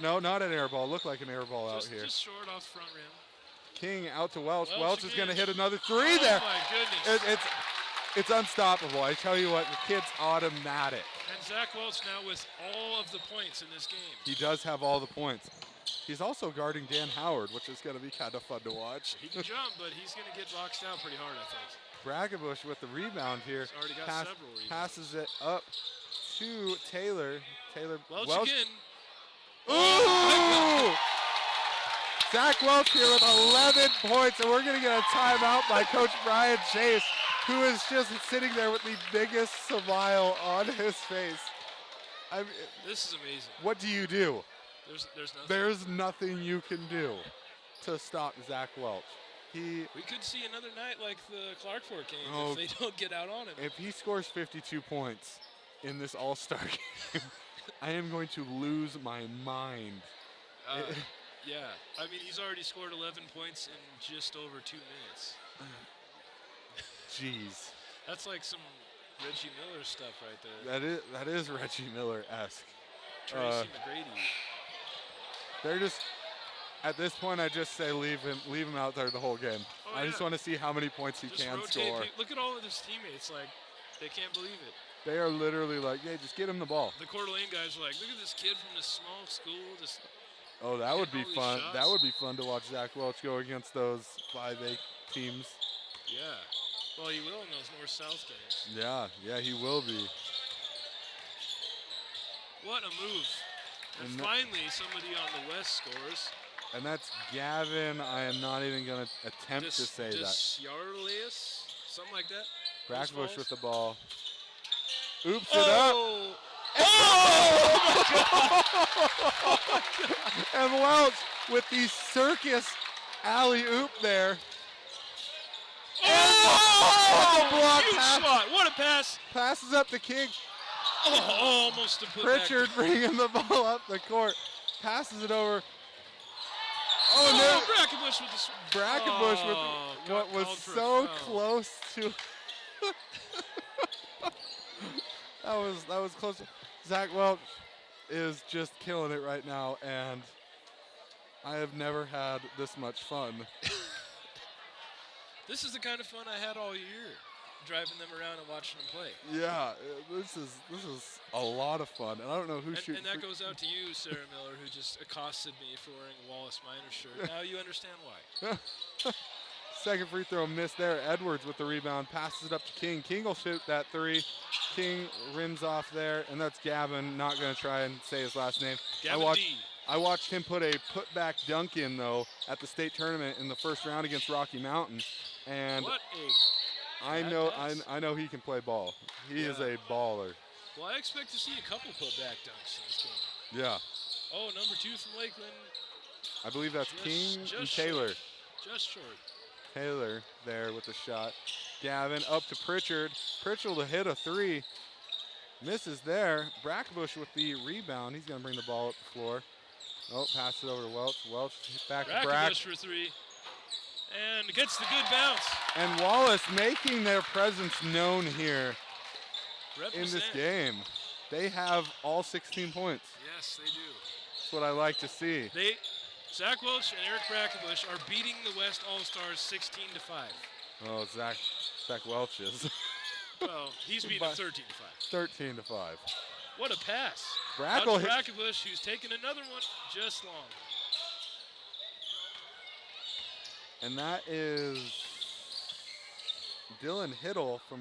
No, not an air ball. Looked like an air ball out here. Just short off front rim. King out to Welch. Welch is going to hit another Oh three there. My goodness. It's unstoppable. I tell you what, the kid's automatic. And Zach Welch now with all of the points in this game. He does have all the points. He's also guarding Dan Howard, which is going to be kind of fun to watch. He can jump, but he's going to get boxed out pretty hard, I think. Brackenbush with the rebound here. He's already got several rebounds. Passes it up to Taylor. Welch again. Ooh! Zach Welch here with 11 points, and we're going to get a timeout by Coach Brian Chase, who is just sitting there with the biggest smile on his face. This is amazing. What do you do? There's nothing. There's nothing you can do to stop Zach Welch. We could see another night like the Clark Fork game if they don't get out on him. If he scores 52 points in this All-Star game, I am going to lose my mind. Yeah, I mean, he's already scored 11 points in just over 2 minutes. Jeez. That's like some Reggie Miller stuff right there. That is Reggie Miller-esque. Tracy McGrady. They're just, at this point, I just say leave him out there the whole game. Oh, I just want to see how many points he can score. Look at all of his teammates. Like, they can't believe it. They are literally like, yeah, just get him the ball. The Coeur d'Alene guys are like, look at this kid from this small school. Oh, that would be fun. That would be fun to watch Zach Welch go against those 5A teams. Yeah. Well, he will in those north-south games. Yeah, he will be. What a move. And finally, somebody on the west scores. And that's Gavin. I am not even going to attempt to say that. Yarleus, something like that. Brackenbush with the ball. Oops it up. Oh! And Welch with the circus alley-oop there. Oh! Block Huge pass. spot. What a pass. Passes up to King. Oh, almost to put Pritchard bringing the ball up the court. Passes it over. Oh, no. Brackenbush with the Brackenbush with what was so close to. That was close. Zach Welch is just killing it right now, and I have never had this much fun. This is the kind of fun I had all year, driving them around and watching them play. Yeah, this is a lot of fun, and I don't know who shoots. And that goes out to you, Sarah Miller, who just accosted me for wearing a Wallace Minor shirt. Now you understand why. Second free throw missed there. Edwards with the rebound, passes it up to King. King will shoot that three. King rims off there, and that's Gavin. Not going to try and say his last name. Gavin D. I watched him put a putback dunk in, though, at the state tournament in the first round against Rocky Mountain. And What a I know he can play ball. He is a baller. Well, I expect to see a couple putback dunks in this game. Yeah. Oh, number 2 from Lakeland. I believe that's King and Taylor. Just short. Taylor there with the shot. Gavin up to Pritchard. Pritchard will hit a three. Misses there. Brackenbush with the rebound. He's going to bring the ball up the floor. Oh, pass it over to Welch. Welch back to Brack. Brackenbush for 3. And gets the good bounce. And Wallace making their presence known here in this game. They have all 16 points. Yes, they do. That's what I like to see. Zach Welch and Eric Brackenbush are beating the West All-Stars 16-5. Oh, Zach Welch is. Well, he's beating them 13-5. 13-5. What a pass. Brackle hit Brackenbush, who's taking another one just long. And that is Dylan Hiddle from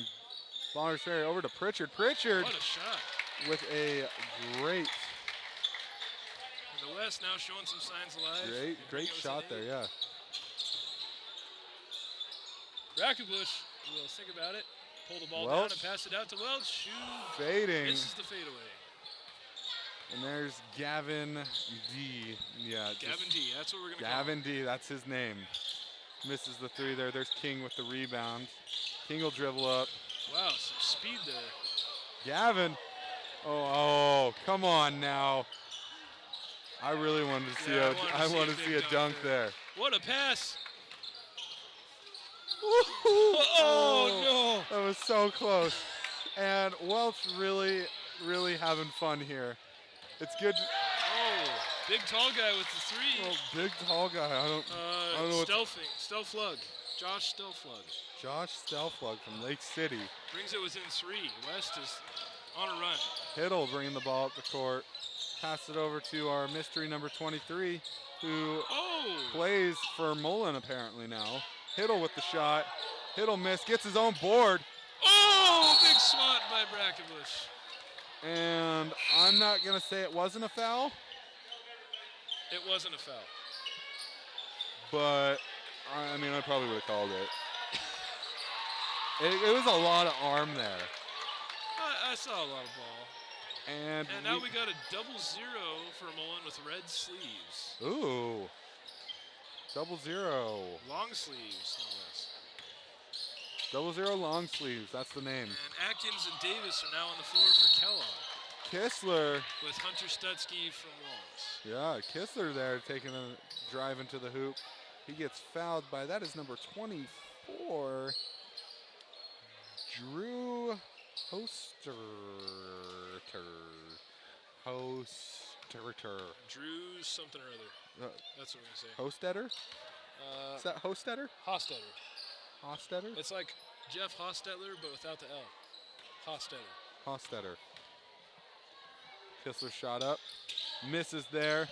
Bonners Ferry over to Pritchard. Pritchard What a shot. with a great And the West now showing some signs of life. Great shot there, yeah. Brackenbush will think about it. Pull the ball Welch. down and pass it out to Welch. Shoot. Fading. Misses the fadeaway. And there's Gavin D. Yeah. Gavin D. That's what we're going to call Gavin him. D. That's his name. Misses the three there. There's King with the rebound. King will dribble up. Wow, some speed there. Gavin. Oh, come on now. I really wanted to see I wanted to see a dunk there. What a pass. Oh, no. That was so close. And Welch really having fun here. It's good. Oh, big tall guy with the 3. Oh, big tall guy. I don't know Stelflug. Josh Stelflug. Josh Stelflug from Lake City. Brings it within 3. West is on a run. Hiddle bringing the ball up the court. Pass it over to our mystery number 23, who plays for Mullen apparently now. Hiddle with the shot. Hiddle missed, gets his own board. Oh, big swat by Brackenbush. And I'm not going to say it wasn't a foul. It wasn't a foul. But, I mean, I probably would have called it. It was a lot of arm there. I saw a lot of ball. And now we got a 0-0 for Mullen with red sleeves. Ooh. 0-0. Long sleeves, no less. 0-0 long sleeves, that's the name. And Atkins and Davis are now on the floor for Kellogg. Kistler. With Hunter Stutzky from Wallace. Yeah, Kistler there taking a drive into the hoop. He gets fouled by, that is number 24, Drew Hosterter. Drew something or other. That's what we're going to say. Hostetter? Is that Hostetter? Hostetter. Hostetter? It's like Jeff Hostetler, but without the L. Hostetter. Hostetter. Kistler shot up. Misses there.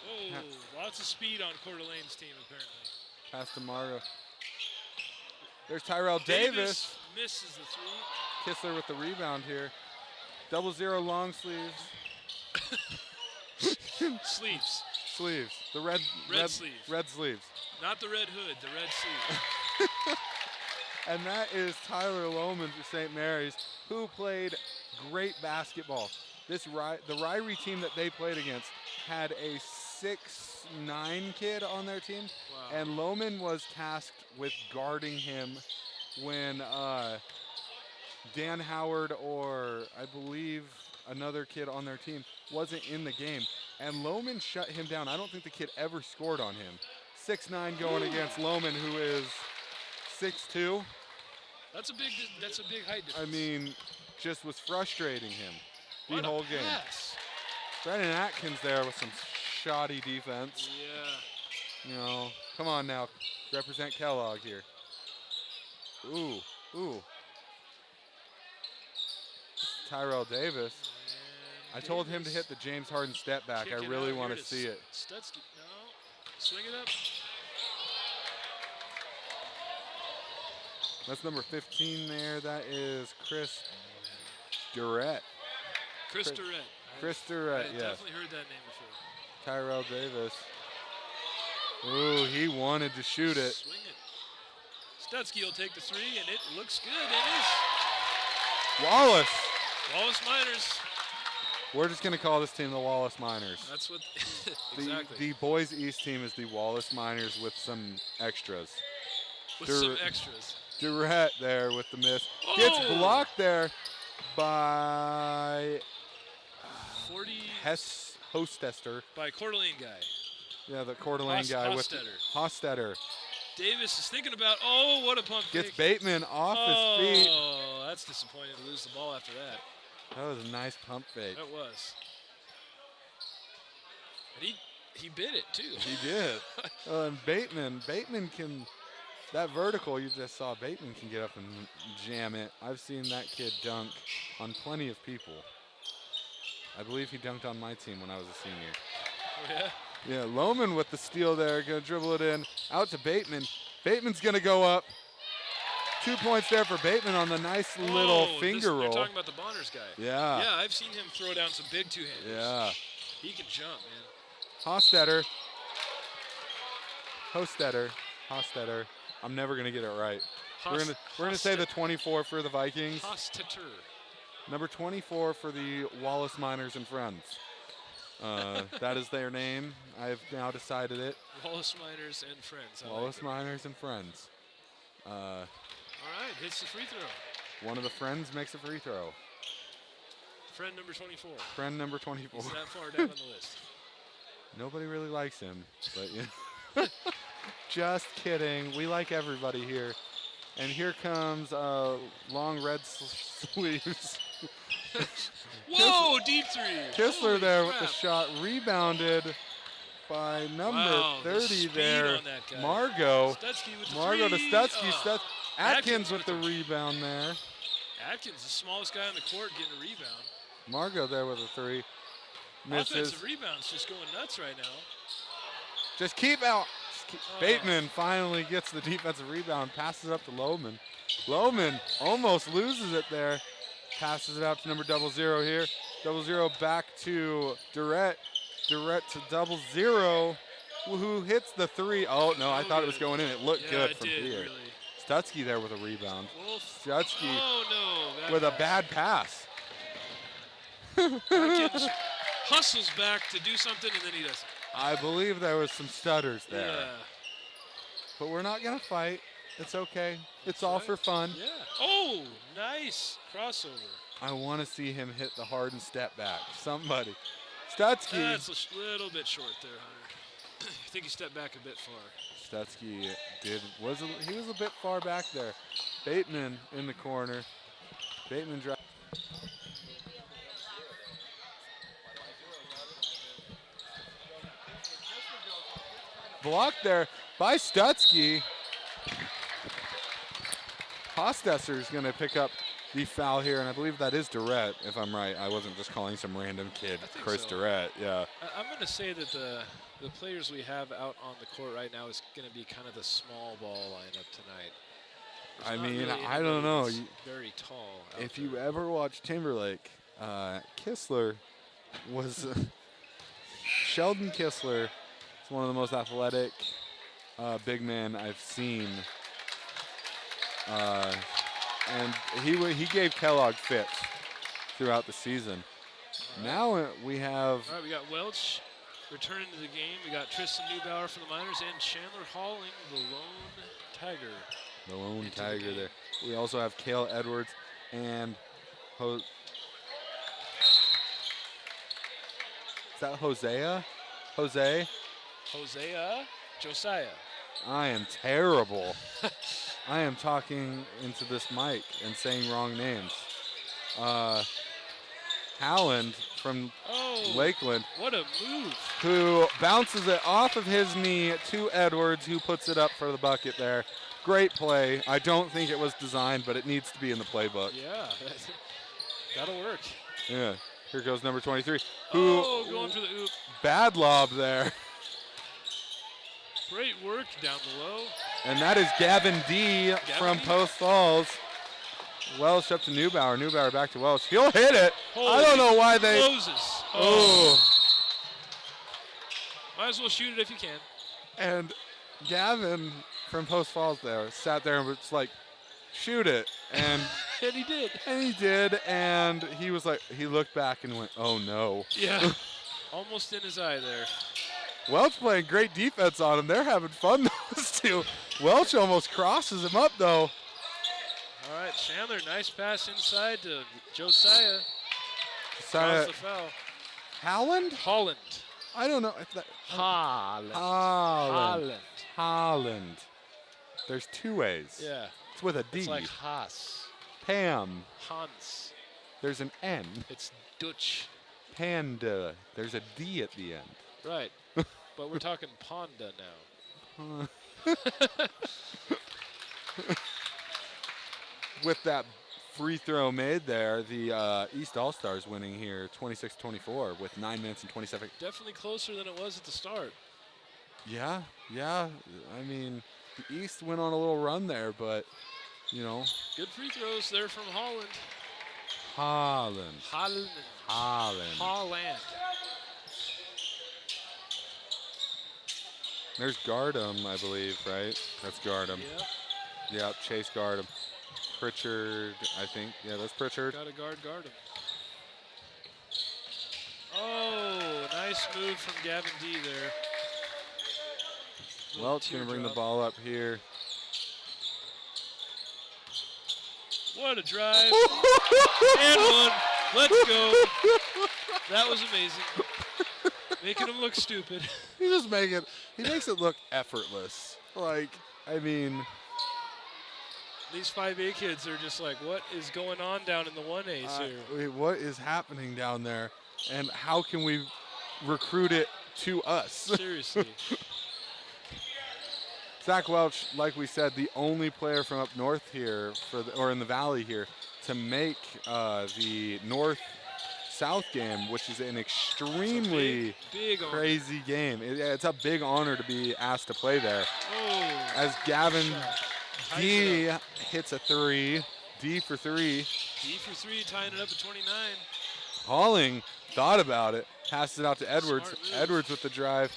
Whoa, lots of speed on Coeur d'Alene's team, apparently. Pass to Mario. There's Tyrell Davis. Misses the 3. Kistler with the rebound here. 0-0 long sleeves. Sleeves. Sleeves. The red sleeves. Red sleeves. Not the red hood, the red sleeve. And that is Tyler Lohman for St. Mary's, who played great basketball. The Ryrie team that they played against had a 6'9" kid on their team. Wow. And Lohman was tasked with guarding him when Dan Howard or I believe another kid on their team wasn't in the game. And Lohman shut him down. I don't think the kid ever scored on him. 6'9" going against Lohman, who is 6'2". That's a big height difference. I mean, just was frustrating him what the whole a game. Pass. Brennan Atkins there with some shoddy defense. Yeah. You know, come on now, represent Kellogg here. Ooh. Tyrell Davis. I told him to hit the James Harden step back. I really want to see it. Stutzky, no. Swing it up. That's number 15 there. That is Chris Durrett. Chris Durrett. Chris Durrett, I've yes. definitely heard that name before. Tyrell Davis. Ooh, he wanted to shoot it. Swing it. Stutzky will take the three, and it looks good. It is. Wallace. Wallace Miners. We're just going to call this team the Wallace Miners. That's what. Exactly. The boys East team is the Wallace Miners with some extras. With some extras. Durrett there with the miss. Oh! Gets blocked there by 40. Hostester. By Coeur d'Alene guy. Yeah, the Coeur d'Alene guy with Hostetter. Davis is thinking about, oh, what a pump Gets fake. Bateman off his feet. Oh, that's disappointing to lose the ball after that. That was a nice pump fake. That was. And he bit it, too. He did. And Bateman can, that vertical you just saw, Bateman can get up and jam it. I've seen that kid dunk on plenty of people. I believe he dunked on my team when I was a senior. Oh, yeah? Yeah, Lohman with the steal there, gonna dribble it in, out to Bateman. Bateman's gonna go up. 2 points there for Bateman on the nice little finger roll. You're talking about the Bonners guy. Yeah. Yeah, I've seen him throw down some big two-handers. Yeah. He can jump, man. Hostetter. I'm never gonna get it right. We're gonna say the 24 for the Vikings. Hostetter. Number 24 for the Wallace Miners and Friends. That is their name. I've now decided it. Wallace Miners and Friends. Wallace Miners and Friends. All right, hits the free throw. One of the friends makes a free throw. Friend number 24. Friend number 24. He's that far down on the list. Nobody really likes him, but yeah. Just kidding. We like everybody here. And here comes long red sleeves. Whoa, deep three. Kistler Holy there crap. with the shot, rebounded by number 30 there. Margot. Stutzky with the Margot to three. Stutzky. Atkins with the rebound there. Atkins, the smallest guy on the court, getting a rebound. Margot there with a three. Misses. Offensive rebounds just going nuts right now. Just keep out. Bateman finally gets the defensive rebound, passes it up to Lohman. Lohman almost loses it there. Passes it out to number 00 here. 00 back to Durrett. Durrett to 00, who hits the three. Oh, no, I thought it was going in. It looked good from here. Really. Stutzky there with a rebound. Stutzky no, with a bad pass. Atkins hustles back to do something, and then he doesn't. I believe there was some stutters there. Yeah. But we're not going to fight. It's okay. It's all for fun. Yeah. Oh, nice crossover. I want to see him hit the hardened step back. Somebody. Stutzky. That's a little bit short there, Hunter. I think he stepped back a bit far. Stutzky he was a bit far back there. Bateman in the corner. Bateman drives. Blocked there by Stutzky. Hostesser is going to pick up the foul here, and I believe that is Durrett, if I'm right. I wasn't just calling some random kid Chris Durrett. Yeah. I'm going to say that the players we have out on the court right now is going to be kind of the small ball lineup tonight. I mean, I don't know. Very tall. If you ever watch Timberlake, Kistler was Sheldon Kistler is one of the most athletic big men I've seen. And he gave Kellogg fits throughout the season. Right. Now we have. All right, we got Welch returning to the game. We got Tristan Neubauer from the Miners and Chandler Halling, the lone Tiger. The lone Tiger there. We also have Cale Edwards and is that Hosea? Jose? Josiah. I am terrible. I am talking into this mic and saying wrong names. Howland from Lakeland. What a move. Who bounces it off of his knee to Edwards, who puts it up for the bucket there. Great play. I don't think it was designed, but it needs to be in the playbook. Yeah, that'll work. Yeah. Here goes number 23. Who going for the oop. Bad lob there. Great work down below. And that is Gavin D from D? Post Falls. Welsh up to Neubauer. Neubauer back to Welsh. He'll hit it. I Holy don't know why they. Moses. Oh. Might as well shoot it if you can. And Gavin from Post Falls there sat there and was like, shoot it. And And he did. and he did. And he was like, he looked back and went, oh no. Yeah. Almost in his eye there. Welch playing great defense on him. They're having fun, those two. Welch almost crosses him up though. All right, Chandler, nice pass inside to Josiah. Draws the foul. Holland? Holland. I don't know. If that, Holland. Holland. There's two ways. Yeah. It's with a D. It's like Haas. Pam. Hans. There's an N. It's Dutch. Panda. There's a D at the end. Right. But we're talking Ponda now. With that free throw made there, the East All-Stars winning here 26-24 with 9 minutes and 27. Definitely closer than it was at the start. Yeah. I mean, the East went on a little run there, but, you know. Good free throws there from Holland. Holland. There's Gardem, I believe, right? That's Gardem. Yep. Yeah, Chase Gardem. Pritchard, I think. Yeah, that's Pritchard. Got to guard him. Oh, nice move from Gavin D there. Welch going to bring the ball up here. What a drive. And one. Let's go. That was amazing. Making him look stupid. He makes it look effortless. Like, I mean. These 5A kids are just like, what is going on down in the 1As here? Wait, what is happening down there? And how can we recruit it to us? Seriously. Zach Welch, like we said, the only player from up north here, or in the valley here, to make the north-south game, which is an extremely big crazy game. It's a big honor to be asked to play there. Oh, as Gavin D it hits a three. D for three. D for three, tying it up at 29. Halling thought about it, passed it out to Edwards. Smart move. Edwards with the drive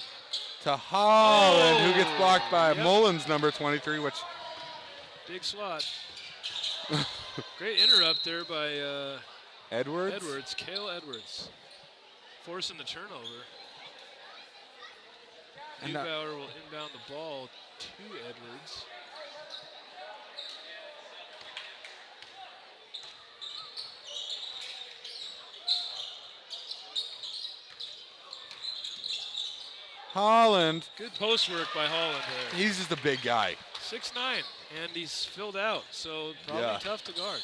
to Holland, who gets blocked by Mullins, number 23, which. Big swat. Great interrupt there by Edwards? Cale Edwards. Forcing the turnover. And Neubauer will inbound the ball to Edwards. Holland. Good post work by Holland there. He's just a big guy. 6'9", and he's filled out, so probably Yeah. tough to guard.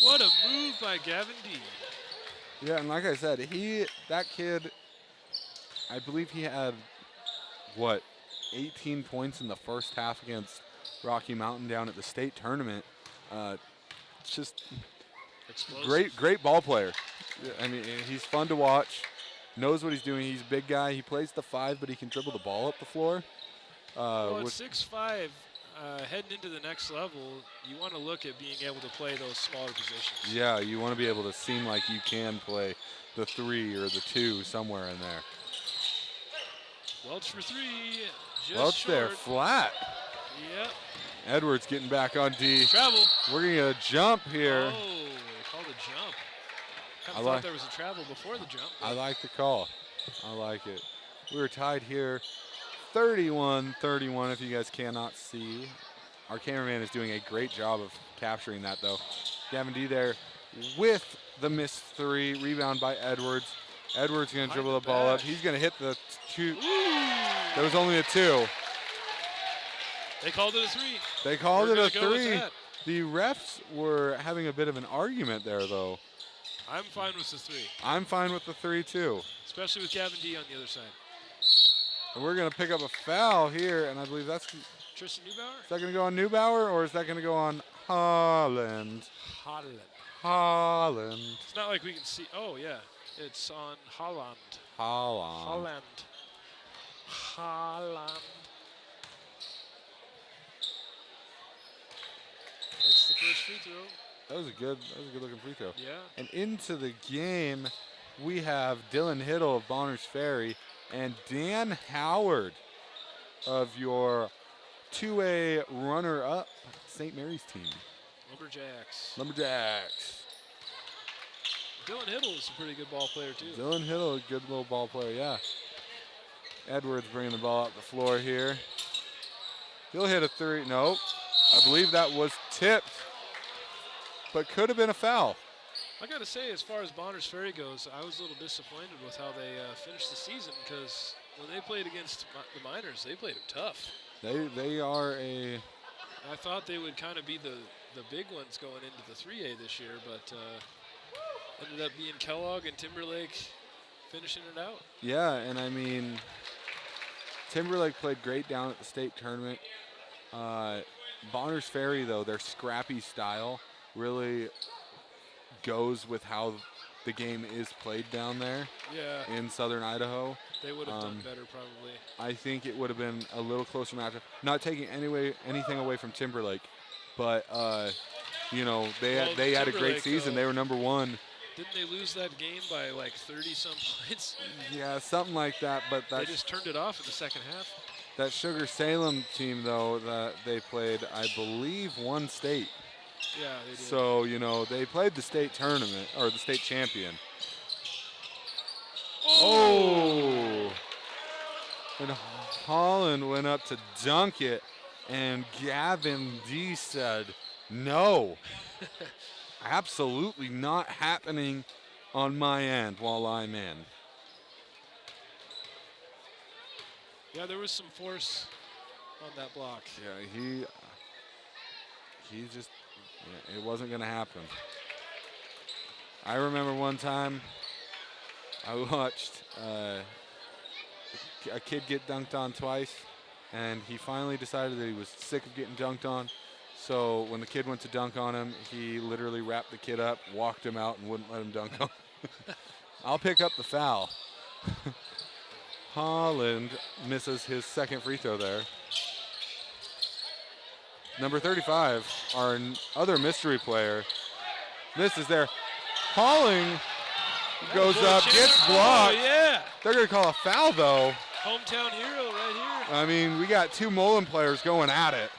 What a move by Gavin D. Yeah, and like I said, that kid, I believe he had, 18 points in the first half against Rocky Mountain down at the state tournament. Just Explosive. great ball player. I mean, he's fun to watch. Knows what he's doing. He's a big guy. He plays the 5, but he can dribble the ball up the floor. Well, at 6'5", heading into the next level, you want to look at being able to play those smaller positions. Yeah, you want to be able to seem like you can play the 3 or the 2 somewhere in there. Welch for three, just Welch short. there, flat. Yep. Edwards getting back on D. Travel. We're going to get a jump here. Oh, they called a jump. I I like- thought there was a travel before the jump. I like the call. I like it. We were tied here 31-31 if you guys cannot see. Our cameraman is doing a great job of capturing that though. Gavin D there with the missed 3. Rebound by Edwards. Edwards going to Behind dribble the the ball up. back. He's going to hit the 2. Ooh. There was only a 2. They called it a 3. They called We're it a gonna go with 3. that. The refs were having a bit of an argument there though. I'm fine with the 3, I'm fine with the 3 too. especially with Gavin D on the other side. And we're going to pick up a foul here, and I believe that's. Tristan Neubauer? Is that going to go on Neubauer or is that going to go on Holland? Holland. It's not like we can see. Oh, yeah. It's on Holland. Holland. Holland. first free throw. That was a good looking free throw. Yeah. And into the game, we have Dylan Hiddle of Bonners Ferry and Dan Howard of your 2A runner-up St. Mary's team. Lumberjacks. Dylan Hiddle is a pretty good ball player, too. Dylan Hiddle, a good little ball player, yeah. Edwards bringing the ball up the floor here. He'll hit a three. Nope. I believe that was tipped, but could have been a foul. I got to say, as far as Bonners Ferry goes, I was a little disappointed with how they finished the season because when they played against the Miners, they played them tough. They are a... I thought they would kind of be the big ones going into the 3A this year, but ended up being Kellogg and Timberlake finishing it out. Yeah, and I mean, Timberlake played great down at the state tournament. Bonners Ferry, though, their scrappy style really goes with how the game is played down there in southern Idaho. They would have done better probably. I think it would have been a little closer matchup. Not taking anything away from Timberlake, but you know, they had a great season. They were number one. Didn't they lose that game by like 30-some points? Yeah, something like that. But they just turned it off in the second half. That Sugar Salem team, though, that they played, I believe, won state. Yeah, they did. So, you know, they played the state tournament, or the state champion. Oh! And Holland went up to dunk it, and Gavin D said, no. Absolutely not happening on my end while I'm in. Yeah, there was some force on that block. Yeah, he just, yeah, it wasn't going to happen. I remember one time I watched a kid get dunked on twice, and he finally decided that he was sick of getting dunked on. So when the kid went to dunk on him, he literally wrapped the kid up, walked him out, and wouldn't let him dunk on him. I'll pick up the foul. Holland misses his second free throw there. Number 35, our other mystery player, misses there. Holland goes up, gets blocked. Oh, yeah. They're going to call a foul, though. Hometown hero right here. I mean, we got two Mullen players going at it.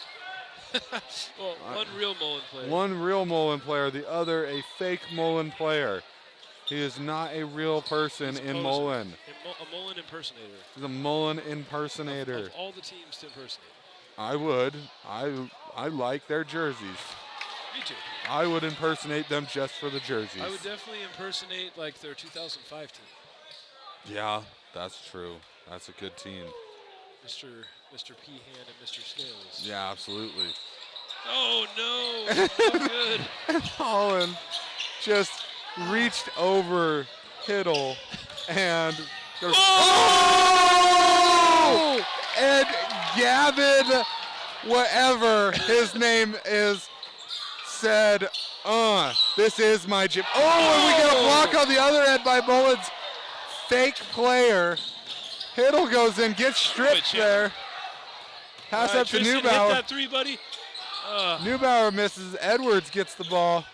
Well, one real Mullen player. One real Mullen player, the other a fake Mullen player. He is not a real person in Mullen. A Mullen impersonator. He's a Mullen impersonator. Of all the teams to impersonate. I would. I like their jerseys. Me too. I would impersonate them just for the jerseys. I would definitely impersonate like their 2005 team. Yeah, that's true. That's a good team. Mr. Peahan and Mr. Scales. Yeah, absolutely. Oh, no. No good. And Holland just reached over Hiddle and goes, oh! And Gavin, whatever his name is, said, this is my gym. Oh, and we get a block on the other end by Mullen's fake player. Hiddle goes in, gets stripped there. Pass up to Tristan, Neubauer. hit that three, buddy. Neubauer misses. Edwards gets the ball.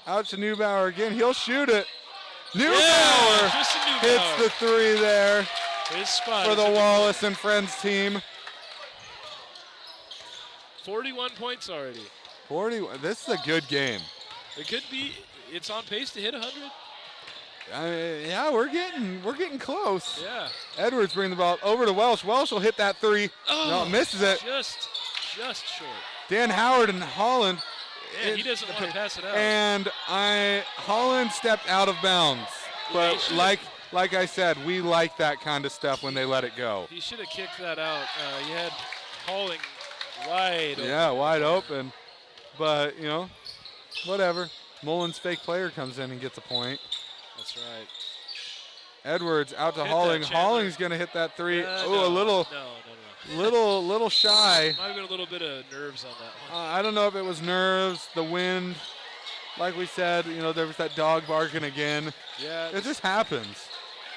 Out to Neubauer again. He'll shoot it. Neubauer hits the three there His spot for the Wallace and Friends team. 41 points already. 41. This is a good game. It could be. It's on pace to hit 100. Yeah, we're getting close. Yeah. Edwards bringing the ball over to Welsh. Welsh will hit that three. No, misses it. Just short. Dan Howard and Holland. Yeah, he doesn't want to pass it out. And Holland stepped out of bounds. But like I said, we like that kind of stuff when they let it go. He should have kicked that out. He had Holling wide open. Yeah, wide open. But, you know, whatever. Mullen's fake player comes in and gets a point. That's right. Edwards out to Holling. Holling's going to hit that three. No, a little shy. Might have been a little bit of nerves on that one. I don't know if it was nerves, the wind. Like we said, you know, there was that dog barking again. Yeah. It just happens.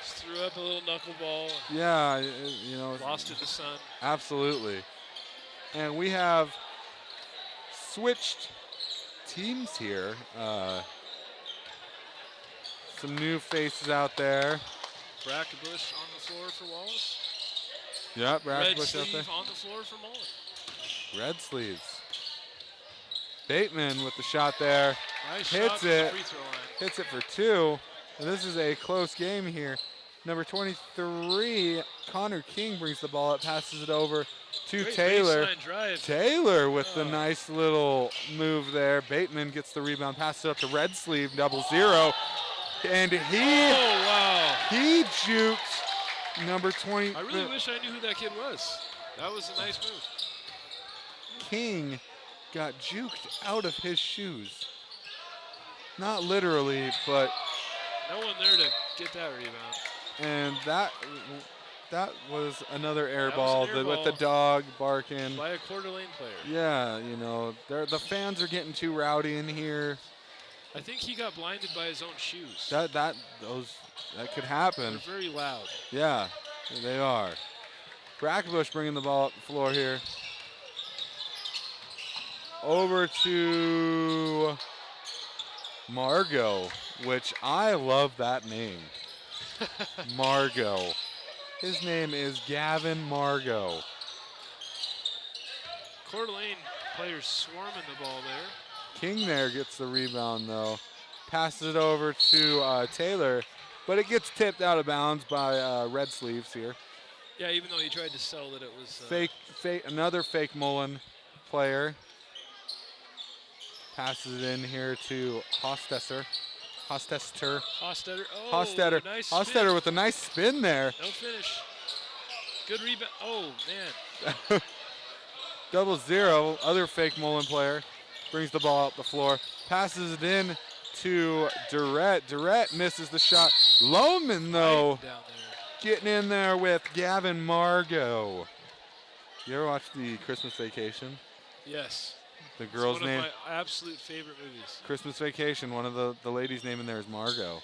Just threw up a little knuckleball. Yeah, you know. Lost in the sun. Absolutely. And we have switched teams here. Some new faces out there. Brackenbush on the floor for Wallace. Yep, Red Brackenbush out there. sleeve on the floor for Mullen. Red sleeves. Bateman with the shot there. Nice Hits shot from it. the free throw line. Hits it for 2. And this is a close game here. Number 23, Connor King brings the ball up, passes it over to Great Taylor. baseline drive. Taylor with the Oh. nice little move there. Bateman gets the rebound, passes it up to Red Sleeve, 0-0. And Oh, wow. he juked number 20. I really wish I knew who that kid was. That was a nice move. King got juked out of his shoes. Not literally, but No one there to get that rebound. and that was another air That was ball, an air with the ball. dog barking. By a Coeur d'Alene player. Yeah, you know, the fans are getting too rowdy in here. I think he got blinded by his own shoes. That could happen. They're very loud. Yeah, they are. Brackenbush bringing the ball up the floor here. Over to Margot, which I love that name. Margot. His name is Gavin Margot. Coeur d'Alene players swarming the ball there. King there gets the rebound though. Passes it over to Taylor, but it gets tipped out of bounds by Red Sleeves here. Yeah, even though he tried to sell that it was Another fake Mullen player. Passes it in here to Hostester. Hostetter. Oh, Hostetter. nice Hostetter spin. with a nice spin there. No finish. Good rebound. Oh, man. 0-0. Other fake Mullen player brings the ball up the floor. Passes it in to Durrett. Durrett misses the shot. Lohman, though, Right down there. getting in there with Gavin Margot. You ever watch the Christmas Vacation? Yes. The girl's it's one name? of my absolute favorite movies. Christmas Vacation. One of the ladies' name in there is Margot.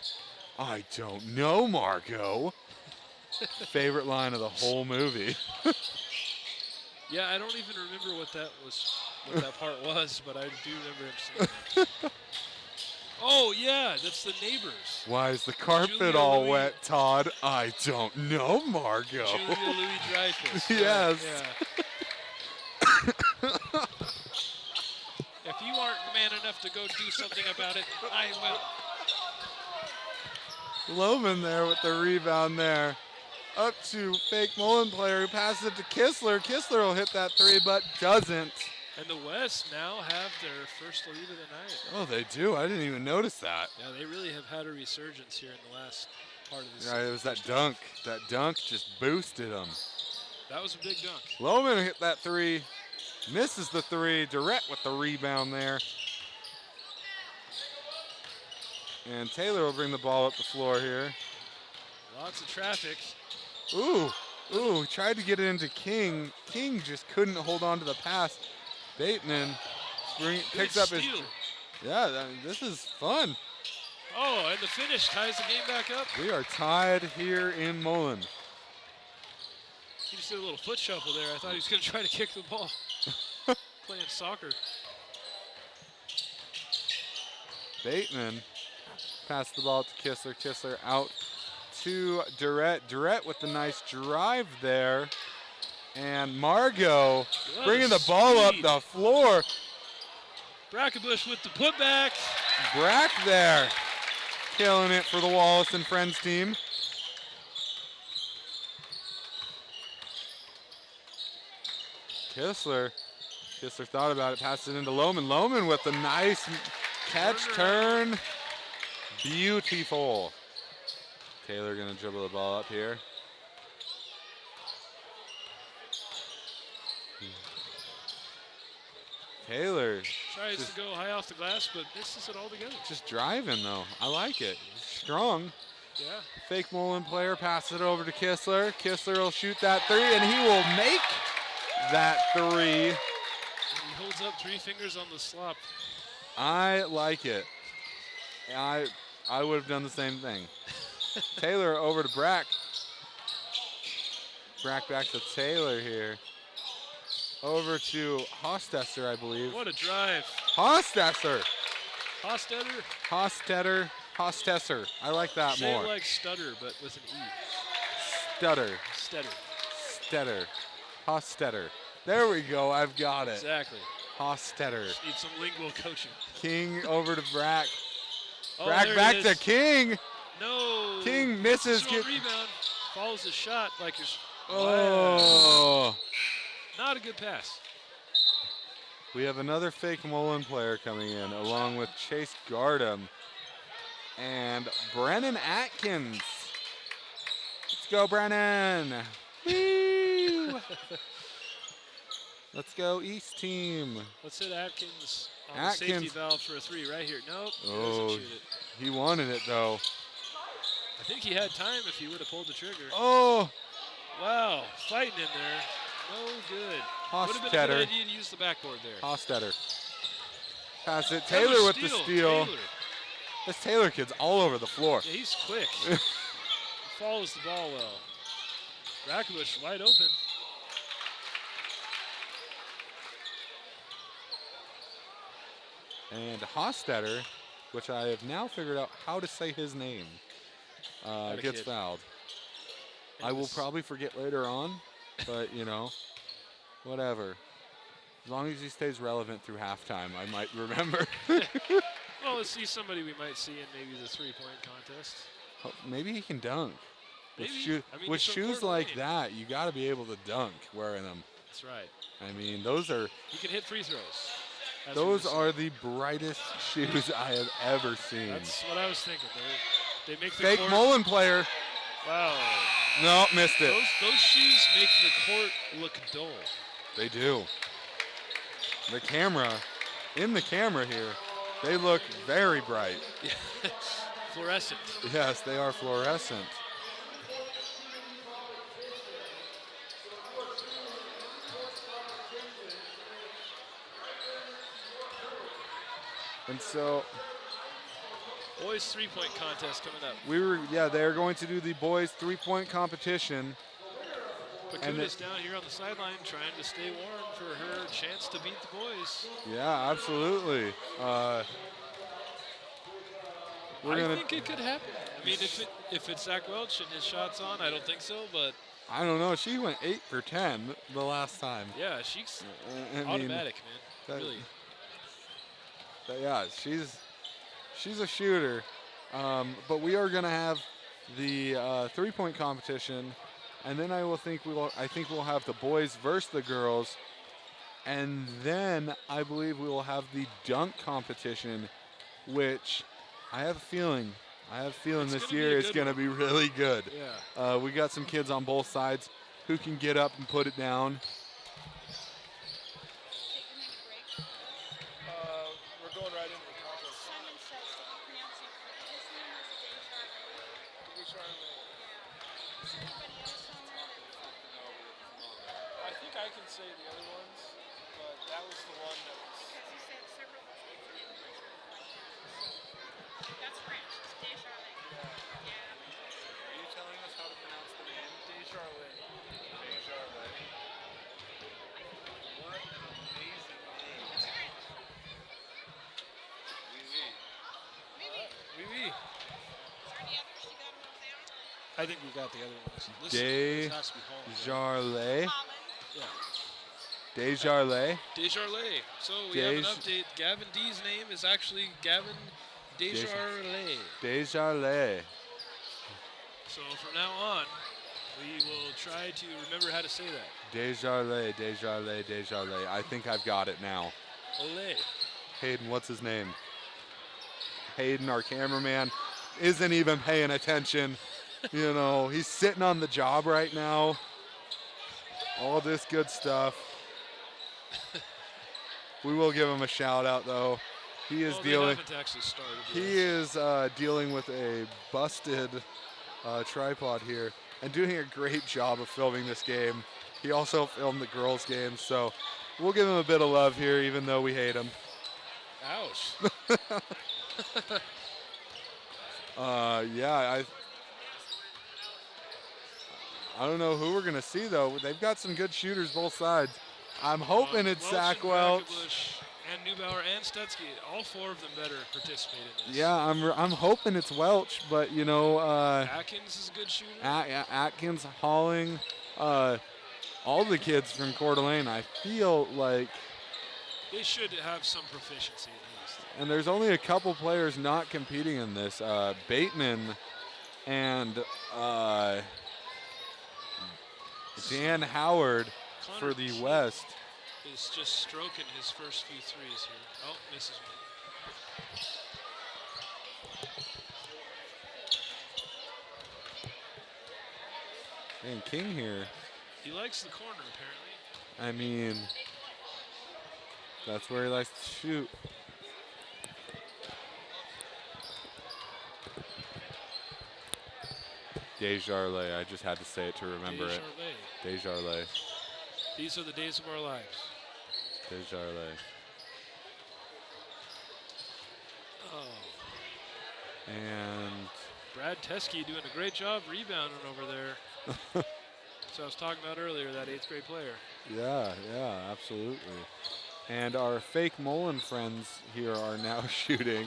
I don't know, Margot. Favorite line of the whole movie. Yeah, I don't even remember what that part was, but I do remember him saying that. Oh, yeah, that's the neighbors. Why is the carpet Julia all Louis- wet, Todd? I don't know, Margot. Julia Louis-Dreyfus. Yes. Yeah. If you aren't man enough to go do something about it, I will. Lohman there with the rebound there. Up to fake Mullen player who passes it to Kistler. Kistler will hit that 3, but doesn't. And the West now have their first lead of the night. Oh, they do? I didn't even notice that. Yeah, they really have had a resurgence here in the last part of the Yeah, season. it was that dunk. That dunk just boosted them. That was a big dunk. Lohman hit that 3. Misses the 3. Durrett with the rebound there. And Taylor will bring the ball up the floor here. Lots of traffic. Ooh, tried to get it into King. King just couldn't hold on to the pass. Bateman picks up his. steal. Yeah, this is fun. Oh, and the finish ties the game back up. We are tied here in Mullen. He just did a little foot shuffle there. I thought he was going to try to kick the ball. Playing soccer. Bateman passed the ball to Kistler. Kistler out to Durrett. Durrett with the nice drive there. And Margot What bringing a the ball up speed. the floor. Brackenbush with the putback. Brack there, killing it for the Wallace and Friends team. Kistler thought about it, passed it into Lohman. Lohman with a nice catch turn. Beautiful. Taylor gonna dribble the ball up here. Taylor Tries to go high off the glass, but misses it altogether. just driving though. I like it. Strong. Yeah. Fake Mullen player passes it over to Kistler. Kistler will shoot that 3, and he will make that 3. He holds up 3 fingers on the slop. I like it. I would have done the same thing. Taylor over to Brack. Brack back to Taylor here. over to Hostesser, I believe. What a drive. Hostesser. Hostetter. Hostesser. I like that Say more. it like stutter, but with an E. Stutter. Stetter. Hostetter. There we go. I've got it. Exactly. Hostetter. Just need some lingual coaching. King over to Brack. Oh, Brack there back it to is. King. No. King misses. Strong rebound. Follows the shot like you're. Oh. Not a good pass. We have another fake Mullen player coming in, along with Chase Gardam and Brennan Atkins. Let's go, Brennan. Woo. Let's go, East team. Let's hit Atkins on the safety valve for a 3 right here. Nope. He doesn't shoot it. He wanted it, though. I think he had time if he would have pulled the trigger. Oh. Wow. Fighting in there. No good. Would have been a good idea to use the backboard there. Hostetter. Pass it. Taylor with the steal. Taylor. This Taylor kid's all over the floor. Yeah, he's quick. He follows the ball well. Rakovic wide open. And Hostetter, which I have now figured out how to say his name, gets fouled. I will probably forget later on, but, you know, whatever. As long as he stays relevant through halftime, I might remember. Well, let's see somebody we might see in maybe the 3-point contest. Oh, maybe he can dunk. Maybe. With shoes like that, you got to be able to dunk wearing them. That's right. I mean, those are... You can hit free throws. Those are the brightest shoes I have ever seen. That's what I was thinking. They make the fake court. Mullen player. Wow. No, missed it. Those shoes make the court look dull. They do. The camera, in the camera here, they look very bright. Fluorescent. Yes, they are fluorescent. And so boys 3-point contest coming up. they're going to do the boys 3-point competition. Pakuda's down here on the sideline trying to stay warm for her chance to beat the boys. Yeah, absolutely. I think it could happen. I mean, if it's Zach Welch and his shot's on, I don't think so, but I don't know. She went 8 for 10 the last time. Yeah, she's automatic, man. Really. Yeah, she's a shooter. But we are going to have the 3-point competition, and then I think we'll have the boys versus the girls, and then I believe we will have the dunk competition, which I have a feeling this year is going to be really good. Yeah. We got some kids on both sides who can get up and put it down. We're going right into the contest. Simon says that you pronounce it correctly. His name is Desjardins. Is anybody else on there? I think I can say the other ones, but that was the one that was. Because he said several kids didn't butcher it like that. That's French. It's Desjardins. Yeah. Are you telling us how to pronounce the name? Desjardins. What an amazing name. It's French. Maybe. Oui, oui. Is there any others you got them all down? I think we got the other ones. This has to be Holland. Desjardins. Holland. Yeah. Desjardins. Desjardins. So we have an update. Gavin D's name is actually Gavin Desjardins. Desjardins. So from now on, we will try to remember how to say that. Desjardins, Desjardins, Desjardins. I think I've got it now. Olé. Hayden, what's his name? Hayden, our cameraman, isn't even paying attention. You know, he's sitting on the job right now. All this good stuff. We will give him a shout out though. He is dealing. They haven't actually started yet. He is dealing with a busted tripod here and doing a great job of filming this game. He also filmed the girls' game, so we'll give him a bit of love here, even though we hate him. Ouch. Yeah, I don't know who we're gonna see though. They've got some good shooters both sides. I'm hoping it's Zach and Welch. Brackenbush and Neubauer and Stutzky, all 4 of them better participate in this. Yeah, I'm hoping it's Welch, but you know, Atkins is a good shooter. Atkins, Halling, all the kids from Coeur d'Alene, I feel like, They should have some proficiency at least. and there's only a couple players not competing in this. Bateman and Dan Howard Connor for the T West. is just stroking his first few threes here. Oh, misses one. And King here. He likes the corner, apparently. I mean, that's where he likes to shoot. Desjardins, I just had to say it to remember it. Desjardins. These are the days of our lives. Desjardins. Oh. And Brad Teskey doing a great job rebounding over there. So I was talking about earlier, that 8th grade player. yeah, absolutely. And our fake Mullen friends here are now shooting.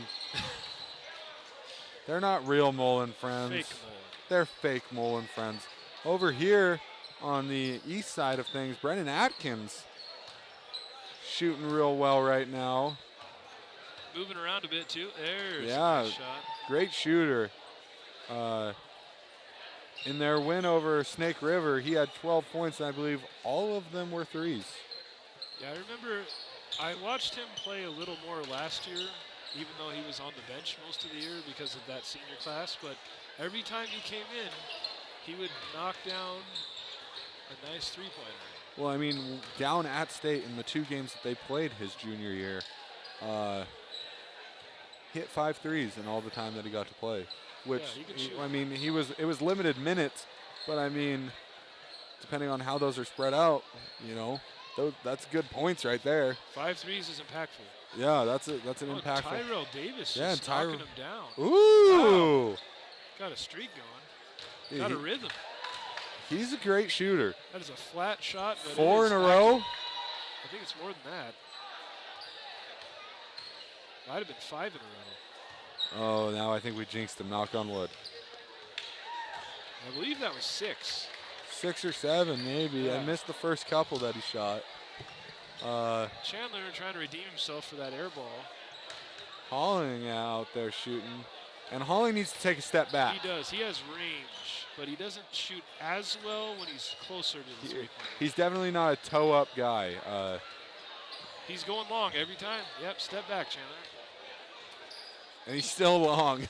They're not real Mullen friends. Fake Mullen. They're fake Mullen friends. Over here on the east side of things, Brennan Atkins shooting real well right now. Moving around a bit too. There's a Yeah, nice shot. great shooter. In their win over Snake River, he had 12 points, and I believe all of them were threes. Yeah, I remember I watched him play a little more last year, even though he was on the bench most of the year because of that senior class. But every time he came in, he would knock down a nice three-pointer. Well, I mean, down at State in the 2 games that they played his junior year, hit 5 threes in all the time that he got to play. Which, Yeah, he can shoot. I mean, it was limited minutes, but I mean, depending on how those are spread out, you know, that's good points right there. 5 threes is impactful. Yeah, that's an impactful. Tyrell Davis Yeah, just Tyrell- knocking him down. Ooh, Got a streak going. Dude, Got a rhythm. he's a great shooter. That is a flat shot. But 4 it in is a row. accurate. I think it's more than that. Might have been 5 in a row. Oh, now I think we jinxed him. Knock on wood. I believe that was 6. 6 or 7, maybe. I Yeah. missed the first couple that he shot. Chandler trying to redeem himself for that air ball. Halling out there shooting. And Halling needs to take a step back. He does. He has range, but he doesn't shoot as well when he's closer to the three-point. He's definitely not a toe-up guy. He's going long every time. Yep, step back, Chandler. And he's still long.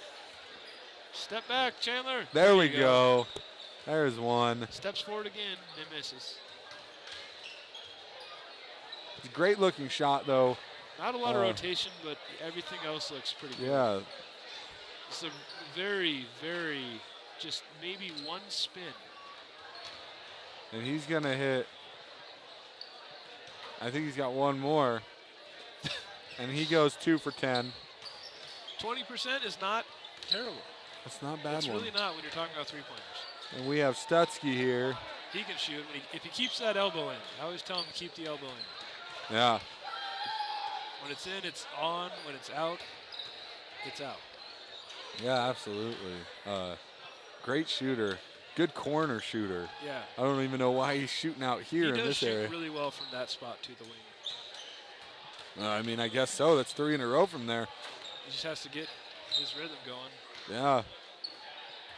Step back, Chandler. There we you go. There's one. Steps forward again and misses. It's a great-looking shot, though. Not a lot of rotation, but everything else looks pretty good. Yeah. It's a very, very, just maybe one spin. And he's going to hit. I think he's got one more. And he goes 2 for 10. 20% is not terrible. That's not a bad It's one. really not when you're talking about three-pointers. And we have Stutzky here. He can shoot. If he keeps that elbow in, I always tell him to keep the elbow in. Yeah. When it's in, it's on. When it's out, it's out. Yeah, absolutely. Great shooter. Good corner shooter. Yeah. I don't even know why he's shooting out here He in does this shoot area. really well from that spot to the wing. I mean, I guess so. That's 3 in a row from there. He just has to get his rhythm going. Yeah.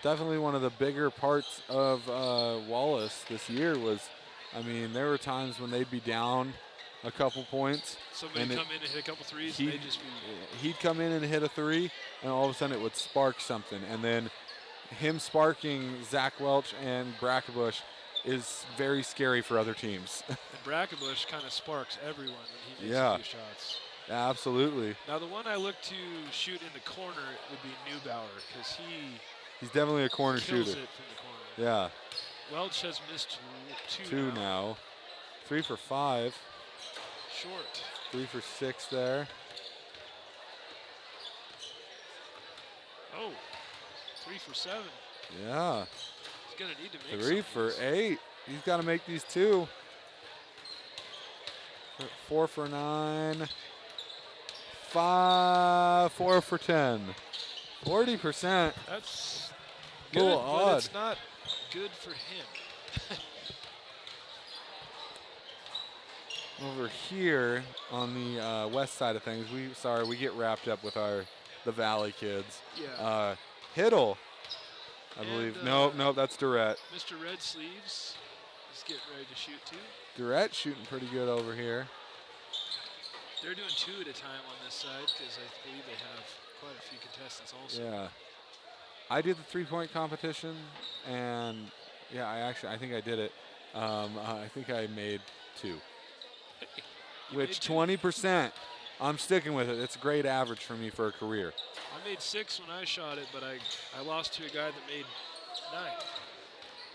Definitely one of the bigger parts of Wallace this year was, I mean, there were times when they'd be down a couple points. Somebody and come in and hit a couple threes, and they'd just be. He'd come in and hit a 3, and all of a sudden it would spark something. And then him sparking Zach Welch and Brackenbush is very scary for other teams. And Brackenbush kind of sparks everyone when he makes Yeah. a few shots. Yeah, absolutely. Now the one I look to shoot in the corner would be Neubauer because He's definitely a corner kills shooter. it from the corner. Yeah. Welch has missed 2 2 now. 3 for 5. Short. 3 for 6 there. Oh, 3 for 7. Yeah. He's going to need to make 3 some for of these. 8. He's got to make these 2. 4 for 9. 4 for 10. 40%. That's A good, little but odd. it's not good for him. Over here on the west side of things, we get wrapped up with the Valley kids. Yeah. Hiddle, I And, believe. Nope, that's Durrett. Mr. Red Sleeves is getting ready to shoot too. Durrett shooting pretty good over here. They're doing 2 at a time on this side because I believe they have quite a few contestants also. Yeah. I did the 3-point competition, and yeah, I think I did it. I think I made 2. You Which made 2? 20%. I'm sticking with it. It's a great average for me for a career. I made 6 when I shot it, but I lost to a guy that made 9.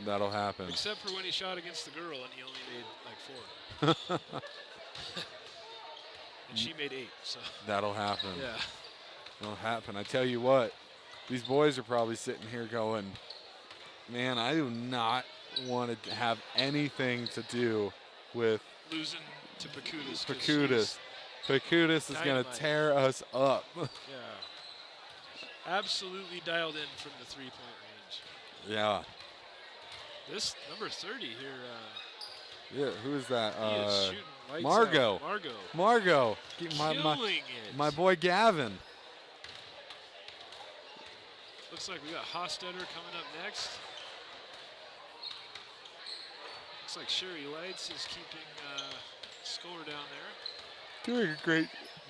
That'll happen. Except for when he shot against the girl and he only made like 4. And she made 8, so. That'll happen. Yeah. It'll happen. I tell you what, these boys are probably sitting here going, man, I do not want to have anything to do with Losing to Pacudas. Pacudas. Pacudas is going to dynamite. tear us up. Yeah. Absolutely dialed in from the 3-point range. Yeah. This number 30 here, Yeah, who is that? he is shooting lights Margot. out. Margot. Margot. Killing it. My boy Gavin. Looks like we got Hostetter coming up next. Looks like Sherry Lights is keeping score down there. Doing a great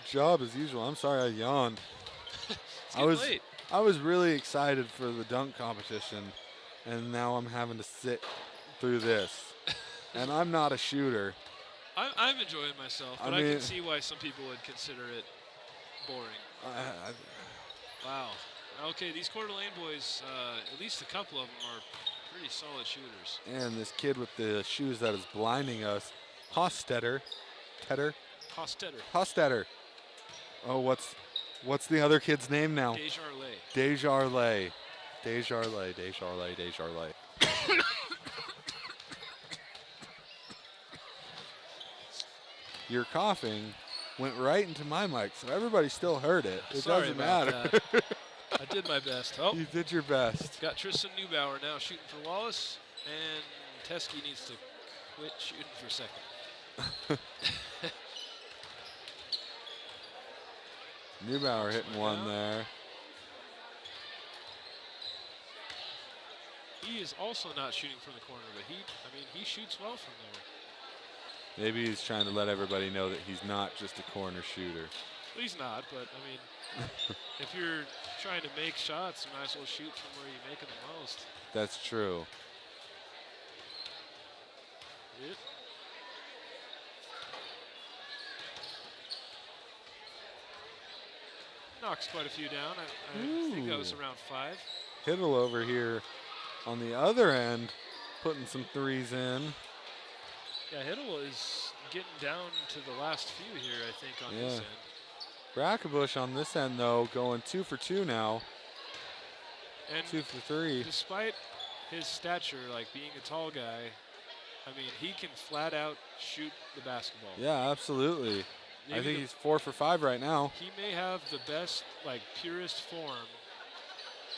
job as usual. I'm sorry I yawned. It's getting late. I was really excited for the dunk competition, and now I'm having to sit through this. And I'm not a shooter. I'm enjoying myself, but I can see why some people would consider it boring. Wow. Okay, these Coeur d'Alene boys, at least a couple of them are pretty solid shooters. And this kid with the shoes that is blinding us, Hostetter. Hostetter. Oh, what's the other kid's name now? Desjardins. Desjardins. Your coughing went right into my mic, so everybody still heard it. It Sorry doesn't about matter. that. I did my best. Oh, You did your best. got Tristan Neubauer now shooting for Wallace, and Teskey needs to quit shooting for second. Neubauer hitting one there. He is also not shooting from the corner, but he shoots well from there. Maybe he's trying to let everybody know that he's not just a corner shooter. Well, he's not, but if you're trying to make shots, you might as well shoot from where you're making the most. That's true. Yep. Knocks quite a few down. I think that was around 5. Hiddle over here on the other end, putting some threes in. Yeah, Hiddle is getting down to the last few here, I think, on this end. Brackenbush on this end, though, going 2 for 2 now. And 2 for 3. despite his stature, like being a tall guy, he can flat out shoot the basketball. Yeah, absolutely. I Maybe think he's 4 for 5 right now. he may have the best, purest form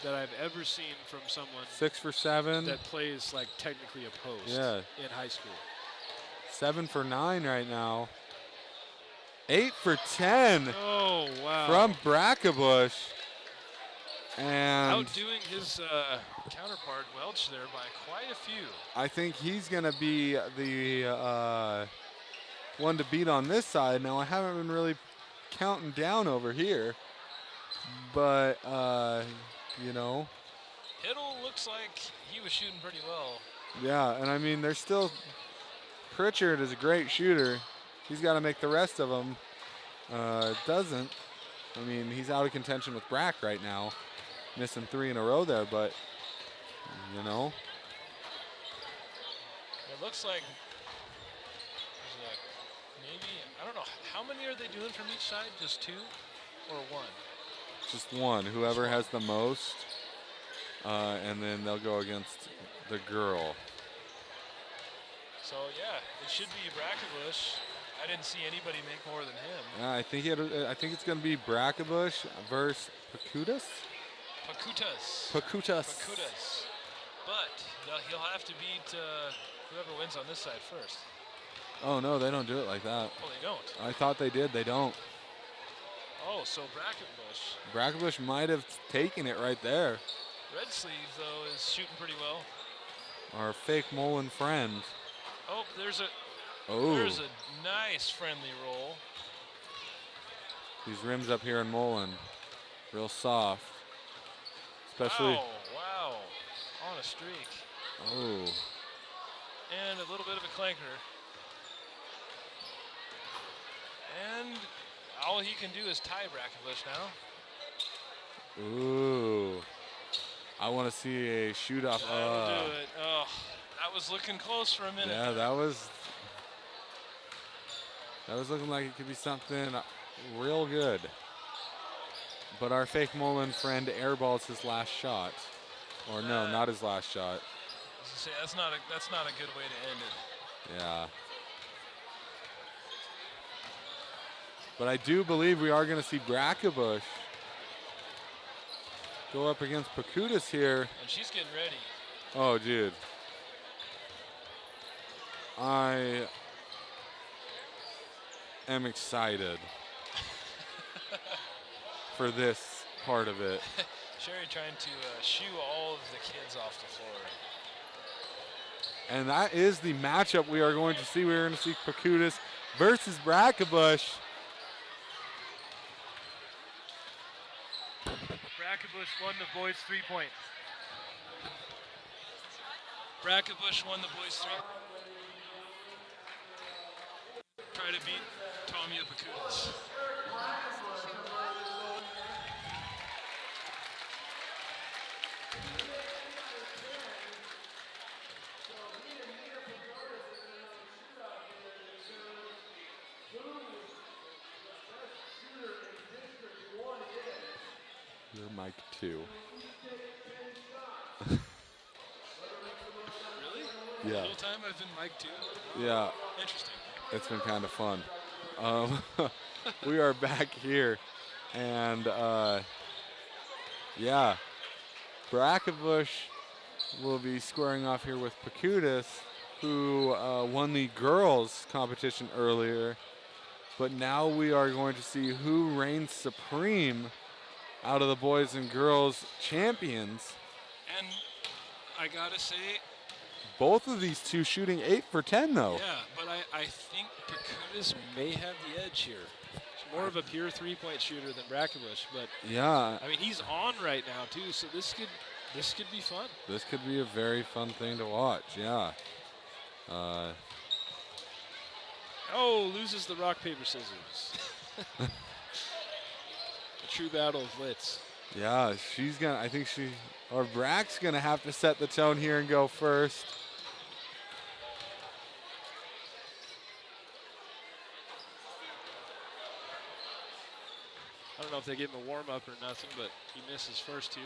that I've ever seen from someone 6 for 7. that plays technically a post in high school. 7 for 9 right now. 8 for 10 Oh, wow. from Brackenbush. And outdoing his counterpart, Welch, there by quite a few. I think he's going to be the one to beat on this side. Now, I haven't been really counting down over here. But, Hiddle looks like he was shooting pretty well. Yeah, and there's still Pritchard is a great shooter. He's got to make the rest of them. Doesn't. He's out of contention with Brack right now. Missing 3 in a row there, but, It looks like maybe, I don't know, how many are they doing from each side? Just 2 or 1? just one. Whoever has the most, and then they'll go against the girl. So, yeah, it should be Brackenbush I didn't see anybody make more than him. I think I think it's going to be Brackabush versus Pacutus. Pacutas. Pacutus. But he'll have to beat whoever wins on this side first. Oh no, they don't do it like that. Oh, they don't. I thought they did. They don't. Oh, so Brackenbush. Brackabush might have taken it right there. Red Sleeve, though, is shooting pretty well. Our fake Mullen friend. Oh, there's a nice friendly roll. These rims up here in Mullen, real soft. Especially. Wow. On a streak. Oh. And a little bit of a clanker. And all he can do is tie Brackenbush now. Ooh. I want to see a shoot off. That'll do it. Oh, that was looking close for a minute. Yeah, that was looking like it could be something real good. But our fake Mullen friend airballs his last shot. Or no, not his last shot. Say, that's not a good way to end it. Yeah. But I do believe we are going to see Brackabush go up against Pacutus here. And she's getting ready. Oh, dude. I am excited for this part of it. Sherry trying to shoo all of the kids off the floor. And that is the matchup we are going to see. We're going to see Pacutus versus Brackabush. Brackenbush won the boys 3-point. Brackenbush won the boys 3. Try to beat Tommy Pacutus. You're Mike 2. Really? Yeah. The whole time I've been Mike 2? Yeah. Interesting. It's been kind of fun. We are back here, and yeah, Brackenbush will be squaring off here with Pacutus, who won the girls competition earlier, but now we are going to see who reigns supreme out of the boys and girls champions. And I gotta say, Both of these two shooting 8 for 10 though. yeah, but I think Pacutus may have the edge here. He's more of a pure 3-point shooter than Brackenbush, but Yeah, I mean he's on right now too, so this could be fun. this could be a very fun thing to watch. Yeah. Oh, loses the rock paper scissors. A true battle of wits. Yeah, Brack's gonna have to set the tone here and go first. I don't know if they give him a warm up or nothing, but he missed his first two.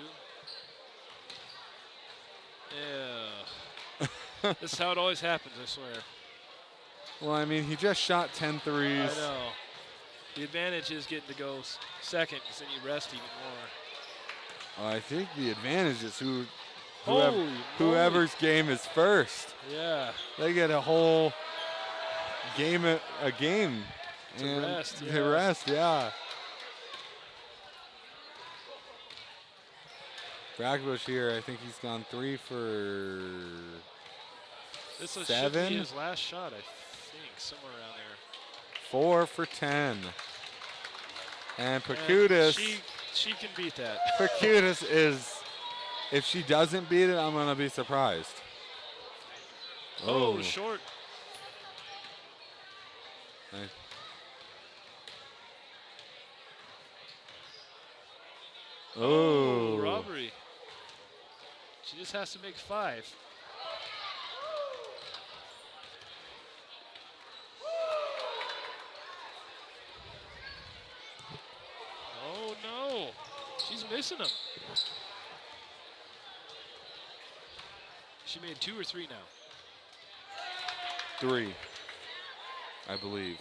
Yeah. This is how it always happens, I swear. Well, I mean, he just shot 10 threes. I know. The advantage is getting to go second, because then you rest even more. I think the advantage is Holy whoever's game is first. Yeah. They get a whole game, To and rest, to yeah. rest, yeah. Brackenbush here, I think he's gone 3 for This should 7. be his last shot, I think, somewhere around there. 4 for 10. And Pacutus. And she can beat that. Pacutus is, if she doesn't beat it, I'm gonna be surprised. Oh, short. Nice. Oh, Robbery. She just has to make 5. Oh no, she's missing him. She made 2 or 3 now. 3, I believe.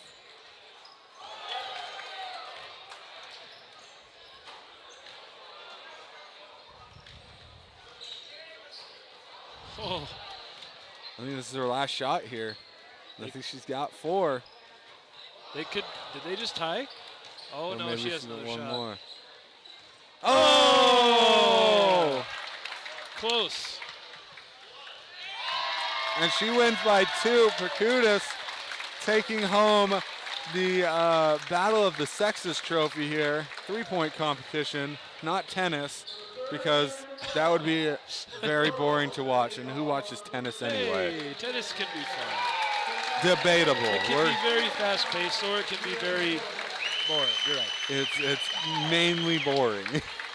Oh, I think this is her last shot here. I think she's got 4. they could. Did they just tie? Oh Or no, maybe she has she's another got one shot. more. Oh! Oh! Close. And she wins by 2. Percutis taking home the Battle of the Sexes trophy here. 3-point competition, not tennis, because that would be very boring to watch. And who watches tennis anyway? Hey, tennis can be fun. Debatable. It can be very fast-paced, or it can be very boring. You're right. It's mainly boring.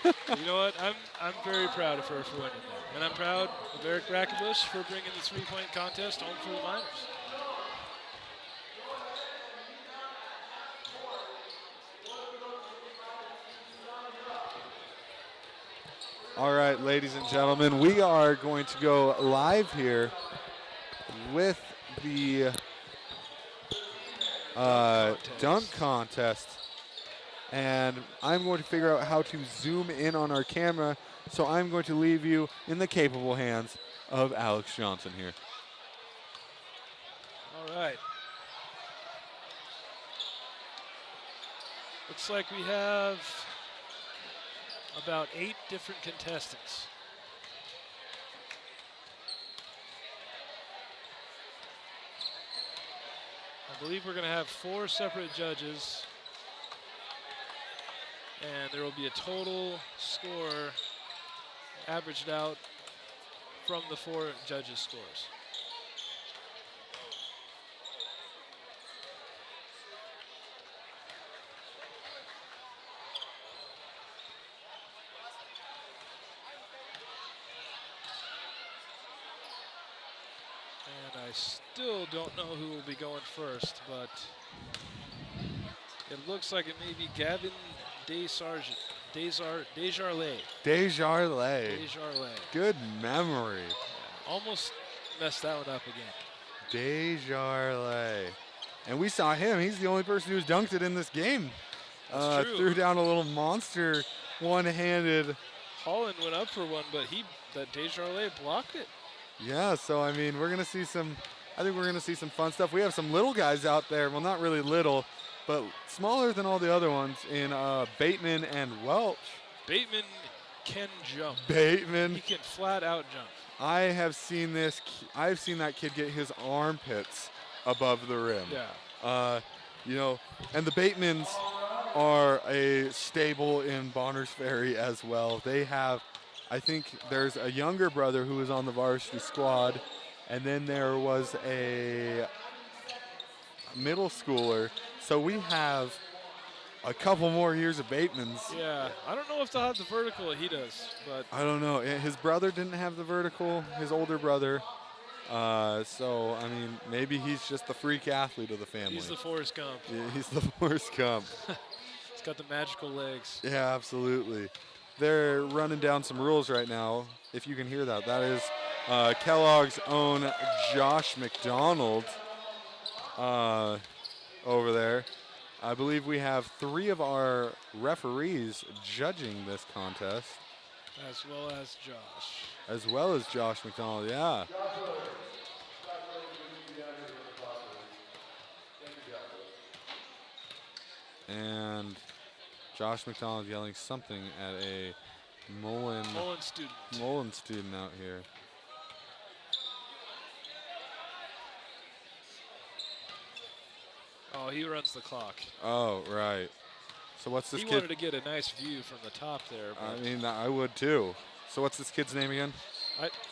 You know what? I'm very proud of her for winning that, and I'm proud of Eric Brackenbush for bringing the 3-point contest home for the Miners. All right, ladies and gentlemen, we are going to go live here with the dunk contest. And I'm going to figure out how to zoom in on our camera, so I'm going to leave you in the capable hands of Alex Johnson here. All right. Looks like we have about 8 different contestants. I believe we're going to have 4 separate judges, and there will be a total score averaged out from the 4 judges' scores. And I still don't know who will be going first, but it looks like it may be Gavin Desjardins. Desjardins. Desjardins. Good memory. Yeah, almost messed that one up again. Desjardins. And we saw him. He's the only person who's dunked it in this game. That's true. Threw down a little monster one-handed. Holland went up for one, but that Desjardins blocked it. Yeah, so I mean, I think we're going to see some fun stuff. We have some little guys out there. Well, not really little, but smaller than all the other ones in Bateman and Welch. Bateman can jump. Bateman. He can flat out jump. I've seen that kid get his armpits above the rim. Yeah. And the Batemans are a stable in Bonners Ferry as well. They have, I think there's a younger brother who was on the varsity squad, and then there was a middle schooler. So we have a couple more years of Batemans. Yeah, I don't know if they'll have the vertical that he does, but I don't know. His brother didn't have the vertical, his older brother. So, I mean, maybe he's just the freak athlete of the family. he's the Forrest Gump. Yeah, he's the Forrest Gump. He's got the magical legs. Yeah, absolutely. They're running down some rules right now. If you can hear that, that is Kellogg's own Josh McDonald over there. I believe we have 3 of our referees judging this contest. As well as Josh. As well as Josh McDonald, yeah. And Josh McDonald yelling something at a Mullen student out here. Oh, he runs the clock. Oh, right. So what's this He kid? wanted to get a nice view from the top there. I mean, I would too. So what's this kid's name again?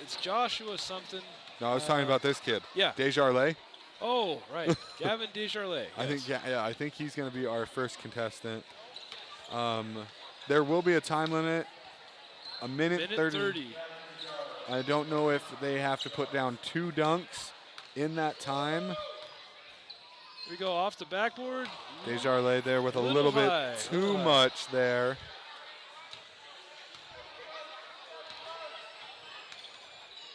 It's Joshua something. No, I was talking about this kid. Yeah. Desjardins. Oh, right. Gavin Desjardins. I Yes. think I think he's going to be our first contestant. There will be a time limit. A minute 30. I don't know if they have to put down 2 dunks in that time. Here we go off the backboard. Desjardins there with a Little little high, bit too little high. much there.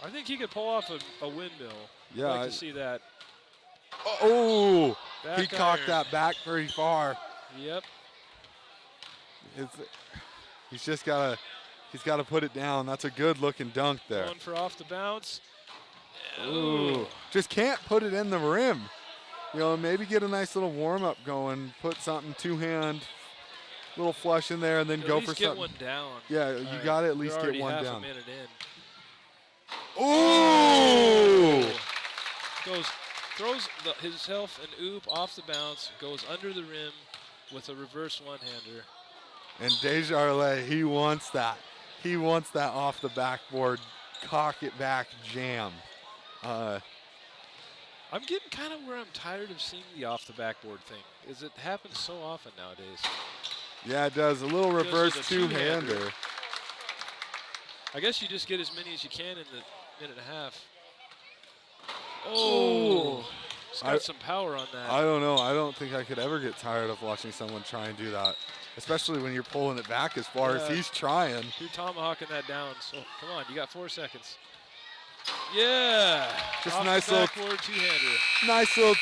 I think he could pull off a windmill. Yeah, I'd like to see that. Oh, he Back cocked iron. that back pretty far. Yep. He's got to put it down. That's a good looking dunk there. Going for off the bounce. Ooh. Just can't put it in the rim. You know, maybe get a nice little warm-up going, put something two-hand, little flush in there, and then At go least for get something. one down. Yeah, you got to at least We're get already one half down. a minute in. Ooh! Throws himself an oop off the bounce, goes under the rim with a reverse one-hander. And Desjardins, he wants that. He wants that off the backboard, cock it back jam. I'm getting kind of where I'm tired of seeing the off the backboard thing. It happens so often nowadays. Yeah, it does. A little Just reverse with a two-hander. two-hander. I guess you just get as many as you can in the minute and a half. Oh, it's got some power on that. I don't know. I don't think I could ever get tired of watching someone try and do that, especially when you're pulling it back as far as he's trying. You're tomahawking that down. So come on, you got 4 seconds. Yeah. Just off a nice the little, backboard two-hander. nice little.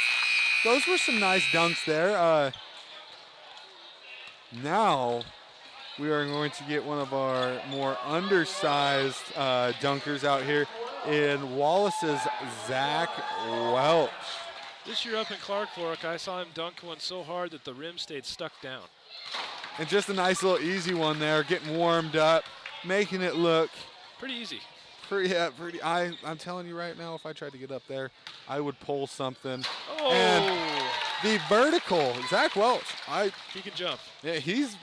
Those were some nice dunks there. Now we are going to get one of our more undersized dunkers out here in Wallace's Zach Welch. This year up in Clark Fork, I saw him dunk one so hard that the rim stayed stuck down. And just a nice little easy one there, getting warmed up, making it look Pretty easy. pretty. I'm telling you right now, if I tried to get up there, I would pull something. Oh, And the vertical, Zach Welch. he can jump. Yeah, he's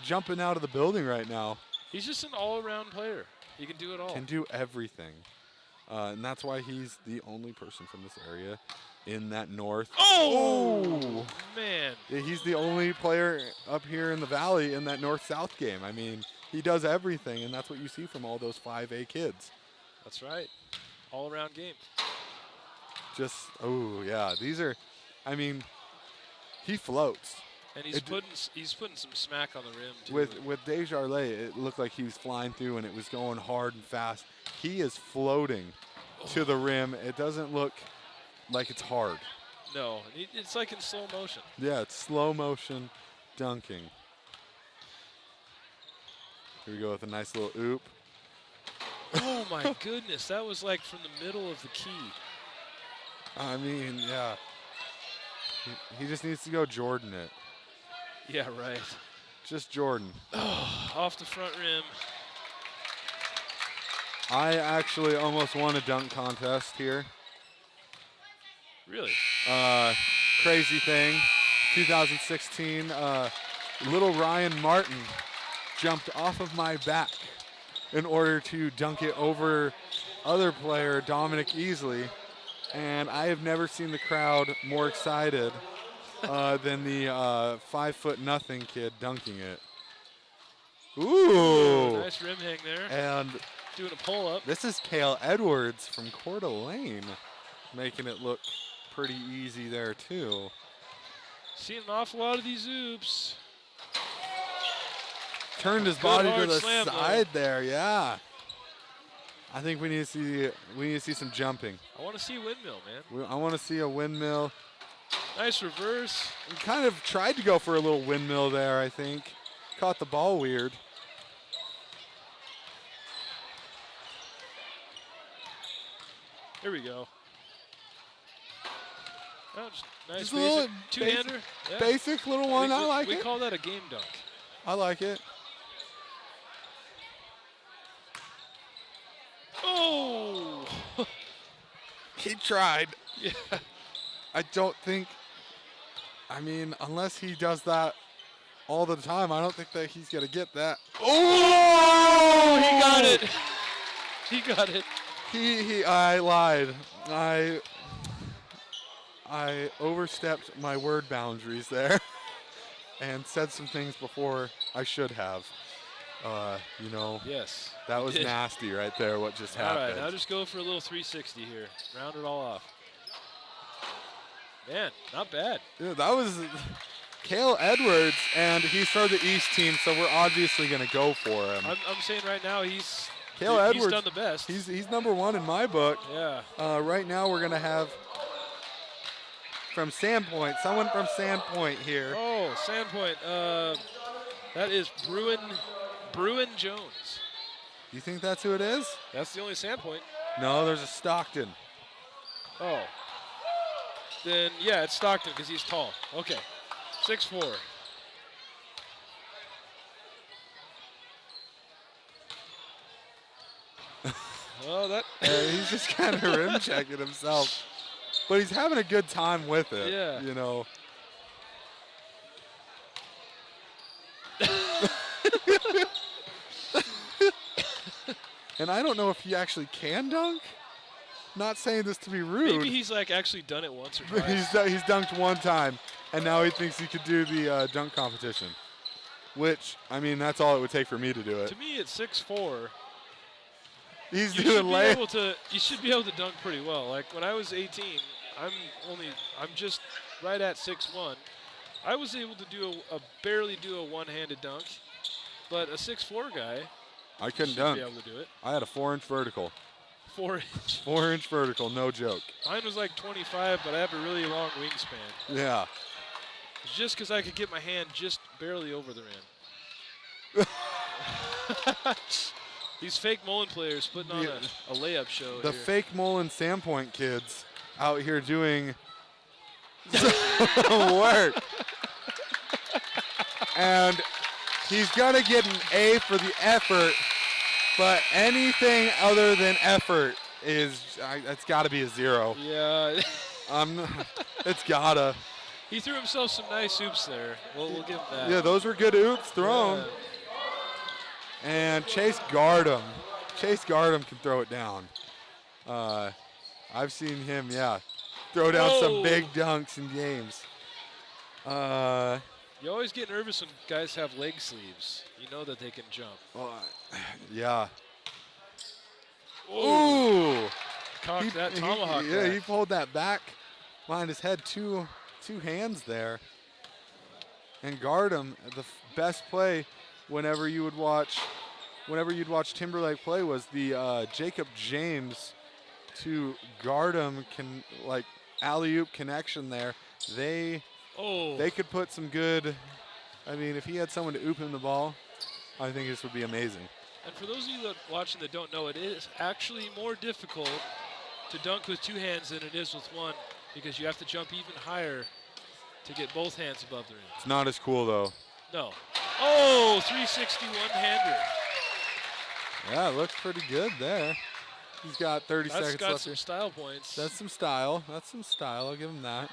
jumping out of the building right now. He's just an all-around player. He can do it all. Can do everything. And that's why he's the only person from this area in that north. Oh, man. Yeah, he's the only player up here in the valley in that north-south game. I mean, he does everything, and that's what you see from all those 5A kids. That's right. All-around game. Just, oh, yeah. These are, I mean, he floats. And he's putting some smack on the rim, too. With Desjardins, it looked like he was flying through and it was going hard and fast. He is floating to the rim. It doesn't look like it's hard. No, it's like in slow motion. Yeah, it's slow motion dunking. Here we go with a nice little oop. Oh, my goodness. That was like from the middle of the key. I mean, yeah. He just needs to go Jordan it. Yeah, right. Just Jordan. Off the front rim. I actually almost won a dunk contest here. Really? Crazy thing. 2016, little Ryan Martin jumped off of my back in order to dunk it over other player Dominic Easley. And I have never seen the crowd more excited than the 5'0" kid dunking it. Ooh! Nice rim hang there. And Doing a pull-up. this is Cale Edwards from Coeur d'Alene, making it look pretty easy there too. Seeing an awful lot of these oops. Turned his Good body to hard the slam, though. side there, yeah. I think we need to see some jumping. I want to see a windmill, man. I want to see a windmill. Nice reverse. We kind of tried to go for a little windmill there, I think. Caught the ball weird. Here we go. Oh, just nice Just a little basic two-hander. Yeah. Basic little one, I like we it. call that a game dunk. I like it. Oh! He tried. Yeah. I don't think, I mean, unless he does that all the time, I don't think that he's going to get that. Oh! He got it. He got it. I lied. I overstepped my word boundaries there and said some things before I should have. You know, Yes. that you was did. nasty right there, what just All happened. right, now just go for a little 360 here. Round it all off. Man, not bad. Yeah, that was Cale Edwards, and he's for the East team, so we're obviously going to go for him. I'm saying right now he's Edwards, done the best. He's number one in my book. Yeah. Right now we're going to have from Sandpoint, someone from Sandpoint here. Oh, Sandpoint. That is Bruin Jones. You think that's who it is? That's the only Sandpoint. No, there's a Stockton. Oh. Then, yeah, it's Stockton because he's tall. Okay. 6'4". Well, that. He's just kind of rim checking himself. But he's having a good time with it. Yeah. You know. And I don't know if he actually can dunk. Not saying this to be rude. Maybe he's like actually done it once or But twice. he's dunked one time, and now he thinks he could do the dunk competition. Which, I mean, that's all it would take for me to do it. To me, at 6'4", He's you doing should be lay. able to. You should be able to dunk pretty well. Like when I was 18, I'm just right at 6'1". I was able to barely do a one-handed dunk, but a 6'4" guy I couldn't should dunk. be able to do it. I had a 4-inch vertical. 4-inch. 4-inch vertical, no joke. Mine was like 25, but I have a really long wingspan. Yeah. It's just because I could get my hand just barely over the rim. These fake Mullen players putting on a layup show The here. fake Mullen Sandpoint kids out here doing work. And he's going to get an A for the effort, but anything other than effort it's got to be a 0. Yeah. It's gotta. He threw himself some nice oops there. We'll give him that. Yeah, those were good oops thrown. Yeah. And Chase Gardam. Chase Gardam can throw it down. I've seen him, throw down some big dunks in games. You always get nervous when guys have leg sleeves. You know that they can jump. Yeah. Ooh. Ooh. Cocked that tomahawk. Yeah, back. he pulled that back behind his head. Two hands there. And Gardam, the best play whenever you'd watch Timberlake play was the Jacob James to Gardam alley-oop connection there. They could put some good. I mean, if he had someone to oop him the ball, I think this would be amazing. And for those of you watching that don't know, it is actually more difficult to dunk with 2 hands than it is with 1 because you have to jump even higher to get both hands above the rim. It's not as cool though. No. Oh, 361 hander. Yeah, it looks pretty good there. He's got 30 That's seconds got left. some style points. That's some style. I'll give him that.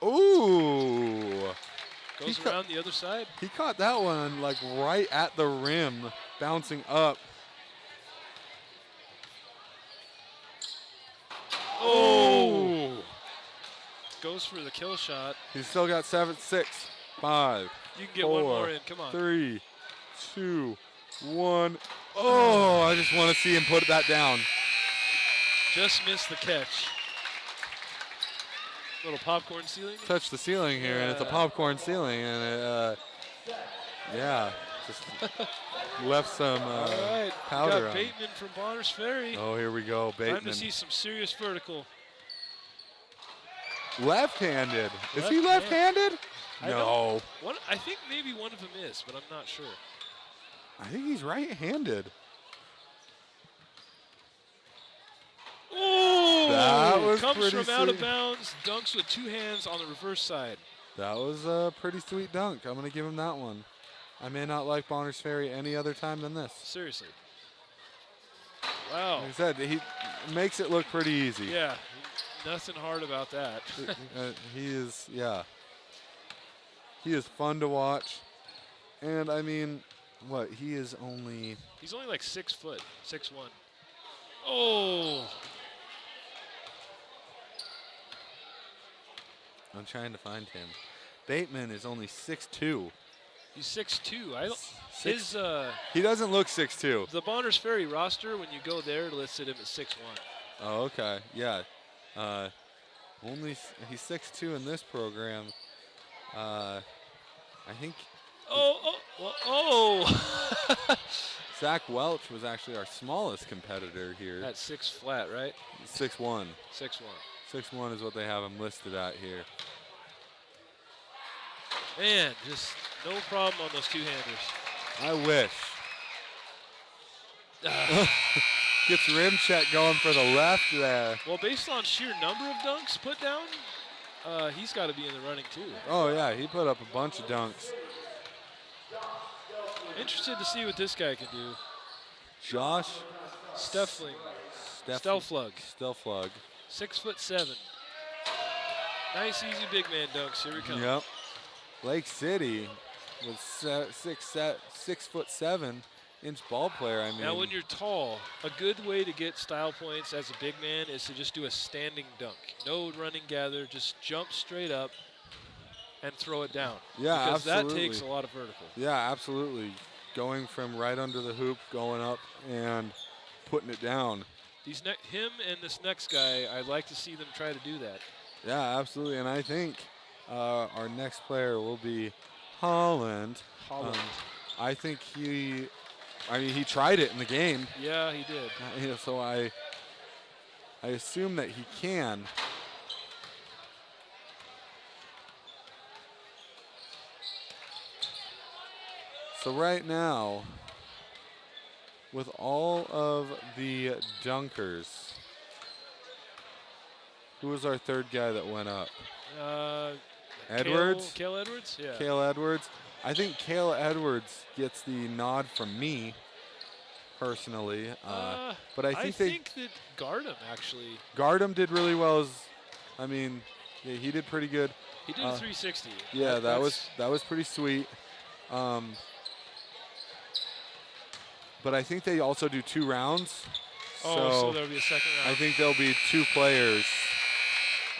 Ooh. Goes around the other side. He caught that one like right at the rim, bouncing up. Oh. Goes for the kill shot. He's still got 7, 6, 5. You can get 4, one more in. Come on. 3, 2, 1. Oh, I just want to see him put that down. Just missed the catch. Little popcorn ceiling. Touch the ceiling here, and it's a popcorn ceiling, and just left some All right. powder Got on. Bateman from Bonners Ferry. Oh, here we go, Bateman. Time to see some serious vertical. Left-handed. Is he left-handed? No. I think maybe one of them is, but I'm not sure. I think he's right-handed. Ooh! That was Comes pretty from out of sweet. bounds, dunks with 2 hands on the reverse side. That was a pretty sweet dunk. I'm going to give him that one. I may not like Bonners Ferry any other time than this. Seriously. Wow. Like I said, he makes it look pretty easy. Yeah, nothing hard about that. He is fun to watch. And, I mean, he's only like 6 foot, 6'1". Oh! I'm trying to find him. Bateman is only 6'2". He's 6'2". He doesn't look 6'2". The Bonners Ferry roster, when you go there, it listed him at 6'1". Oh, okay. Yeah. He's 6'2" in this program. I think Zach Welch was actually our smallest competitor here. At 6 flat, right? 6'1". 6'1". 6'1" is what they have him listed at here. Man, just no problem on those 2-handers. I wish. Gets rim check going for the left there. Well, based on sheer number of dunks put down, he's got to be in the running too. Oh, yeah, he put up a bunch of dunks. Interested to see what this guy can do. Josh Steffling. Stelflug. 6'7". Nice, easy big man dunks. Here we come. Yep. Lake City with 6'7" ball player. I mean, Now, when you're tall, a good way to get style points as a big man is to just do a standing dunk. No running gather, just jump straight up and throw it down. Yeah, because absolutely. that takes a lot of vertical. Yeah, absolutely. Going from right under the hoop, going up and putting it down. Him and this next guy, I'd like to see them try to do that. Yeah, absolutely. And I think our next player will be Holland. I think he tried it in the game. Yeah, he did. So I assume that he can. So right now, with all of the dunkers, who was our third guy that went up? Edwards? Cale Edwards? Yeah. Cale Edwards. I think Cale Edwards gets the nod from me, personally. But I think that Gardem actually. Gardem did really well. Yeah, he did pretty good. He did a 360. Yeah, that was pretty sweet. But I think they also do 2 rounds. So there'll be a second round. I think there'll be 2 players.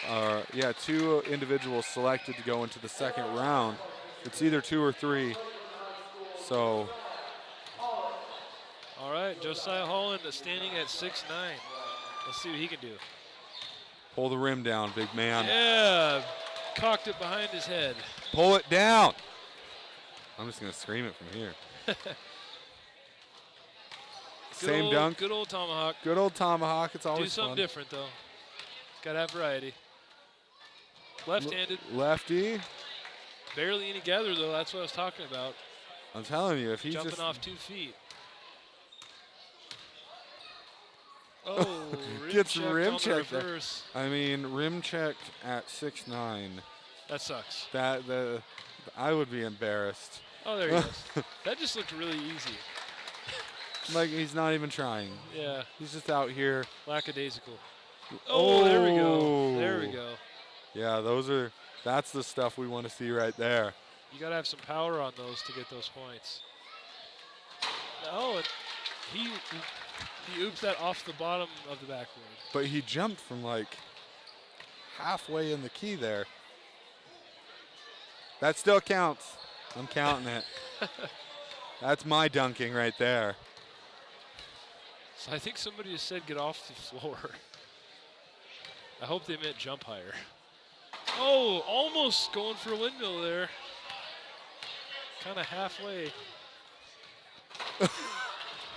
2 individuals selected to go into the second round. It's either 2 or 3. So. All right, Josiah Holland standing at 6'9". Let's see what he can do. Pull the rim down, big man. Yeah, cocked it behind his head. Pull it down. I'm just going to scream it from here. Same dunk. Good old tomahawk. Good old tomahawk. It's always Do something fun. different, though. Got to have variety. Left-handed. Lefty. Barely any gather, though. That's what I was talking about. I'm telling you, if he's Jumping just off 2 feet. Oh, gets rim rim checked checked. reverse. Rim checked at 6'9". That sucks. I would be embarrassed. Oh, there he goes. That just looked really easy. Like he's not even trying. Yeah. He's just out here. Lackadaisical. Oh, there we go. There we go. Yeah, that's the stuff we want to see right there. You got to have some power on those to get those points. Oh, and he oops that off the bottom of the backboard. But he jumped from like halfway in the key there. That still counts. I'm counting it. That's my dunking right there. So I think somebody just said get off the floor. I hope they meant jump higher. Oh, almost going for a windmill there. Kind of halfway.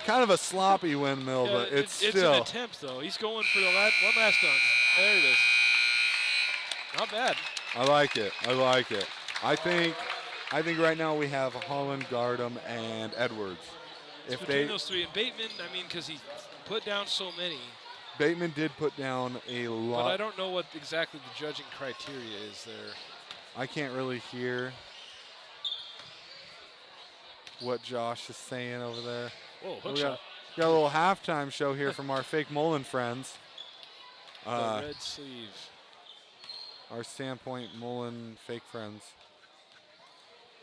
Kind of a sloppy windmill, but it's still. It's an attempt, though. He's going for the one last dunk. There it is. Not bad. I like it. I think right now we have Holland, Gardem, and Edwards. It's between those 3. And Bateman, because he put down so many. Bateman did put down a lot. But I don't know what exactly the judging criteria is there. I can't really hear what Josh is saying over there. Whoa, hook We shot. got a little halftime show here from our fake Mullen friends. The red sleeve. Our Sandpoint Mullen fake friends.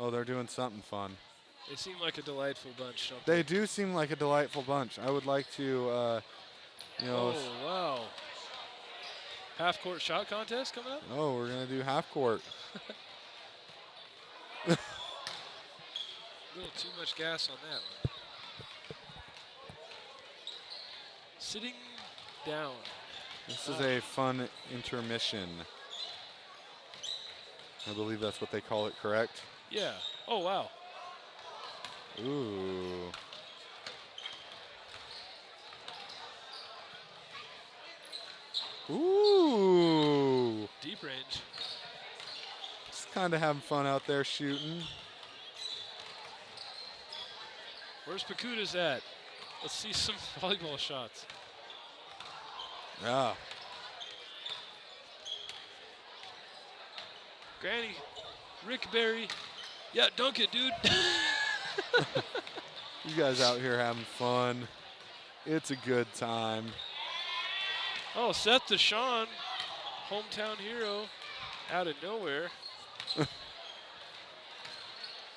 Oh, they're doing something fun. They seem like a delightful bunch, don't they? They do seem like a delightful bunch. I would like to, Oh, wow. Half-court shot contest coming up? Oh, we're going to do half court. A little too much gas on that one. Sitting down. This is a fun intermission. I believe that's what they call it, correct? Yeah. Oh, wow. Ooh. Ooh. Deep range. Just kind of having fun out there shooting. Where's Pakutas at? Let's see some volleyball shots. Yeah. Granny, Rick Barry. Yeah, dunk it, dude. You guys out here having fun. It's a good time. Oh, Seth Deshawn, hometown hero, out of nowhere.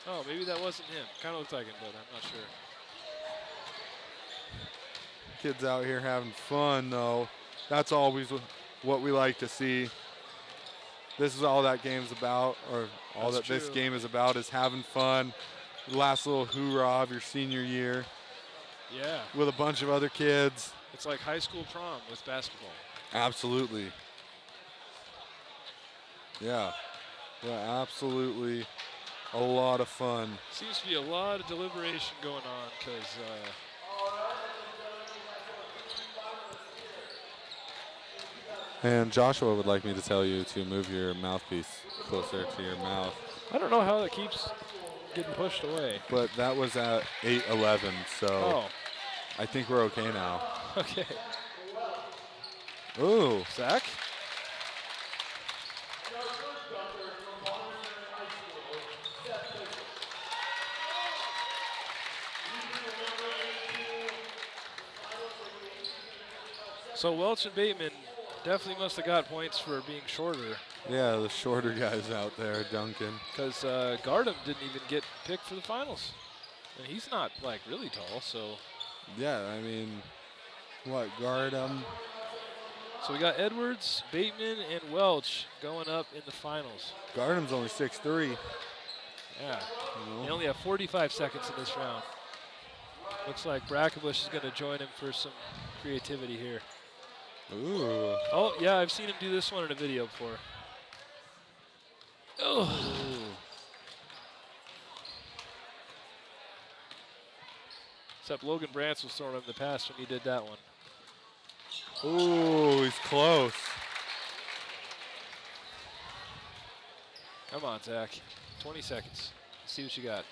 Oh, maybe that wasn't him. Kind of looked like him, but I'm not sure. Kids out here having fun, though. That's always what we like to see. This is all that game's about, or all That's that this true. game is about, is having fun. Last little hoorah of your senior year Yeah, with a bunch of other kids. it's like high school prom with basketball. Absolutely. Yeah. Yeah, absolutely. A lot of fun. Seems to be a lot of deliberation going on because And Joshua would like me to tell you to move your mouthpiece closer to your mouth. I don't know how that keeps getting pushed away. But that was at 8:11, so Oh, I think we're okay now. okay. Ooh. Zach? So Welch and Bateman definitely must have got points for being shorter Yeah, the shorter guys out there dunking. because Gardem didn't even get picked for the finals. And he's not like really tall, so. Yeah, I mean, what, guard So we got Edwards, Bateman, and Welch going up in the finals. Gardem's only 6'3". Yeah. They only have 45 seconds in this round. Looks like Brackenbush is going to join him for some creativity here. Ooh. Oh, yeah, I've seen him do this one in a video before. Oh. Except Logan Brantz was throwing him in the past when he did that one. Ooh, he's close. Come on, Zach. 20 seconds. Let's see what you got.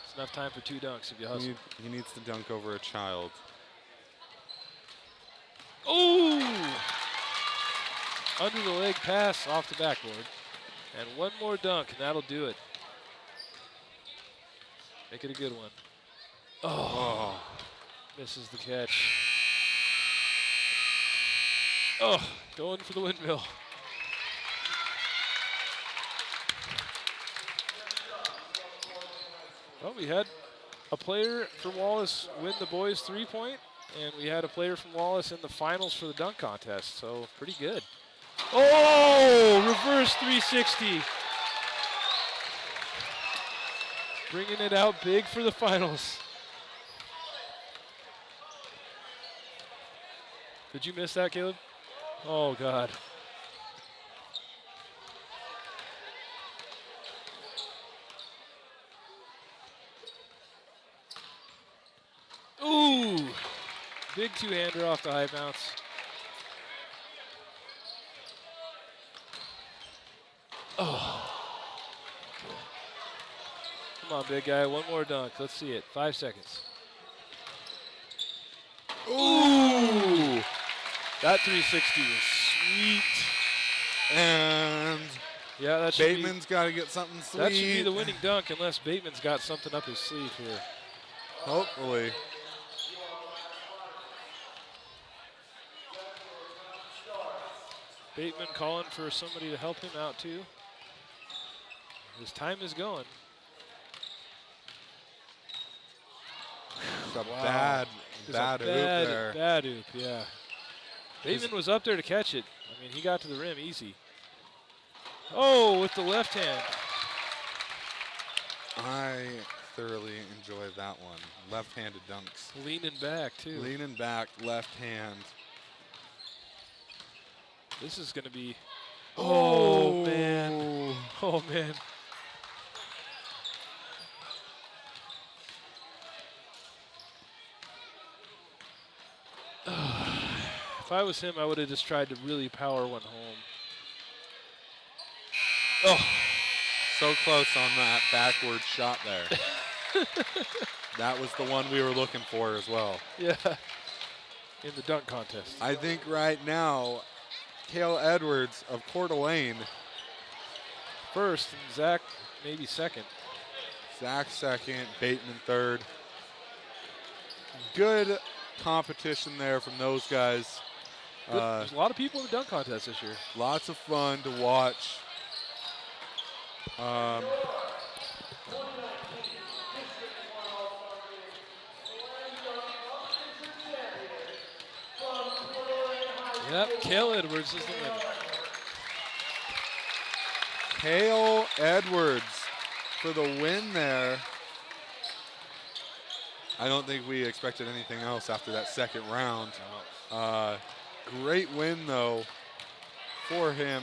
It's enough time for 2 dunks if you hustle. He needs to dunk over a child. Ooh! Under the leg pass off the backboard. And one more dunk, and that'll do it. Make it a good one. Oh. Misses the catch. Oh, going for the windmill. Well, we had a player from Wallace win the boys 3-point, and we had a player from Wallace in the finals for the dunk contest, so pretty good. Oh, reverse 360. Bringing it out big for the finals. Did you miss that, Caleb? Oh, God. Ooh, big 2-hander off the high bounce. Oh. Come on, big guy, one more dunk. Let's see it. 5 seconds. Ooh, that 360 was sweet. And Yeah, that should Bateman's got to get something sweet. That should be the winning dunk unless Bateman's got something up his sleeve here. Hopefully. Bateman calling for somebody to help him out too. His time is going. It's a Wow. bad It's a oop there. Bad oop, yeah. Bateman was up there to catch it. I mean, he got to the rim easy. Oh, with the left hand. I thoroughly enjoy that one. Left-handed dunks. Leaning back too. Leaning back, left hand. This is going to be. Oh, man. Oh, man. If I was him, I would have just tried to really power one home. Oh, so close on that backward shot there. That was the one we were looking for as well. Yeah. in the dunk contest. I think right now, Cale Edwards of Coeur d'Alene, First, and Zach maybe second. Zach second, Bateman third. Good competition there from those guys. There's a lot of people in the dunk contest this year. Lots of fun to watch. Yep, Cale Edwards is the winner. Cale Edwards for the win there. I don't think we expected anything else after that second round. Great win, though, for him.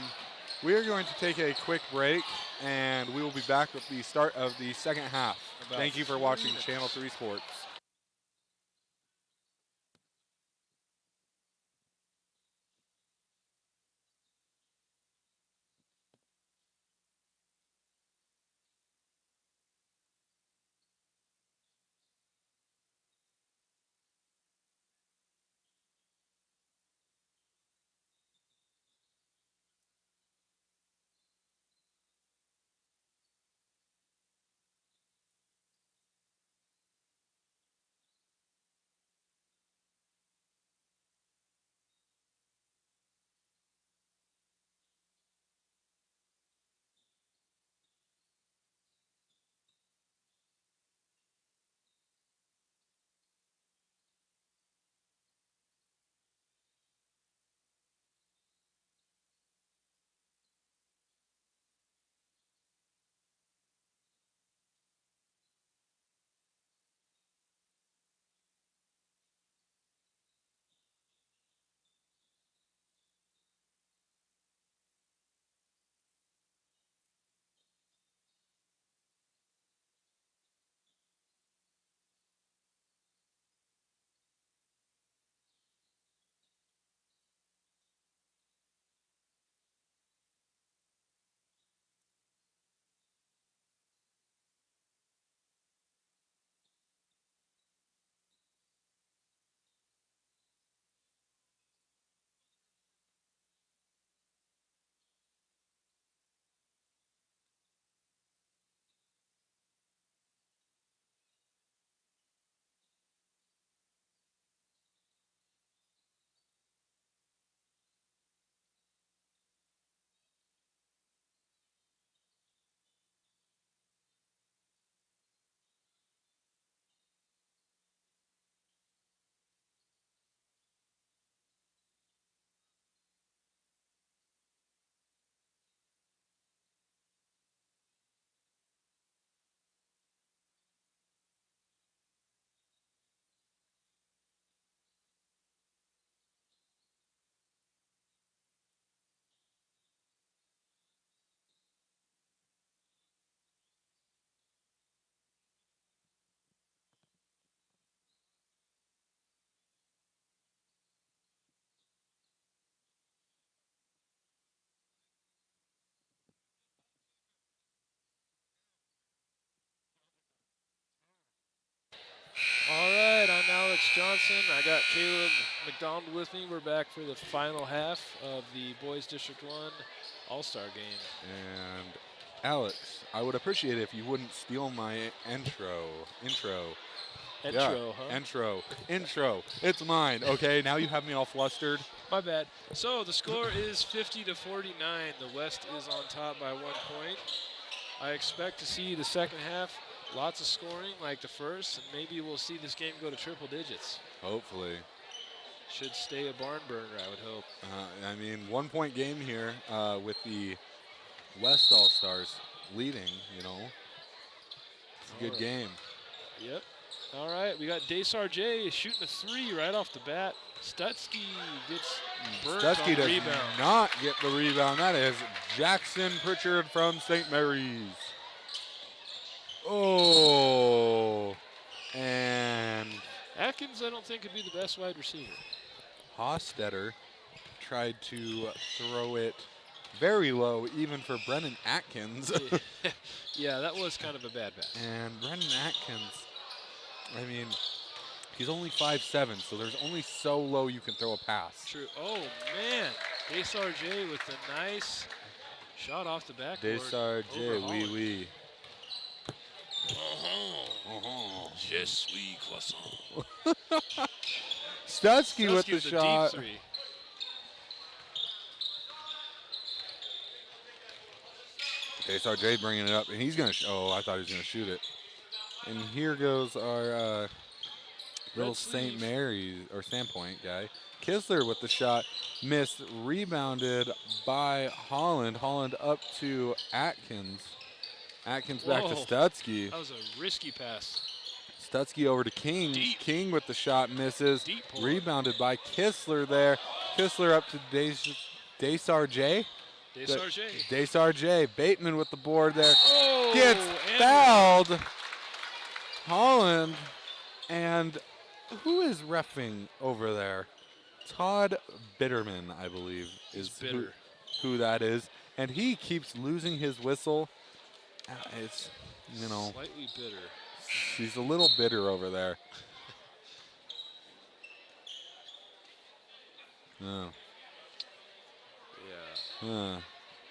We are going to take a quick break, and we will be back with the start of the second half. Thank you for watching Channel 3 Sports. All right, I'm Alex Johnson. I got Caleb McDonald with me. We're back for the final half of the Boys District 1 All-Star Game. And Alex, I would appreciate it if you wouldn't steal my intro. Intro. It's mine. Okay, now you have me all flustered. My bad. So the score is 50-49. The West is on top by 1 point. I expect to see the second half lots of scoring like the first, and maybe we'll see this game go to triple digits. Hopefully. Should stay a barn burner, I would hope. I mean, 1 point game here with the West All-Stars leading, you know. It's a good game. Yep. All right, we got Desar J shooting a 3 right off the bat. Stutsky gets burnt Stutsky on does rebound. not get the rebound. That is Jackson Pritchard from St. Mary's. Oh, and Atkins, I don't think, could be the best wide receiver. Hostetter tried to throw it very low, even for Brennan Atkins. Yeah, that was kind of a bad pass. And Brennan Atkins, I mean, He's only 5'7", so there's only so low you can throw a pass. True. Oh, man. DIST I-ALL-STAR with a nice shot off the backboard. DIST I-ALL-STAR, over oui. Je suis croissant. Stutsky with the Stutsky shot. deep three. DIST I-ALL-STAR bringing it up, and he's going to, I thought he was going to shoot it. And here goes our little St. Mary's, or Sandpoint guy. Kistler with the shot, missed, rebounded by Holland. Holland up to Atkins. Atkins back to Whoa. Stutsky. That was a risky pass. Stutsky over to King. Deep. King with the shot, misses. Deep pull. Rebounded by Kistler there. Kistler up to DIST I-ALL-STAR. DIST I-ALL-STAR. DIST I-ALL-STAR. Bateman with the board there. Oh, Gets Andrew. fouled. Holland. And who is reffing over there? Todd Bitterman, I believe, is who that is. And he keeps losing his whistle. It's, Slightly bitter. he's a little bitter over there. Oh. Yeah.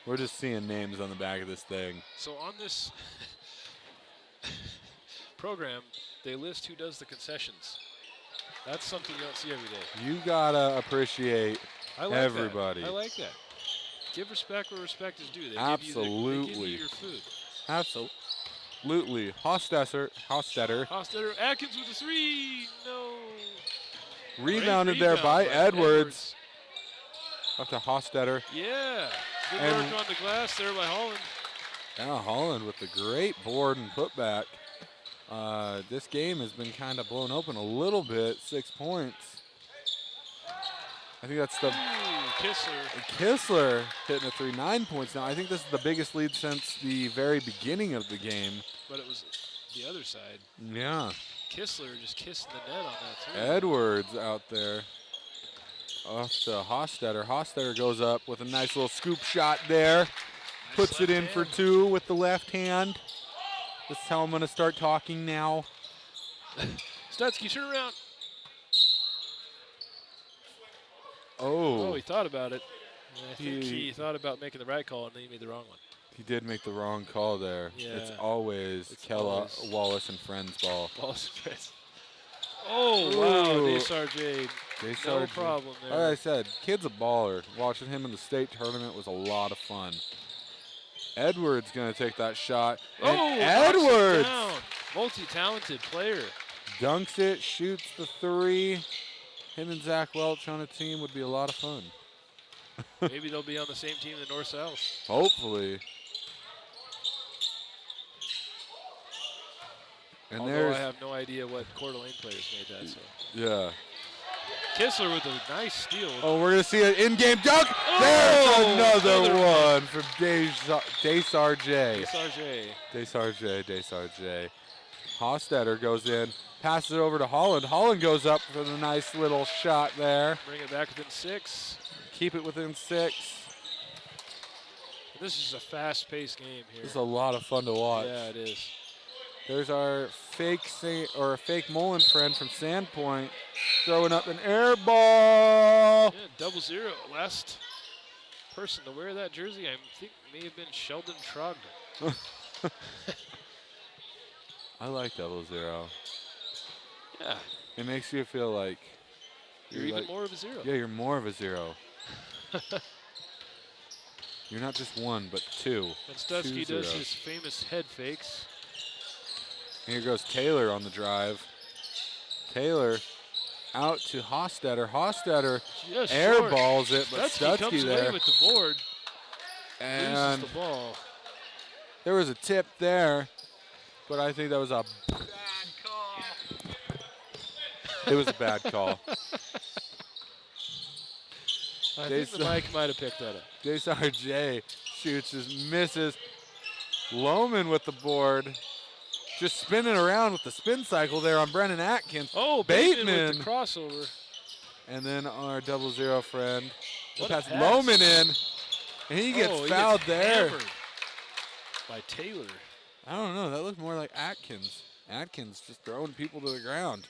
We're just seeing names on the back of this thing. So on this program, they list who does the concessions. That's something you don't see every day. You gotta appreciate I like everybody. That. I like that. Give respect where respect is due. They Absolutely. Give you your food. Absolutely. Hofstetter. Hofstetter, Atkins with a three. No. Rebounded Great there by rebound Edwards. Up to Hofstetter. Yeah. Good And- work on the glass there by Holland. Now Holland with the great board and putback. This game has been kind of blown open a little bit. 6 points. I think that's the Ooh, Kistler hitting a three. 9 points now. I think this is the biggest lead since the very beginning of the game. But it was the other side. Yeah. Kistler just kissed the net on that three. Edwards out there. Off to Hofstetter. Hofstetter goes up with a nice little scoop shot there. Nice Puts it left in for hand. 2 with the left hand. This is how I'm going to start talking now. Stutsky, turn around. Oh, He thought about it. And I think He- he thought about making the right call, and then he made the wrong one. he did make the wrong call there. It's Yeah. always It's Kella, always- Wallace, and Friends ball. Wallace and Friends. Oh, wow, Ooh. DIST I-ALL-STAR. DIST No I-ALL-STAR. problem there. Like I said, kid's a baller. Watching him in the state tournament was a lot of fun. Edwards going to take that shot. And knocks it Edwards down. Multi-talented player. dunks it, shoots the 3. Him and Zach Welch on a team would be a lot of fun. Maybe they'll be on the same team in the North-South. Hopefully. And Although there's, I have no idea what Coeur d'Alene players made that. So yeah. Kistler with a nice steal. Oh, we're going to see an in-game dunk. Oh, There's another another one from DIST I-ALL-STAR. DIST I-ALL-STAR. DIST I-ALL-STAR. Hofstetter goes in, passes it over to Holland. Holland goes up for the nice little shot there. Bring it back within 6. Keep it within 6. This is a fast-paced game here. This is a lot of fun to watch. Yeah, it is. There's our fake Mullen friend from Sandpoint throwing up an air ball. Yeah, 0-0. Last person to wear that jersey, I think, may have been Sheldon Trogdon. I like 0-0. Yeah, It makes you feel like you're even like- more of a 0. Yeah, you're more of a 0. You're not just 1, but 2. And Stutsky 2 does zeros. his famous head fakes. Here goes Taylor on the drive. Taylor out to Hofstetter. Hofstetter Just air short. balls it, but Stutsky Stutsky comes away there. with the board, And loses the ball. there was a tip there, but I think that was a Bad call. it was a bad call. I They think the saw- mic might have picked that up. DIST I-ALL-STAR shoots, his misses. Lohman with the board. Just spinning around with the spin cycle there on Brennan Atkins. Oh, Bateman with Bateman. the crossover. And then our 0-0 friend. What a Pass pass. Lohman in. And he gets Oh, fouled gets there. hammered by Taylor. I don't know. That looked more like Atkins. Atkins just throwing people to the ground.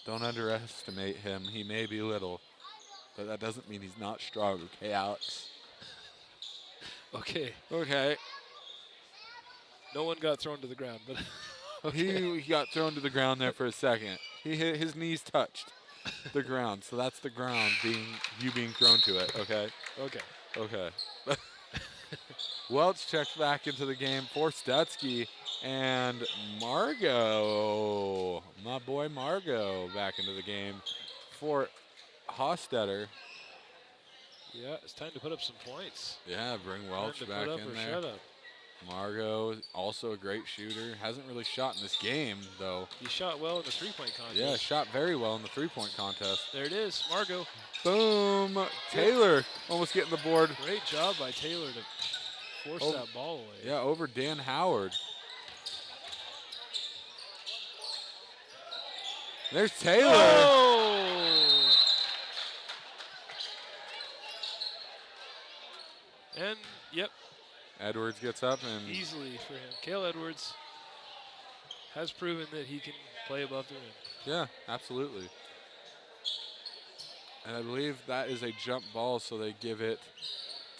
Don't underestimate him. He may be little, but that doesn't mean he's not strong. Okay, Alex? Okay. Okay. No one got thrown to the ground, but okay. He got thrown to the ground there for a second. His knees touched the ground, so that's the ground being thrown to it. Okay. Okay. Okay. Welch checks back into the game for Stutzky, and Margot, my boy Margot, back into the game for Hostetter. Yeah, it's time to put up some points. Yeah, bring Welch Time to back put up in or there. shut up. Margot, also a great shooter. Hasn't really shot in this game, though. He shot well in the three-point contest. Yeah, shot very well in the three-point contest. There it is, Margot. Boom! Taylor almost getting the board. Great job by Taylor to force that ball away. Yeah, over Dan Howard. There's Taylor. Oh! And, yep, Edwards gets up and easily for him. Cale Edwards has proven that he can play above the rim. yeah, absolutely. And I believe that is a jump ball, so they give it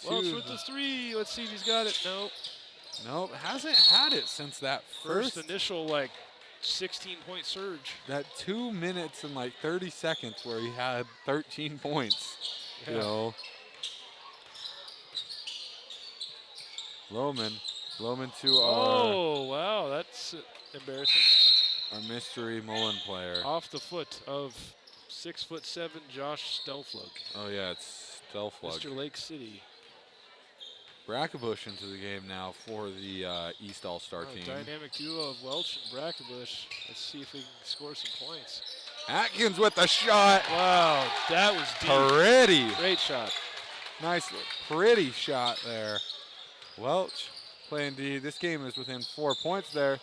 to Welch with the three. Let's see if he's got it. Nope. Nope, hasn't had it since that First initial, like, 16-point surge. that 2 minutes and like 30 seconds where he had 13 points. Yeah. You know. Lohman to Oh, wow, that's embarrassing. our mystery Mullen player. Off the foot of 6'7" Josh Stelflug. Oh yeah, it's Stelflug. Mr. Lake City. Brackebush into the game now for the East All-Star team. Dynamic duo of Welch and Brackebush. Let's see if we can score some points. Atkins with the shot. Wow, that was deep. Pretty. Great shot. Nice, pretty shot there. Welch playing D. This game is within 4 points there.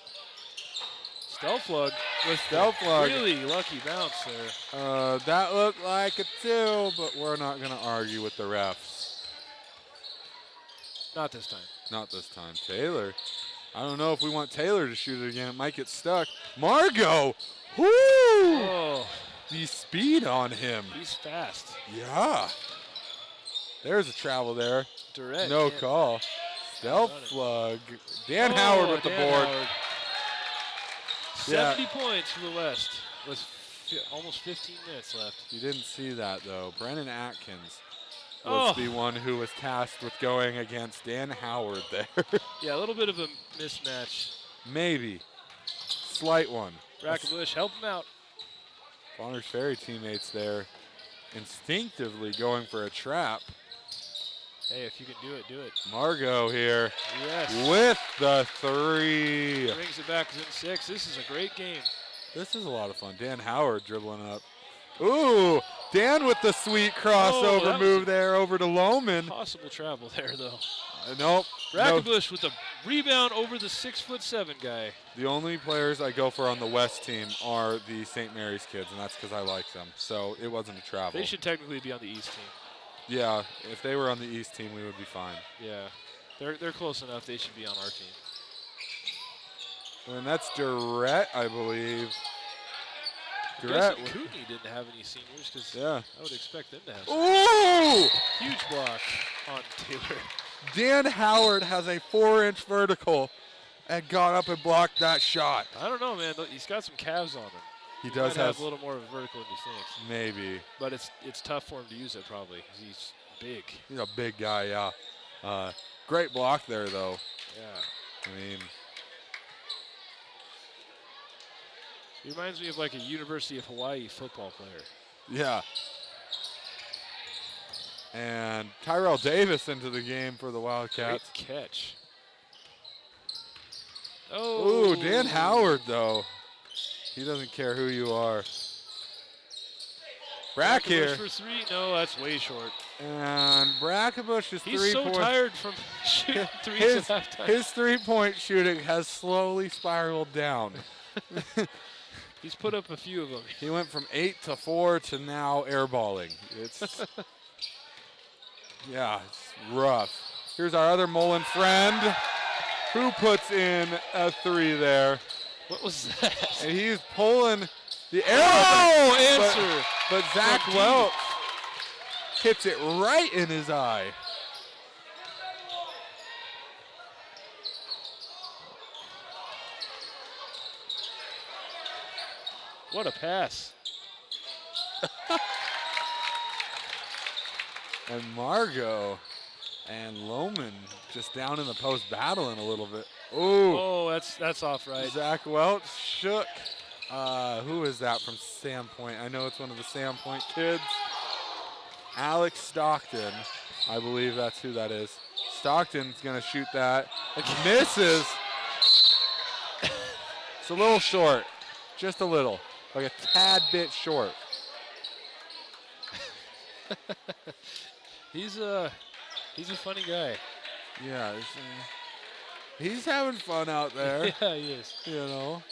Stelflug with Stelflug. really lucky bounce there. That looked like a 2, but we're not going to argue with the refs. Not this time. Not this time. Taylor. I don't know if we want Taylor to shoot it again. It might get stuck. Margot. Whoo! Oh, The speed on him. he's fast. Yeah. There's a travel there. Direct. No can't- call. Stelflug. Dan Howard with the Dan board. Howard. Yeah. 70 points for the West with almost 15 minutes left. You didn't see that, though. Brennan Atkins was Oh. the one who was tasked with going against Dan Howard there. Yeah, a little bit of a mismatch. Maybe. Slight one. Brackebush, help him out. Bonner's Ferry teammates there instinctively going for a trap. Hey, if you can do it, do it. Margot here Yes. with the 3. Brings it back within 6. This is a great game. This is a lot of fun. Dan Howard dribbling up. Ooh, Dan with the sweet crossover that was move there over to Lohman. Possible travel there, though. Nope. No. Brackebush with a rebound over the 6'7" guy. The only players I go for on the West team are the St. Mary's kids, and that's because I like them. So it wasn't a travel. They should technically be on the East team. Yeah, if they were on the East team, we would be fine. Yeah, they're close enough. They should be on our team. And that's Durrett, I believe. I Durrett. guess Kootenai didn't have any seniors because Yeah. I would expect them to have some. Ooh! Huge block on Taylor. Dan Howard has a 4-inch vertical and got up and blocked that shot. I don't know, man. He's got some calves on him. He He does might have a little more of a vertical than you think. maybe. But it's tough for him to use it probably 'cause he's big. He's a big guy, yeah. Great block there, though. Yeah. I mean, He reminds me of like a University of Hawaii football player. yeah. And Tyrell Davis into the game for the Great Wildcats. catch. Oh. Ooh, Dan Howard, though. He doesn't care who you are. Brack Brackebush here. for 3. No, that's way short. And Brackebush's He's 3 so points. tired from shooting threes His, at halftime. his 3-point shooting has slowly spiraled down. He's put up a few of them. He went from 8 to 4 to now airballing. It's yeah, it's rough. Here's our other Mullen friend who puts in a 3 there. What was that? And he's pulling The arrow. Oh, answer. But Zach From deep. Welch hits it right in his eye. What a pass. And Margot and Lohman just down in the post battling a little bit. Ooh. Oh, that's off right. Zach Welch shook. Who is that from Sandpoint? I know it's one of the Sandpoint kids. Alex Stockton. I believe that's who that is. Stockton's going to shoot that. Misses. It's a little short. Just a little. Like a tad bit short. He's a funny guy. Yeah. He's having fun out there. Yeah, he is. You know.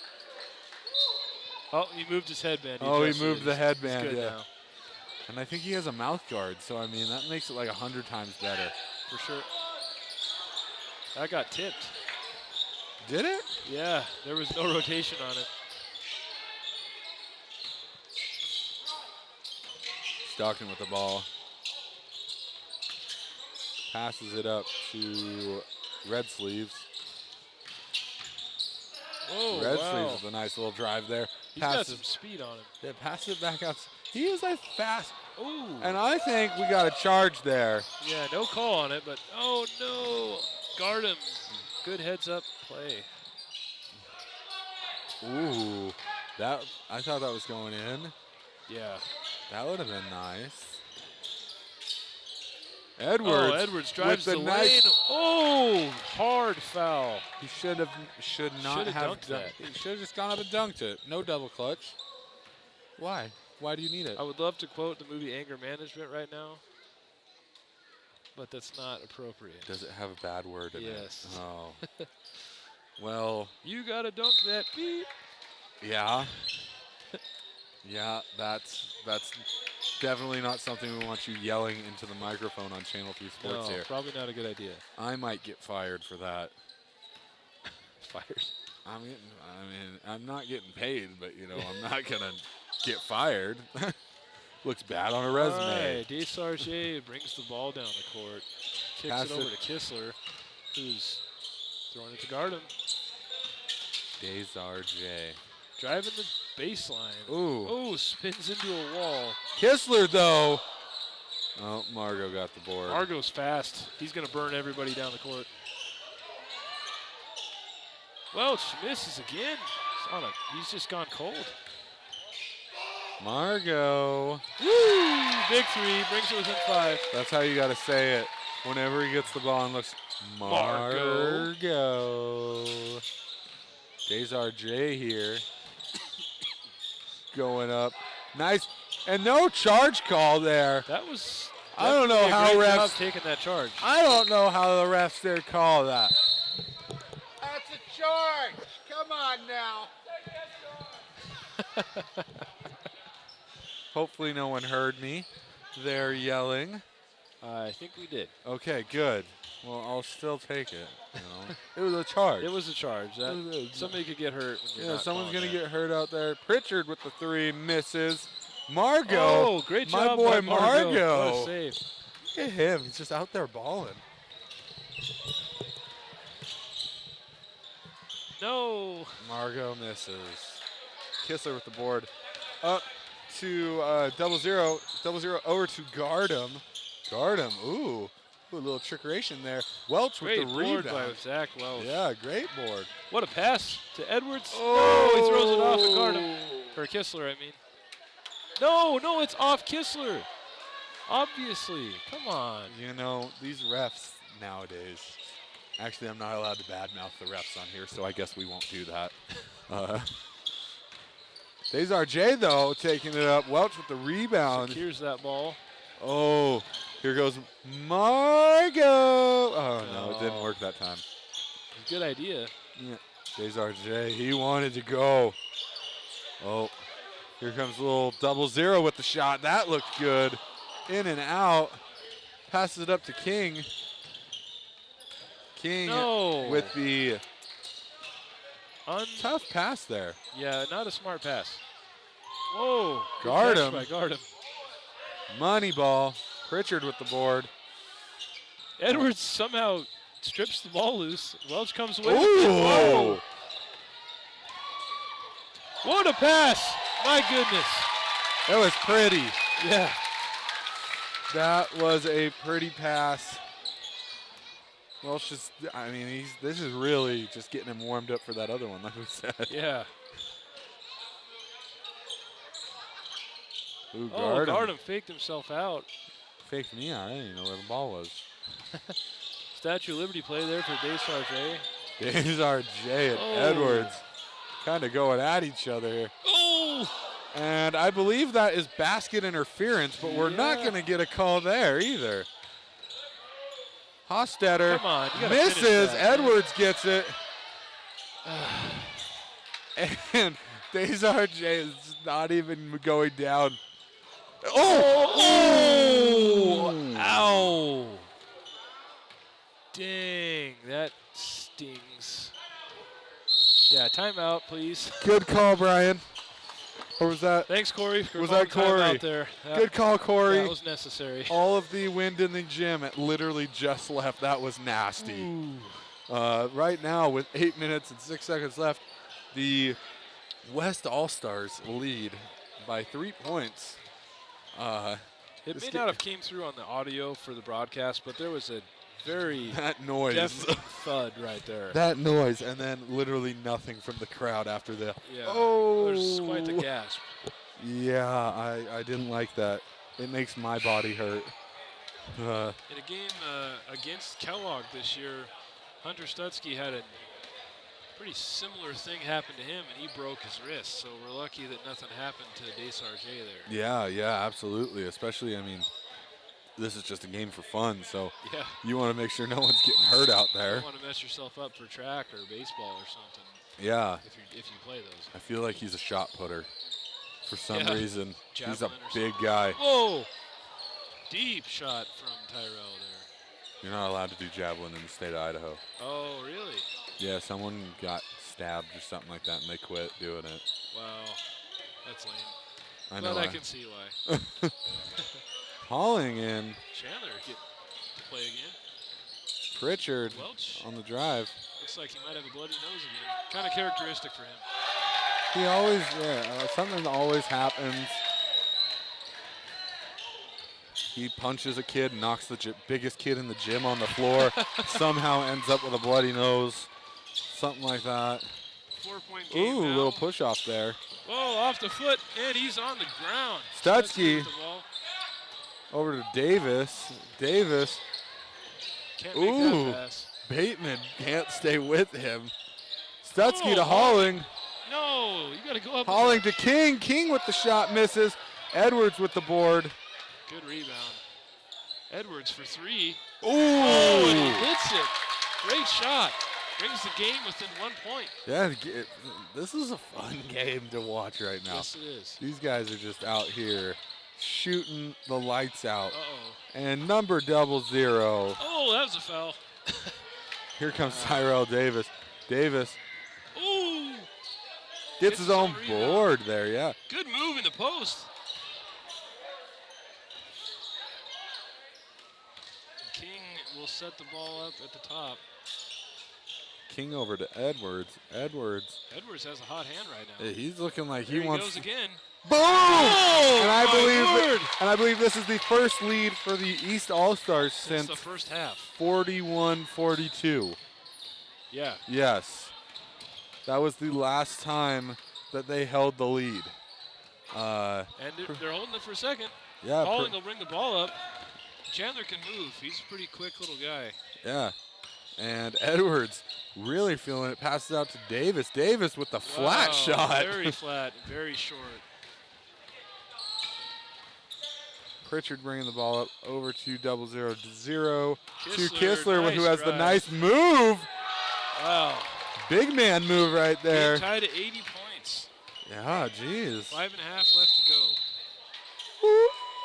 Oh, he moved his headband. Oh, he adjusted moved it. the He's headband, good yeah. now, And I think he has a mouth guard, so I mean that makes it like 100 times better. for sure. That got tipped. Did it? Yeah, there was no rotation on it. Stockton with the ball. Passes it up to Red Sleeves. Whoa, Red wow. Sleeves with a nice little drive there. He's got Passes, some speed on him. yeah, passes it back out. He is a fast. Ooh. And I think we got a charge there. Yeah, no call on it, but oh no. Guard him. Good heads up play. Ooh, I thought that was going in. Yeah. That would have been nice. Edwards. Oh, Edwards drives with the the lane. nice. Oh, hard foul. He should not Should've have dunked dunked that. He should have just gone up and dunked it. No double clutch. Why? Why do you need it? I would love to quote the movie Anger Management right now, but that's not appropriate. Does it have a bad word in Yes. it? Oh. Well, You gotta dunk that beep. yeah. Yeah, that's definitely not something we want you yelling into the microphone on Channel 3 Sports No, here. probably not a good idea. I might get fired for that. Fired. I mean, I'm not getting paid, but you know, I'm not gonna get fired. Looks bad on a resume. Right, DeSarge brings the ball down the court, kicks Pass it over it. to Kissler, who's throwing it to guard him, DeSarge. driving the baseline. Ooh. Oh, spins into a wall. Kissler though. Oh, Margot got the board. Margot's fast. He's gonna burn everybody down the court. Welch misses again. He's just gone cold. Margot. Woo! Big three, brings it within 5. That's how you gotta say it. Whenever he gets the ball and looks, Margot. DeSarge here. Going up. Nice. And no charge call there. That was. I don't know definitely a how great job refs. taking that charge. I don't know how the refs there call that. That's a charge. Come on now. Hopefully no one heard me. They're yelling. I think we did. Okay, good. Well, I'll still take it. You know, it was a charge. It was a charge. Somebody could get hurt. When you're Yeah, not someone's calling gonna that. get hurt out there. Pritchard with the 3 misses. Margot. Oh, great my job, boy by Margot. Margot. What a save. Look at him. He's just out there balling. No. Margot misses. Kissler with the board. Up to 0-0. 0-0 over to Gardem. Gardem. Ooh. A little trickeration there. Welch with Great the board rebound. by Zach Welch. Yeah, great board. What a pass to Edwards. Oh, he throws it off and guard him. Or Kissler, I mean. No, it's off Kissler. Obviously. Come on. You know, these refs nowadays. Actually, I'm not allowed to badmouth the refs on here, so I guess we won't do that. DeSarge, though, taking it up. Welch with the rebound. Secures that ball. Oh, here goes Margot. Oh, no, it didn't work that time. Good idea. Yeah. DeSarge, he wanted to go. Oh, here comes a little 0-0 with the shot. That looked good. In and out. Passes it up to King. King No. with the tough pass there. Yeah, not a smart pass. Whoa. Good Guard catch him. by guard him. Money ball. Pritchard with the board. Edwards somehow strips the ball loose. Welch comes away. Ooh! What a pass. My goodness. That was pretty. Yeah. That was a pretty pass. Welch just, I mean, this is really just getting him warmed up for that other one, like we said. Yeah. Ooh, Oh, guard him faked himself out. Faked me out. I didn't even know where the ball was. Statue of Liberty play there for Desar J. Desar J and Edwards kind of going at each other here. Oh! And I believe that is basket interference, but we're not going to get a call there either. Hostetter Come on, you gotta finish misses. that. Edwards gets it. And Desar J is not even going down. Oh! Ow! Dang, that stings. Yeah, timeout, please. Good call, Brian. Or was that? Thanks, Corey. For Was calling that Corey? timeout there. Good call, Corey. That was necessary. All of the wind in the gym, it literally just left. That was nasty. Ooh. Right now, with 8 minutes and 6 seconds left, the West All-Stars lead by 3 points. It may not have came through on the audio for the broadcast, but there was a very that noise. definite thud right there. That noise, and then literally nothing from the crowd after the. Yeah. Oh, There's quite the gasp. Yeah, I didn't like that. It makes my body hurt. In a game against Kellogg this year, Hunter Stutzky had a pretty similar thing happen to him, and he broke his wrist. So we're lucky that nothing happened to Desar J there. Yeah, absolutely. Especially, I mean, this is just a game for fun, so Yeah. you want to make sure no one's getting hurt out You there. don't want to mess yourself up for track or baseball or something Yeah, if you play those. I feel like he's a shot putter for some Yeah. reason. He's a Javelin or big something. guy. Whoa! Deep shot from Tyrell there. You're not allowed to do javelin in the state of Idaho. Oh, really? Yeah, someone got stabbed or something like that, and they quit doing it. Wow. That's lame. I know. But I can see why. Hauling in Chandler get to play again. Pritchard Welch on the drive. looks like he might have a bloody nose again. Kind of characteristic for him. He always, something always happens. He punches a kid, knocks the biggest kid in the gym on the floor, somehow ends up with a bloody nose, something like that. 4-point game Ooh, now. little push off there. Oh, off the foot, and he's on the ground. Stutzky. with the ball. Over to Davis. Davis. Can't make Ooh. that pass. Bateman can't stay with him. Stutzky Oh, to Halling. No, you got to go up. Halling to King. King with the shot misses. Edwards with the board. Good rebound. Edwards for 3. Ooh. Oh, and he hits it. Great shot. Brings the game within 1 point. Yeah, this is a fun game to watch right now. Yes, it is. These guys are just out here shooting the lights out. Uh-oh. And number 00. Oh, that was a foul. Here comes Tyrell Davis. Davis Ooh. gets his own rebound. board there, yeah. Good move in the post. King will set the ball up at the top. King over to Edwards. Edwards, Edwards has a hot hand right now. he's looking like There he wants goes to. again. Boom! Oh, and I my word. believe this is the first lead for the East All-Stars Since since the first half. 41-42. Yeah. Yes. That was the last time that they held the lead. And they're holding it for a second. Yeah. Halling will bring the ball up. Chandler can move. He's a pretty quick little guy. Yeah. And Edwards really feeling it. Passes out to Davis. Davis with the flat Wow, shot. Very flat, very short. Pritchard bringing the ball up over to 0-0 to Kistler, Kistler, who nice has the drive. nice move. Wow. Big man move right there. They're tied at 80 points. Yeah, jeez. 5.5 left to go.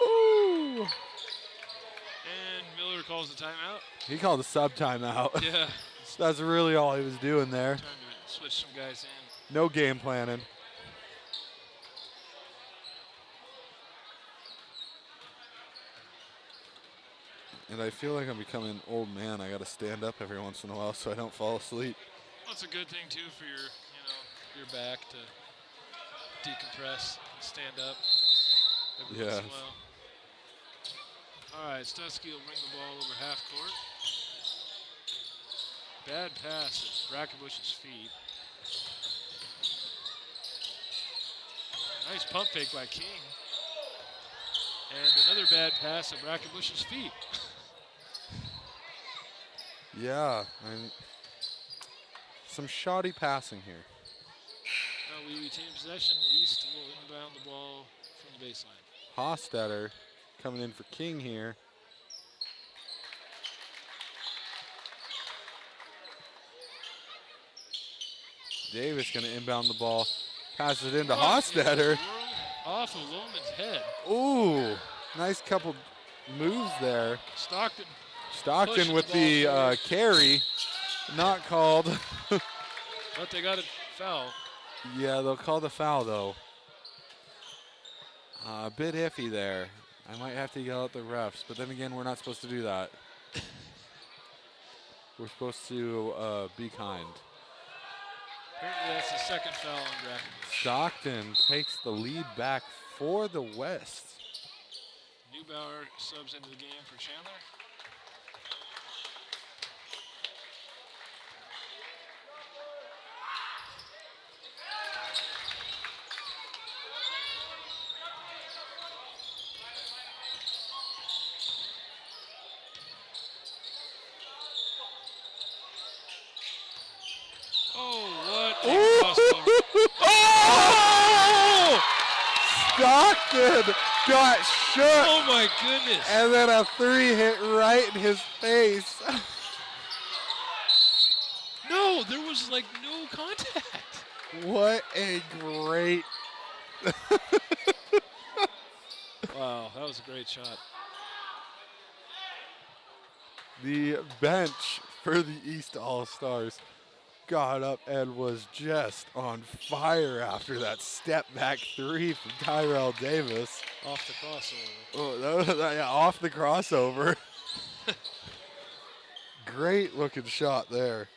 Ooh. And Miller calls the timeout. He called a sub timeout. Yeah. That's really all he was doing there. Time to switch some guys in. No game planning. And I feel like I'm becoming an old man. I got to stand up every once in a while so I don't fall asleep. Well, it's a good thing too for your back to decompress and stand up every once in a Yes. while. All right, Stutsky will bring the ball over half court. Bad pass at Brackenbush's feet. Nice pump fake by King. And another bad pass at Brackenbush's feet. Yeah. Some shoddy passing here. Now we retain possession. The East will inbound the ball from the baseline. Hostetter coming in for King here. Davis going to inbound the ball. Passes it into Hostetter. Off of Loman's head. Ooh, nice couple moves there. Stockton Stockton with the ball the carry. Not called. But they got a foul. Yeah, they'll call the foul, though. A bit iffy there. I might have to yell at the refs, but then again, we're not supposed to do that. We're supposed to be kind. Apparently that's the second foul on Brackenbush. Stockton takes the lead back for the West. Neubauer subs into the game for Chandler. Oh! Stockton got shook. Oh my goodness. And then a three hit right in his face. No, there was like no contact. What a great. Wow, that was a great shot. The bench for the East All-Stars got up and was just on fire after that step back three from Tyrell Davis. Off the crossover. Oh, yeah, off the crossover. Great looking shot there.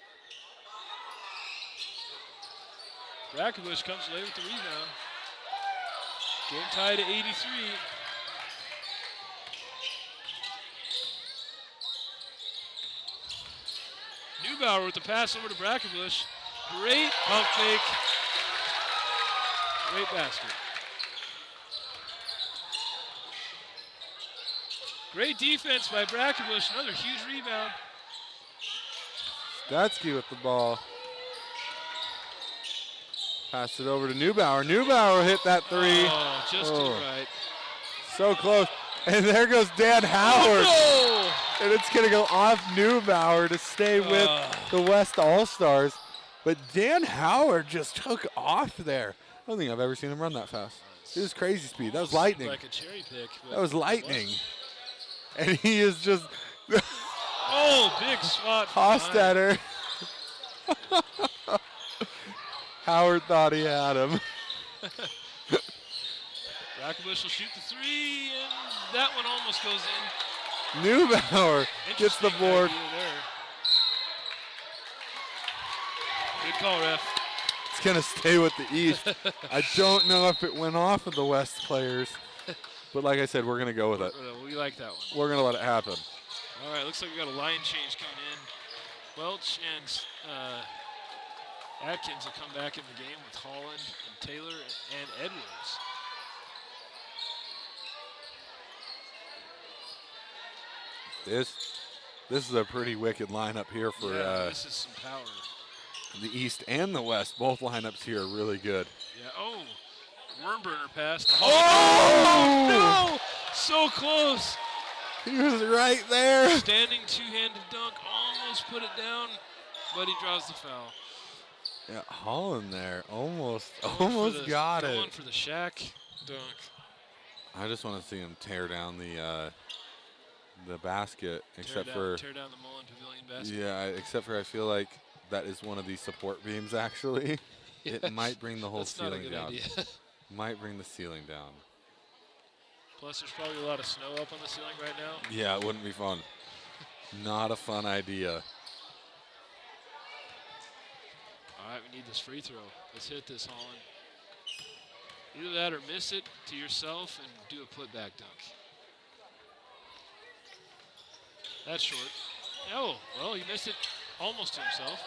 Brackenbush comes away with the rebound. Game tied at 83. Neubauer with the pass over to Brackenbush. Great pump fake. Great basket. Great defense by Brackenbush. Another huge rebound. Statsky with the ball. Pass it over to Neubauer. Neubauer hit that three. Oh, just to the right. So close. And there goes Dan Howard. Oh, And it's going to go off Neubauer to stay with the West All-Stars. But Dan Howard just took off there. I don't think I've ever seen him run that fast. It was crazy speed. That was lightning. like a cherry pick. That was lightning. And he is just Oh, big swat. from behind. Hostetter. Howard thought he had him. Brackenbush will shoot the three, and that one almost goes in. Neubauer gets the Interesting board. idea there. Good call, ref. It's going to stay with the East. I don't know if it went off of the West players. But like I said, we're going to go with it. We like that one. We're going to let it happen. All right, looks like we got a line change coming in. Welch and Atkins will come back in the game with Holland and Taylor and Edwards. This is a pretty wicked lineup here for this is some power. the East and the West. Both lineups here are really good. Yeah. Oh, Wormburner pass. To Oh! no! So close. He was right there. Standing two-handed dunk, almost put it down, but he draws the foul. Yeah, Holland there almost Going got Going it. for the Shaq dunk. I just want to see him tear down the basket, except Tear down the Mullen Pavilion basket. yeah, except for I feel like that is one of these support beams actually. Yes. It might bring the whole That's not a ceiling good down. idea. Might bring the ceiling down. Plus, there's probably a lot of snow up on the ceiling right now. Yeah, it wouldn't be fun. Not a fun idea. All right, we need this free throw. Let's hit this, Holland. Either that or miss it to yourself and do a putback dunk. That's short. Oh, well, he missed it almost to himself.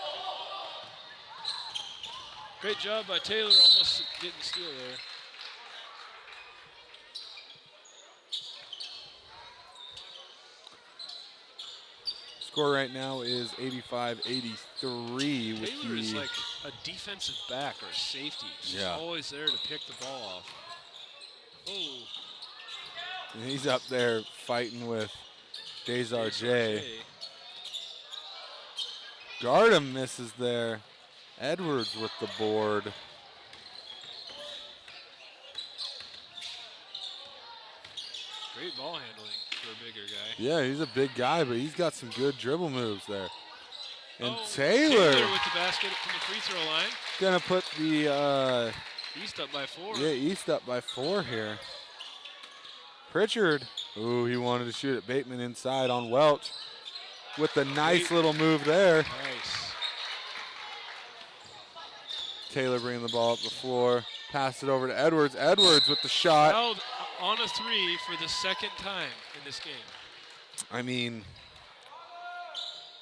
Great job by Taylor, almost getting the steal there. Score right now is 85-83. Taylor is like a defensive back or a safety. He's Yeah. always there to pick the ball off. Oh, And he's up there fighting with Desarjay. Gardem misses there. Edwards with the board. Great ball handling for a bigger guy. Yeah, he's a big guy, but he's got some good dribble moves there. And Oh, Taylor with the basket from the free throw line. gonna put the East up by 4. East up by 4 here. Pritchard, ooh, he wanted to shoot it. Bateman inside on Welch with the nice little move there. Nice. Taylor bringing the ball up the floor. Pass it over to Edwards. Edwards with the shot. Fouled on a 3 for the second time in this game. I mean,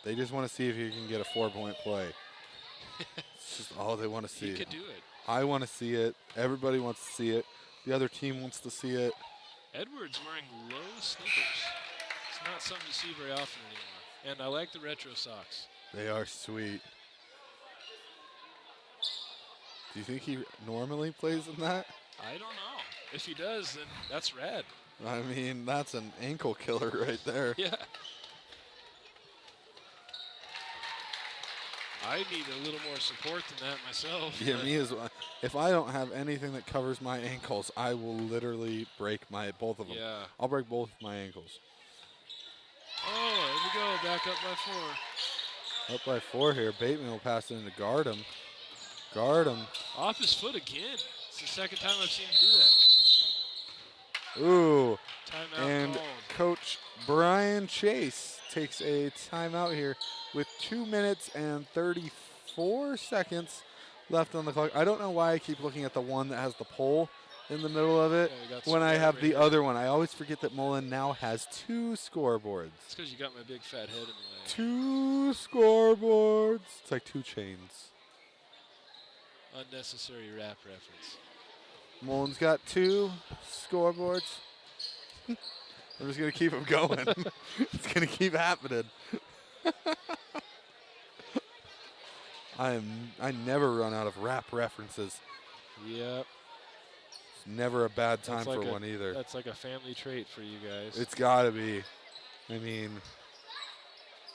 they just want to see if you can get a 4-point play. It's just all they want to see. He could do it. I want to see it. Everybody wants to see it. The other team wants to see it. Edwards wearing low sneakers. It's not something you see very often anymore. And I like the retro socks. They are sweet. Do you think he normally plays in that? I don't know. If he does, then that's rad. I mean, that's an ankle killer right there. Yeah. I need a little more support than that myself. Yeah, me as well. If I don't have anything that covers my ankles, I will literally break both of them. Yeah. I'll break both of my ankles. Oh, here we go. Back up by 4. Up by 4 here. Bateman will pass it into Gardem. Gardem. Off his foot again. It's the second time I've seen him do that. Ooh. Timeout And called. Coach Brian Chase takes a timeout here with 2 minutes and 34 seconds left on the clock. I don't know why I keep looking at the one that has the pole in the middle of it Yeah, we got when I spread have right the here. other one. I always forget that Mullen now has 2 scoreboards. It's because you got my big fat head in the way. 2 scoreboards. It's like 2 chains. Unnecessary rap reference. Mullen's got 2 scoreboards. I'm just going to keep them going. It's going to keep happening. I never run out of rap references. Yep. It's never a bad time That's like for a- one either. That's like a family trait for you guys. It's got to be. I mean,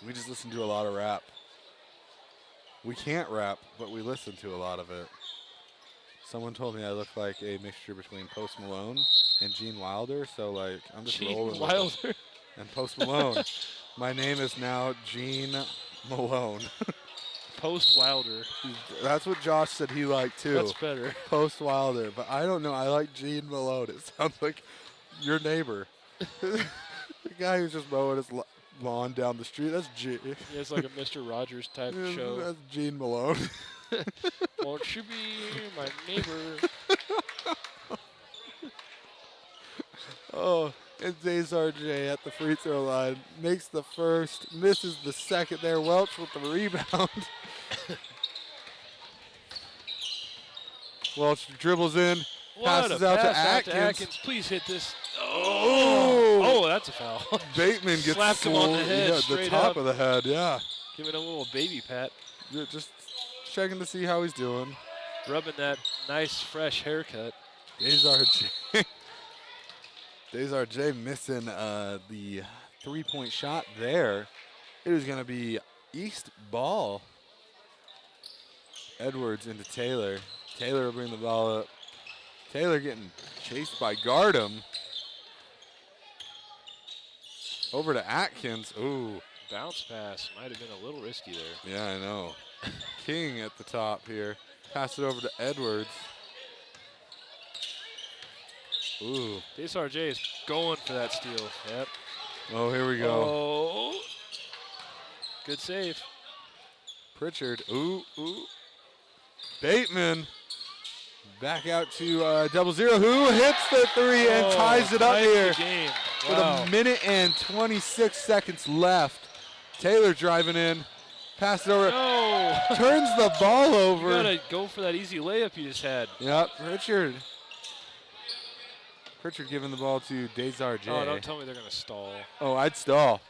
we just listen to a lot of rap. We can't rap, but we listen to a lot of it. Someone told me I look like a mixture between Post Malone and Gene Wilder, so like I'm just rolling Gene with it. Wilder. And Post Malone. My name is now Gene Malone. Post Wilder. That's what Josh said he liked too. That's better. Post Wilder, but I don't know. I like Gene Malone. It sounds like your neighbor. The guy who's just mowing his lawn down the street. That's Gene. Yeah, it's like a Mr. Rogers type show. That's Gene Malone. Won't you be my neighbor? Oh, and Desarjay at the free throw line makes the first, misses the second there. Welch with the rebound. Welch dribbles in, passes out to Atkins. Please hit this. Oh! Oh, that's a foul. Bateman gets Slapped him on the head, yeah, the straight top up. of the head, yeah. Giving a little baby pat. Just checking to see how he's doing. Rubbing that nice, fresh haircut. Desarjay missing the three-point shot there. It was going to be East ball. Edwards into Taylor. Taylor will bring the ball up. Taylor getting chased by Gardem. Over to Atkins. Ooh. Bounce pass might have been a little risky there. Yeah, I know. King at the top here. Pass it over to Edwards. Ooh. DSRJ is going for that steal. Yep. Oh, here we go. Oh. Good save. Pritchard. Ooh. Bateman. Back out to 0-0. Who hits the three and ties it up ties here the game. with Wow. a minute and 26 seconds left. Taylor driving in. Pass it over. No. Turns the ball You over. gotta go for that easy layup you just had. Yep, Pritchard. Pritchard giving the ball to Desar J. Oh, don't tell me they're gonna stall. Oh, I'd stall.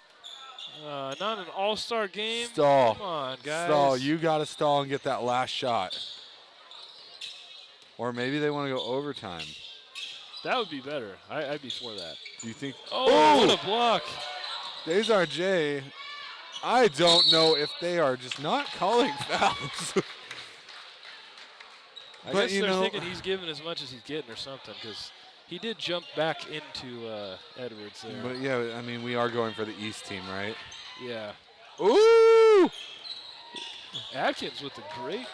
Not an all-star game. Stall. Come on, guys. Stall. You got to stall and get that last shot. Or maybe they want to go overtime. That would be better. I'd be for that. Do you think? Oh, what a block. Desar J. I don't know if they are just not calling fouls. I But, guess you they're know- thinking he's giving as much as he's getting or something, because he did jump back into Edwards there. But yeah, I mean, we are going for the East team, right? Yeah. Ooh! Atkins with the great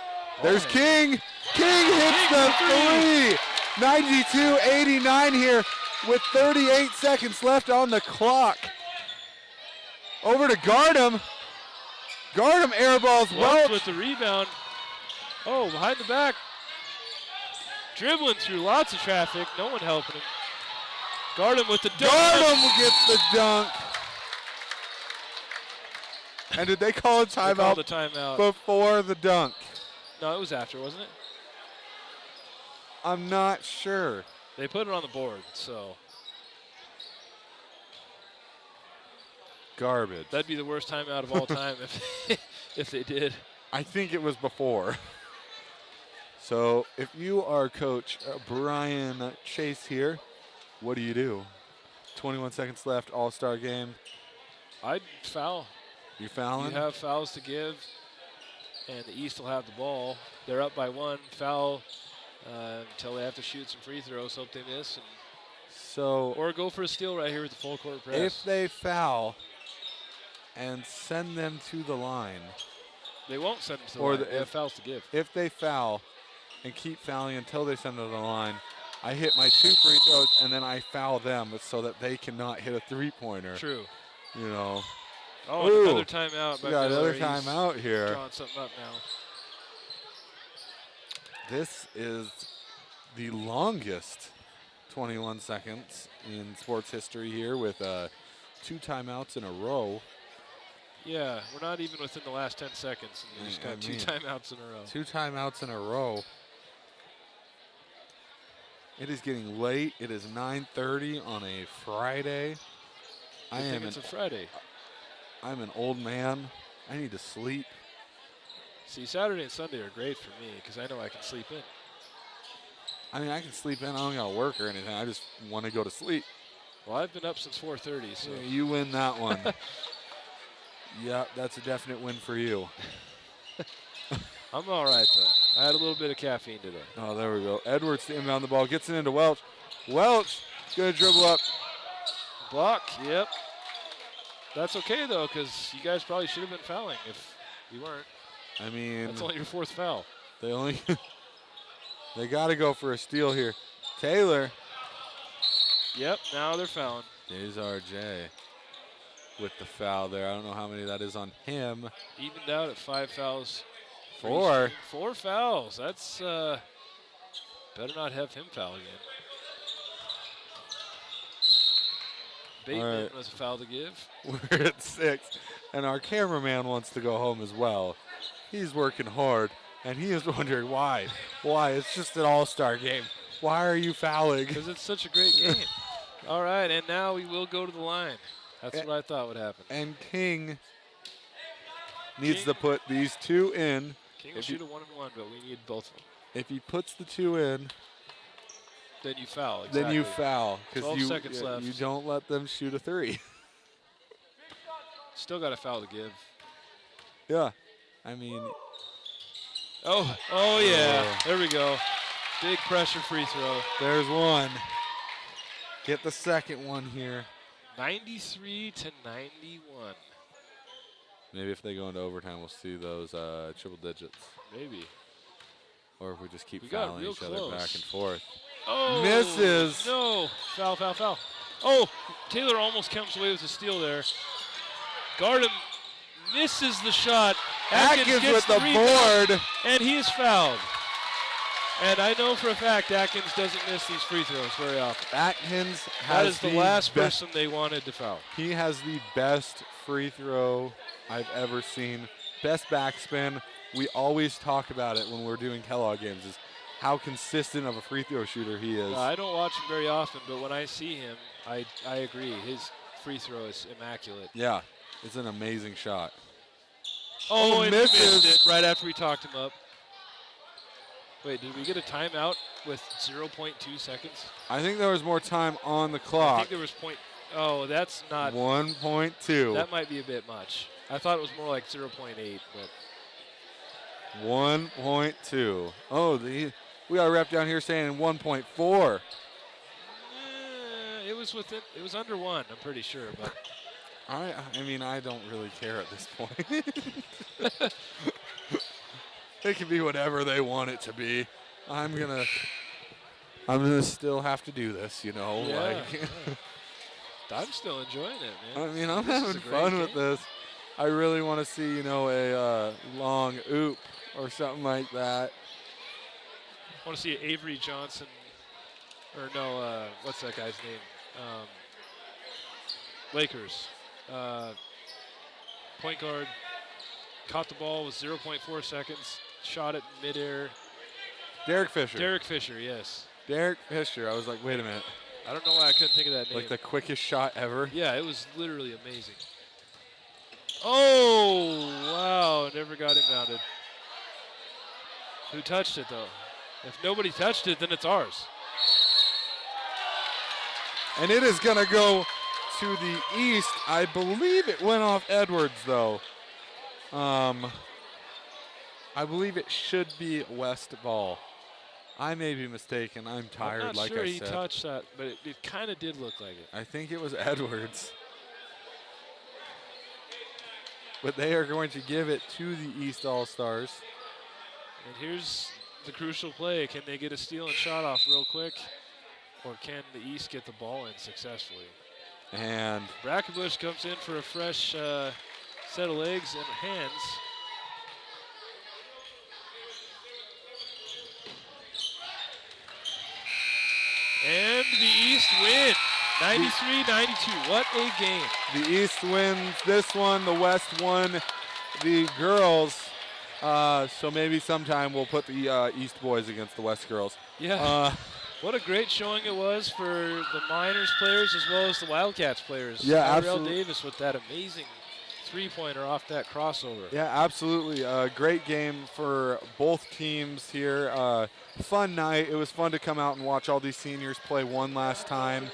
There's ball King. King hits the three. 92-89 here with 38 seconds left on the clock. Over to Gardem. Gardem airballs Welch Welch. with the rebound. Oh, behind the back. Dribbling through lots of traffic. No one helping him. Gardem with the dunk. Gardem gets the dunk. And did they call a They called timeout a timeout. before the dunk? No, it was after, wasn't it? I'm not sure. They put it on the board, so Garbage. that'd be the worst timeout of all time if they did. I think it was before. So if you are Coach Brian Chase here, what do? 21 seconds left, all-star game. I'd foul. You fouling? You have fouls to give, and the East will have the ball. They're up by one. Foul until they have to shoot some free throws. Hope they miss, So or go for a steal right here with the full court press. if they foul and send them to the line, They won't send them to the Or line. the- They have fouls to give. if they foul and keep fouling until they send them to the line, I hit my 2 free throws and then I foul them so that they cannot hit a three-pointer. True. You know, Oh, Ooh. another timeout. we by got Miller. another He's timeout here. Drawing something up now. This is the longest 21 seconds in sports history here with 2 timeouts in a row. Yeah, we're not even within the last 10 seconds, and we just got 2 timeouts in a row. 2 timeouts in a row. It is getting late. It is 9:30 on a Friday. I think it's a Friday. I'm an old man. I need to sleep. See, Saturday and Sunday are great for me because I know I can sleep in. I mean, I can sleep in. I don't got to work or anything. I just want to go to sleep. Well, I've been up since 4:30, so Yeah, you win that one. Yeah, that's a definite win for you. I'm all right, though. I had a little bit of caffeine today. Oh, there we go. Edwards to inbound the ball. Gets it into Welch. Welch going to dribble up. Block, yep. That's okay, though, because you guys probably should have been fouling if you weren't. I mean, That's only your 4th foul. they only they got to go for a steal here. Taylor. Yep, now they're fouling. Desar J with the foul there. I don't know how many that is on him. Evened out at 5 fouls. 4. 4 fouls. That's better not have him foul again. Bateman right. was a foul to give. We're at 6, and our cameraman wants to go home as well. He's working hard, and he is wondering why. Why? It's just an all-star game. Why are you fouling? Because it's such a great game. All right, and now we will go to the line. That's what I thought would happen. And King needs King- to put these 2 in. King will If you- shoot a 1-and-1, but we need both of them. If he puts the 2 in, Then you foul. Exactly. then you foul. 12 Because seconds left. you don't let them shoot a 3. Still got a foul to give. Yeah. I mean, Oh yeah. Oh. There we go. Big pressure free throw. there's one. Get the second one here. 93-91. Maybe if they go into overtime, we'll see those triple digits. Maybe. Or if we just keep We got fouling real each other close. back and forth. Oh, Misses. No. Foul, foul, foul. Oh, Taylor almost comes away with a steal there. Gardem misses the shot. Atkins gets with the rebound, board. and he is fouled. And I know for a fact Atkins doesn't miss these free throws very often. Atkins That has is the last best. person they wanted to foul. He has the best free throw I've ever seen. Best backspin. We always talk about it when we're doing Kellogg games, is how consistent of a free throw shooter he is. I don't watch him very often, but when I see him, I agree. His free throw is immaculate. Yeah, it's an amazing shot. Oh, and he misses. missed it right after we talked him up. Wait, did we get a timeout with 0.2 seconds? I think there was more time on the I clock. think there was Oh, that's not. 1.2. That might be a bit much. I thought it was more like 0.8, but 1.2. Oh, we got a rep down here saying 1.4. it was within. It was under 1. I'm pretty sure, but I mean, I don't really care at this point. It can be whatever they want it to be. I'm gonna still have to do this, you know. Yeah, like, yeah. I'm still enjoying it, man. I mean, I'm This is having a great fun with game. this. I really want to see, you know, a long oop or something like that. I want to see Avery Johnson, or no, what's that guy's name? Lakers. Point guard, caught the ball with 0.4 seconds, shot it midair. Derek Fisher. Derek Fisher, yes. Derek Fisher. I was like, wait a minute. I don't know why I couldn't think of that name. Like the quickest shot ever. Yeah, it was literally amazing. Oh, wow, never got him mounted. Who touched it, though? If nobody touched it, then it's ours. And it is going to go to the east. I believe it went off Edwards, though. I believe it should be west ball. I may be mistaken. I'm tired, I'm not like sure I he said. touched that, but it kind of did look like it. I think it was Edwards. But they are going to give it to the East All-Stars. And here's the crucial play. Can they get a steal and shot off real quick? Or can the East get the ball in successfully? And Brackenbush comes in for a fresh set of legs and hands. And the East win, 93-92. What a game. the East wins this one. The West won the girls. So maybe sometime we'll put the East boys against the West girls. Yeah. What a great showing it was for the Miners players as well as the Wildcats players. Yeah, Tyrell absolutely. Davis with that amazing three-pointer off that crossover. Yeah, absolutely. A great game for both teams here. Fun night. It was fun to come out and watch all these seniors play one last time.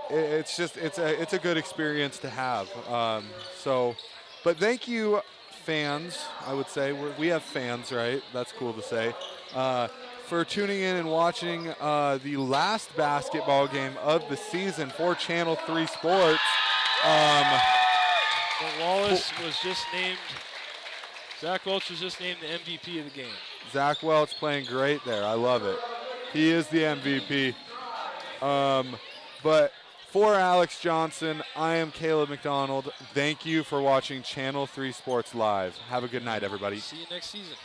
It's a good experience to have. But thank you, fans. I would say we have fans, right? That's cool to say. For tuning in and watching the last basketball game of the season for Channel 3 Sports. But Wallace was just named, Zach Welch was just named the MVP of the game. Zach Welch playing great there. I love it. He is the MVP. But for Alex Johnson, I am Caleb McDonald. Thank you for watching Channel 3 Sports Live. Have a good night, everybody. See you next season.